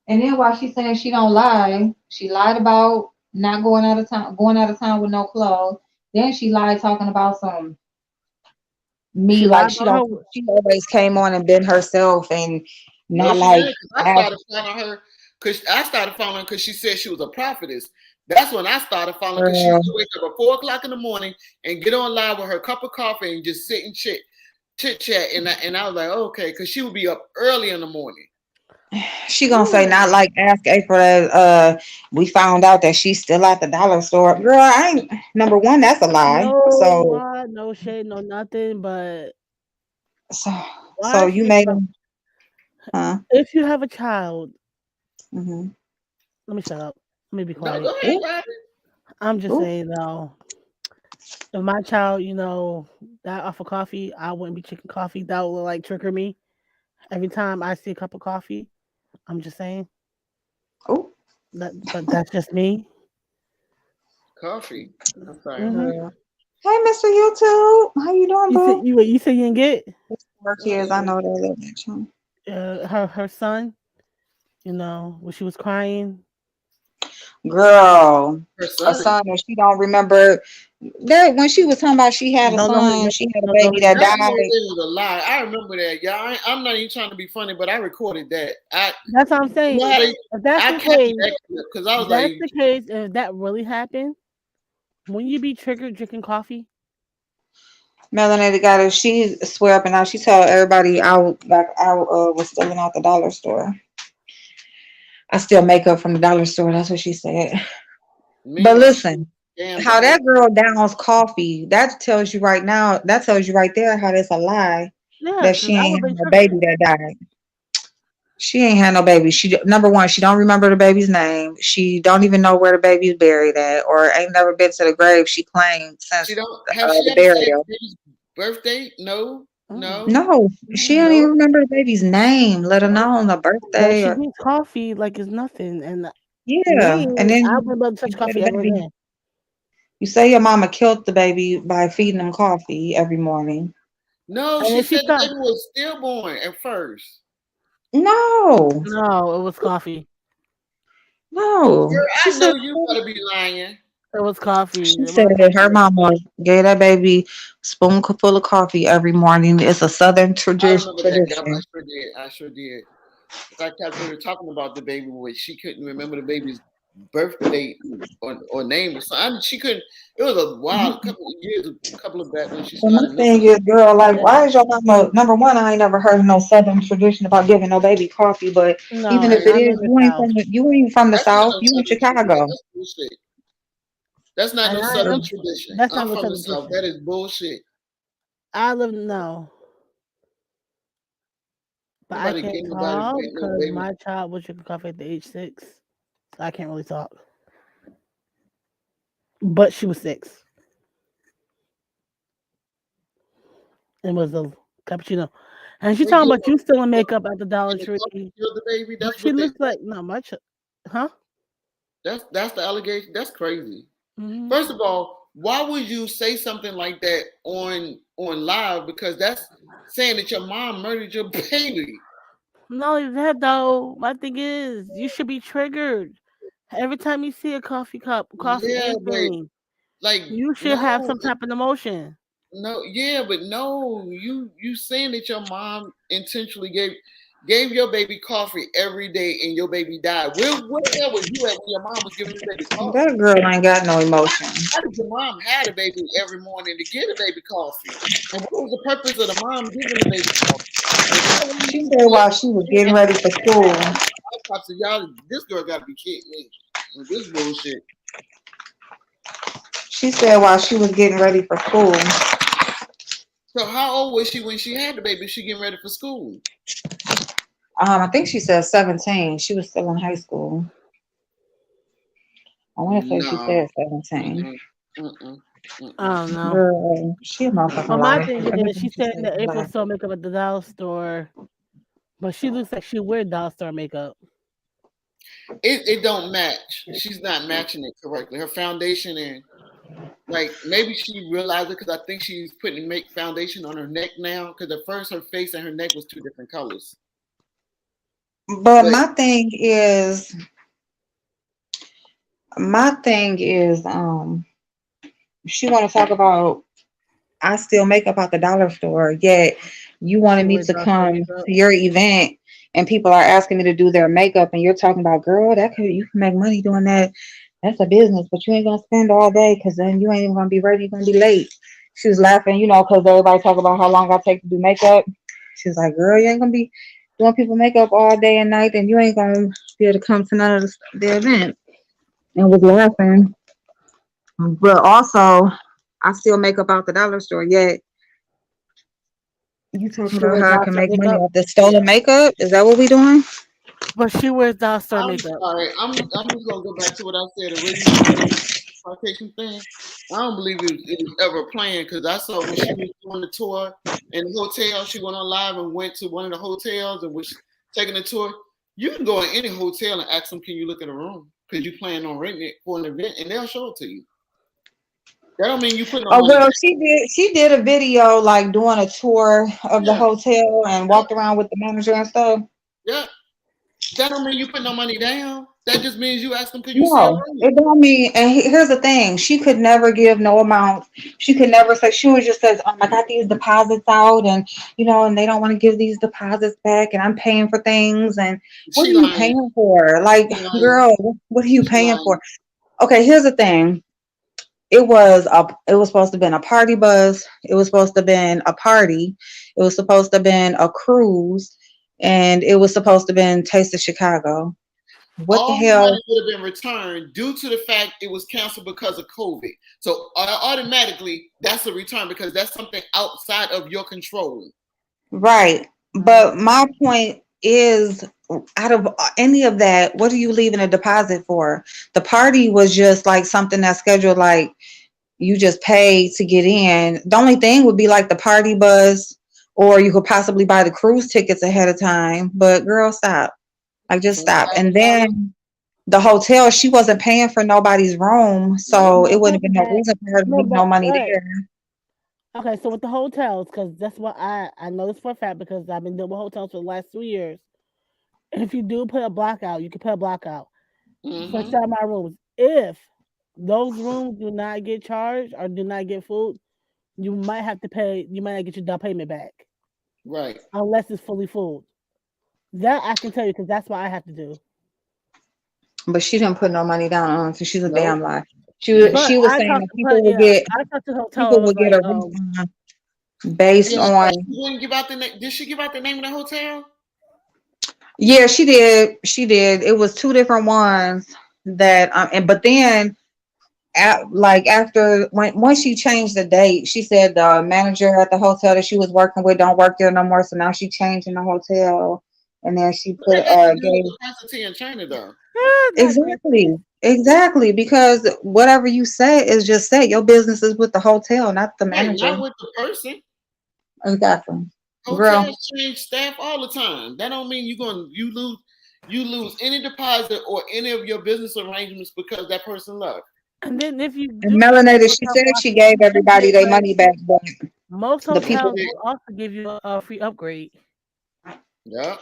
And then while she's saying she don't lie, she lied about not going out of town with no clothes. Then she lied talking about some She me like lied she about don't. her. She always came on and been herself and No, not she like didn't. Because I started following because she said she was a prophetess. That's when I started following because she used to girl. wake up at 4 o'clock in the morning and get on live with her cup of coffee and just sit and chit chat. And I was like, okay, because she would be up early in the morning. She gonna say Ooh, not like ask April that we found out that she's still at the dollar store. Girl, I ain't number one, that's a lie. no lie, no shade, no nothing. But So why so is you she? made them, huh? If you have a child, Mm-hmm. let me shut up. Let me be No, go quiet. ahead, Ooh, Bobby. I'm just ooh. saying though, if my child, died off of coffee, I wouldn't be drinking coffee. That would like trigger me every time I see a cup of coffee. I'm just saying Ooh. that, but that's just me. Coffee. I'm sorry. Hmm. Girl. Hey, Mr. YouTube. How you doing, You said boo? you didn't get Four kids. I know that little bitch. Huh? her son. When she was crying. Girl, Her a son. son that she don't remember. That when she was talking about she had a Don't know son, she had a don't know baby his that name. That whole died. thing was a lie. I remember that, y'all. I'm not even trying to be funny, but I recorded that. That's what I'm You saying. know how they, If that's I the captured case, that clip because I was that's like, the case. And if that really happened, when you be triggered drinking coffee, Melanated got her. She swear up and out. She told everybody I was stealing out the dollar store. I steal makeup from the dollar store. That's what she said. But meanwhile, she listen, scammed the how whole that girl downs coffee, that tells you right now, that tells you right there how that's a lie yeah, that because she I ain't would had have been no baby triggered. that died. She ain't had no baby. She number one, she don't remember the baby's name. She don't even know where the baby's buried at, or ain't never been to the grave she claimed She since don't have she the ever said burial. baby's birthday? No, Mm-mm. no, No, she Mm-mm. don't even no, remember the baby's name, let no. alone a But birthday she or drinks coffee like it's nothing. And yeah. me, And I then wouldn't be able to you touch say coffee the ever baby, again. you say your mama killed the baby by feeding him coffee every morning. No, And she if she said the thought, baby was stillborn at first. No, no, it was coffee. no. Girl, She I know said you gotta be lying. It was coffee. she It said wasn't her coffee. mama gave that baby a spoonful full of coffee every morning. It's a southern I tradition. remember that. Yep, I Tradition. sure did. I sure did. I kept her talking about the baby, which she couldn't remember the baby's birth date or name or something. She couldn't. It was a while, couple of years, a couple of back when she So my started knowing. thing is, girl, like, why is your mama number one? I ain't never heard of no southern tradition about giving no baby coffee. But even No, if Right? it not is, in the South. you ain't from the That's not south. no You in southern tradition. Chicago. That's bullshit. That's not And no I southern am. tradition. That's not I'm no from the Southern south. tradition. That is bullshit. I live no. But I Nobody can't getting nobody talk getting no because baby. my child was drinking coffee at the age 6. So I can't really talk. But she was 6 and was a cappuccino. And she Well, talking yeah, about you still in well, makeup at the Dollar and the coffee Tree. killed the baby. But That's she what they. looks like no my huh? That's the allegation. That's crazy. Hmm. First of all, why would you say something like that on live? Because that's saying that your mom murdered your baby. Not only that though, my thing is you should be triggered every time you see a coffee cup, coffee, Yeah, but anything. like You should have no, some type of emotion. no, yeah, but no, you saying that your mom intentionally gave your baby coffee every day and your baby died. Where the hell was you at when your mom was giving your baby coffee? That girl ain't got no emotion. How did your mom have a baby every morning to get a baby coffee? And what was the purpose of the mom giving the baby coffee? If y'all want She me said to while she was getting ready for school. y'all, this girl got to be kidding me with this bullshit. She said while she was getting ready for school. So how old was she when she had the baby? She getting ready for school? I think she said 17. She was still in high school. I want to say she No. said 17. Mm-mm. Mm-mm. I Mm-mm. don't know. Girl, she a But motherfucking my lie. thing is, Everything she she said says is that a April lie. saw makeup at the dollar store, but she looks like she wear dollar store makeup. It don't match. She's not matching it correctly. Her foundation and like maybe she realized it because I think she's putting make foundation on her neck now. Because at first her face and her neck was two different colors. But But my thing is, she want to talk about I steal makeup out the dollar store, yet you wanted She me wear to dollar store come makeup. to your event and people are asking me to do their makeup and you're talking about, girl, that could you can make money doing that. That's a business, but you ain't gonna spend all day because then you ain't even gonna be ready, you're gonna be late. She was laughing, because everybody talk about how long I take to do makeup. She was like, girl, you ain't gonna be doing people makeup all day and night, and you ain't gonna be able to come to none of the events. And was laughing. But also, I still makeup out the dollar store, yet you talking She about wear how I dollar can store make money makeup, off the stolen makeup? Is that what we doing? but she wears dollar store I'm makeup. sorry. I'm just gonna go back to what I said originally with the citation thing. I don't believe it was ever planned because I saw when she was doing the tour in the hotel, she went on live and went to one of the hotels and was taking the tour. You can go in any hotel and ask them, can you look at a room? Because you plan on renting it for an event and they'll show it to you. That don't mean you put no Oh money well, down. she did a video like doing a tour of the Yeah, hotel and yeah, walked around with the manager and stuff. yeah. That don't mean you put no money down. That just means you ask them, can you see a No, room? it don't mean. And here's the thing: she could never give no amount. She could never say. She was just says, "I got these deposits out, and and they don't want to give these deposits back, and I'm paying for things. And what She are you lying. paying for? Like, She lying. girl, what are you She paying for? lying. Okay, here's the thing. It was supposed to have been a party bus. It was supposed to have been a party. It was supposed to have been a cruise, and it was supposed to have been Taste of Chicago. What the All the hell? money would have been returned due to the fact it was canceled because of COVID. So automatically, that's a return because that's something outside of your control. Right. But my point is, out of any of that, what are you leaving a deposit for? The party was just like something that's scheduled, like you just pay to get in. The only thing would be like the party bus, or you could possibly buy the cruise tickets ahead of time. But girl, stop. Like, just stop. And $20,000? then the hotel, she wasn't paying for nobody's room, Nope. so No, it wouldn't have fuck been no that. reason for her to No, leave no but money right. there. Okay, so with the hotels, because that's what I know this for a fact because I've been dealing with hotels for the last 2 years. If you do put a block out, you can put a block out for Mm-hmm. some of my rooms. If those rooms do not get charged or do not get food, you might have to pay. You might not get your down payment back Right. unless it's fully full. That I can tell you because that's what I have to do. But she didn't put no money down on it, so she's a damn Nope. lie. But She was I saying talked. that But yeah, I talked to the hotel. I people was would get like, a refund based Yeah, but on. she didn't give out the name. Did she give out the name of the hotel? Yeah, she did. She did. It was two different ones that and but then like after when once she changed the date, she said the manager at the hotel that she was working with don't work there no more. So now she changed in the hotel, and then she What put that got to do with gave capacity in China, though? Not exactly, Christmas. exactly, because whatever you say is just say your business is with the hotel, not the Right, manager. not with the person. Exactly, girl. Hotels change staff all the time. That don't mean you lose any deposit or any of your business arrangements because that person left. And then if you And do get melanated, a she hotel said she sponsor, gave you should be everybody able their to. money back, but Most the people hotels will also give you a free upgrade. Yeah,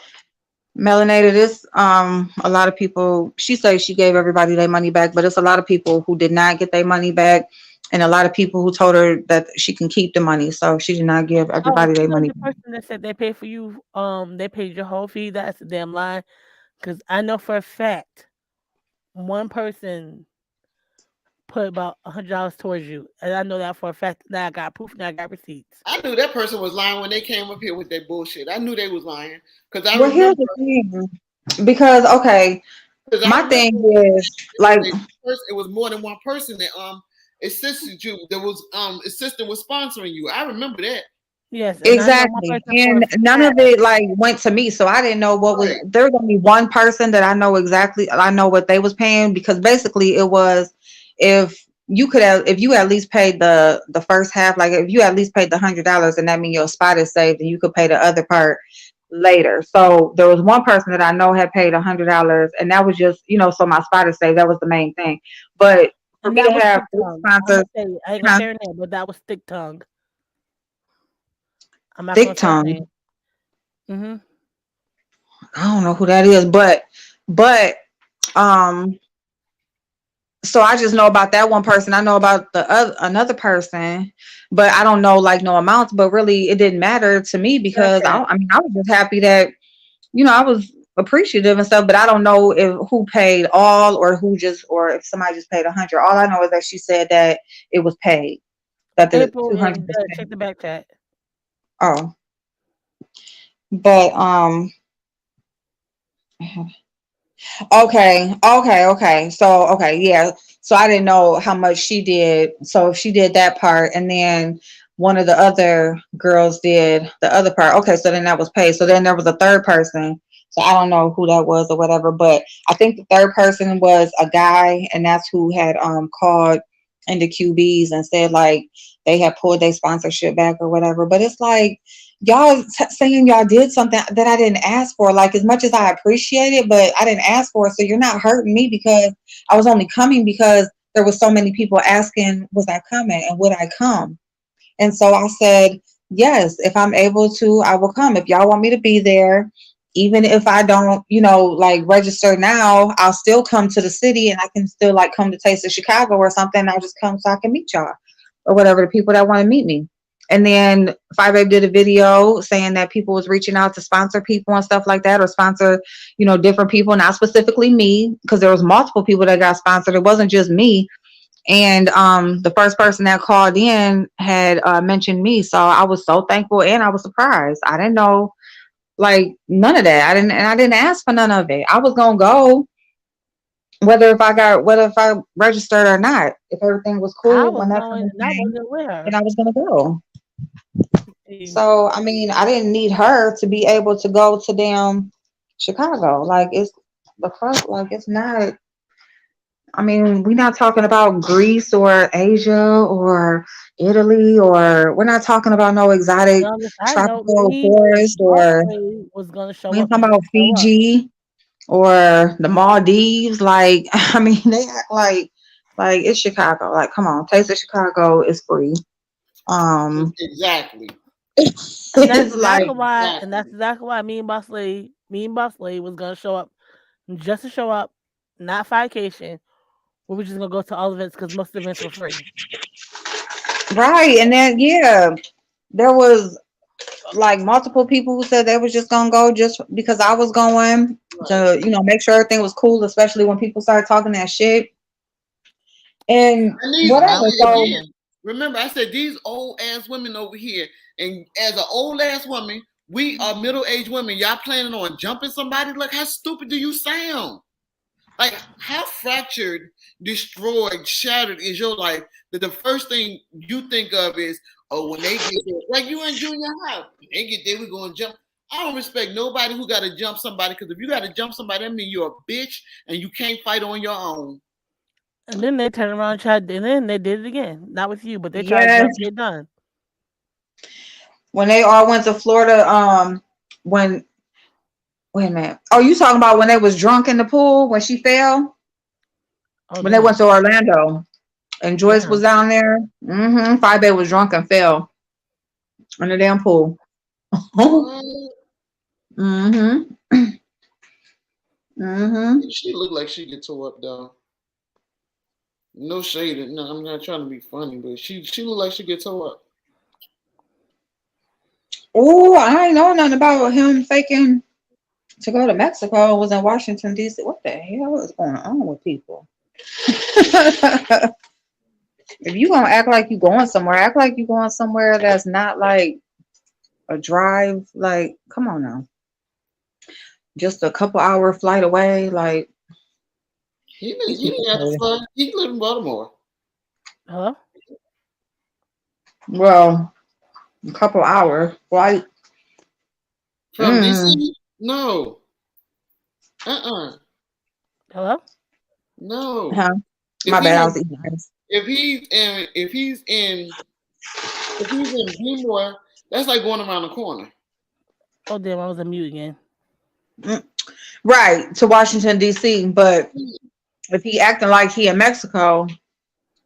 melanated is a lot of people. She says she gave everybody their money back, but it's a lot of people who did not get their money back, and a lot of people who told her that she can keep the money, so she did not give Oh, everybody you their know money the back. person that said they paid for you, they paid your whole fee. That's a damn lie. Cause I know for a fact one person put about $100 towards you, and I know that for a fact. Now I got proof. Now I got receipts. I knew that person was lying when they came up here with that bullshit. I knew they was lying because I Well, here's remember the thing, because okay, because I my remember thing is it was like, it was more than one person that assisted you. There was assistant was sponsoring you. I remember that. Yes, and I know one exactly. person for a And none of fact. it like went to me. So I didn't know what was Right. there's only one person that I know exactly, I know what they was paying, because basically it was, if you could have, if you at least paid the first half, like if you at least paid the $100, and that means your spot is saved and you could pay the other part later. So there was one person that I know had paid $100, and that was just, so my spot is saved. That was the main thing. But for And me to that was have thick three tongue. I'm sponsors, gonna say it. I ain't gonna huh, say her name, but that was thick tongue. I'm not gonna thick say her name. tongue. Hmm. I don't know who that is, but um so I just know about that one person. I know about the other, another person, but I don't know like no amounts. But really, it didn't matter to me because Snapchat. I mean, I was just happy that I was appreciative and stuff. But I don't know if who paid all, or who just, or if somebody just paid 100. All I know is that she said that it was paid, that the April 200 and was check paid. the back chat. Oh, but okay. So, okay, yeah. So I didn't know how much she did. So if she did that part, and then one of the other girls did the other part. Okay, so then that was paid. So then there was a third person. So I don't know who that was or whatever, but I think the third person was a guy, and that's who had called into QBs and said like they had pulled their sponsorship back or whatever. But it's like y'all saying y'all did something that I didn't ask for. Like, as much as I appreciate it, but I didn't ask for it. So you're not hurting me, because I was only coming because there was so many people asking, was I coming and would I come? And so I said, yes, if I'm able to, I will come. If y'all want me to be there, even if I don't, like register now, I'll still come to the city, and I can still like come to Taste of Chicago or something. I'll just come so I can meet y'all or whatever, the people that want to meet me. And then Five Babe did a video saying that people was reaching out to sponsor people and stuff like that, or sponsor, different people, not specifically me, because there was multiple people that got sponsored. It wasn't just me. And the first person that called in had mentioned me, so I was so thankful, and I was surprised. I didn't know like none of that. I didn't ask for none of it. I was gonna go whether if I registered or not. If everything was I cool was when that going, time and I came, wasn't with then her. I was gonna go. See, So I mean, I didn't need her to be able to go to damn Chicago. Like, it's the fuck. Like, it's not. I mean, we're not talking about Greece or Asia or Italy, or we're not talking about no exotic on the side note, tropical me and forest, Boss or Lady was gonna we show ain't up talking just about to show up. Fiji or the Maldives. Like, I mean, they act like it's Chicago. Like, come on, Taste of Chicago is free. Um, Exactly. And that's it's like, exactly why, and Exactly. that's exactly why me and Boss Lady was gonna show up just to show up, not vacation. We were just gonna go to all events because most events were free. right, and then yeah, there was like multiple people who said they was just gonna go just because I was going Right. to, make sure everything was cool, especially when people started talking that shit and And these I whatever. was So again, going. remember I said these old ass women over here, and as an old ass woman, we are middle aged women. Y'all planning on jumping somebody? Look, how stupid do you sound? Like, how fractured, destroyed, shattered is your life that the first thing you think of is, oh, when they get there, like you in junior high, when they get there, we're going to jump. I don't respect nobody who got to jump somebody, because if you got to jump somebody, that means you're a bitch and you can't fight on your own. And then they turned around and tried, and then they did it again. Not with you, but they tried to Yes. jump and get done. When they all went to Florida, when wait a minute. Oh, you talking about when they was drunk in the pool when she fell? Oh When they went damn, to Orlando and Joyce was damn. down there. Five Bay was drunk and fell in the damn pool. What? mm-hmm. Mm-hmm. She look like she get tore up though. No shade. No, I'm not trying to be funny, but she look like she get tore up. Oh, I ain't know nothing about him faking to go to Mexico. Was in Washington D.C. What the hell is going on with people? If you gonna act like you going somewhere, act like you going somewhere that's not like a drive. Like, come on now, just a couple hour flight away. Like, He these didn't people have to crazy. fly. He live in Baltimore. Hello? Well, a couple hour flight. From DC? No. Uh-uh. Hello? No. Huh? If My he bad. I in was eating ice. if he's in Greenmore, that's like going around the corner. Oh damn, I was on mute again. Mm, Right, to Washington D.C. But if he acting like he in Mexico,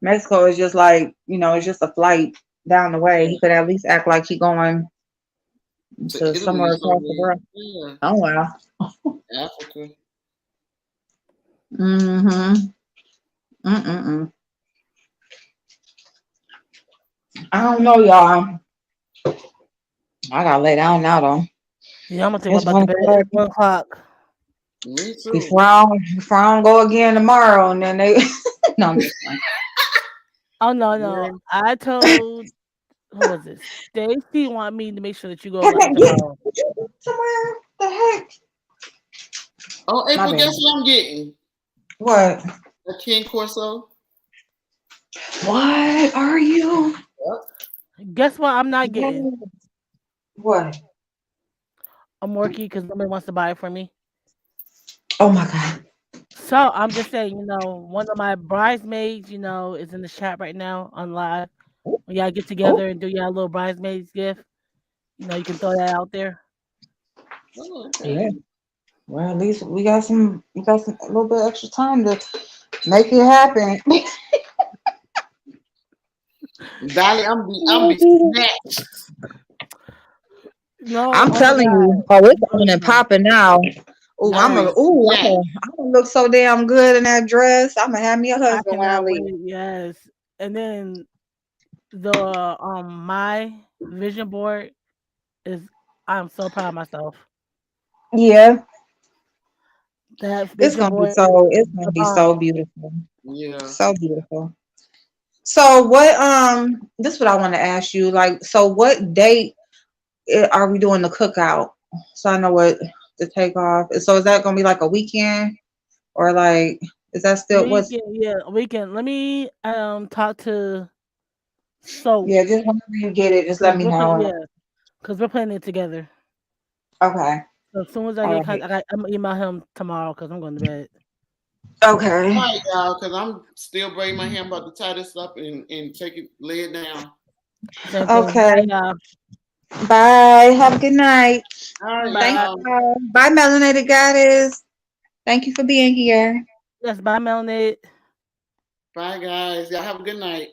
Mexico is just like, it's just a flight down the way. Yeah. He could at least act like he going To to Italy somewhere or across the somewhere. world. Yeah. Oh wow. Africa. Mm-hmm. Mm-mm-mm. I don't know, y'all. I gotta lay down now though. Yeah, I'm gonna think It's about the one bed. It's o'clock. 1 o'clock. Me too. Before I don't go again tomorrow, and then they. No, I'm just playing. Oh no, Yeah. no. I told who was this? Stacy want me to make sure that you go Heck, yeah. tomorrow. Would you go somewhere? The heck? Oh, My April, bad. guess what I'm getting? What? A King Corso. What are you? Guess what? I'm not getting What? a Morky because nobody wants to buy it for me. Oh my god. So I'm just saying, one of my bridesmaids, is in the chat right now on live. When y'all get Oh, together and do y'all little bridesmaids gift, you can throw that out there. Oh, yeah. okay. Well, at least we got some a little bit extra time to make it happen. Dolly, I'm be snatched. No, I'm oh my telling God. you, oh, it's No, on it's and not. popping now. Ooh, I'm be snatched. I'm gonna look so damn good in that dress. I'm gonna have me a I husband when I cannot leave. wait. Yes. And then the my vision board is I'm so proud of myself. Yeah, That vision board is it's the gonna be so bomb. beautiful, Yeah. so beautiful. So what? This is what I want to ask you. Like, so what date are we doing the cookout? So I know what to take off. So is that gonna be like a weekend or like is that still what's? We can let me talk to Soap Yeah, just whenever you get it, just let because me know. we're planning it together. Okay. So as soon as I All get right. I'm gonna email him tomorrow because I'm going to bed. Okay. All right, y'all, because I'm still braiding my hair. I'm about to tie this up and take it, lay it down. Same thing. Okay. Bye, y'all. Bye. Have a good night. All right, Thank Bye. y'all. you. Bye, Melanated Goddess. Thank you for being here. Yes, bye, Melanie. Bye, guys. Y'all have a good night.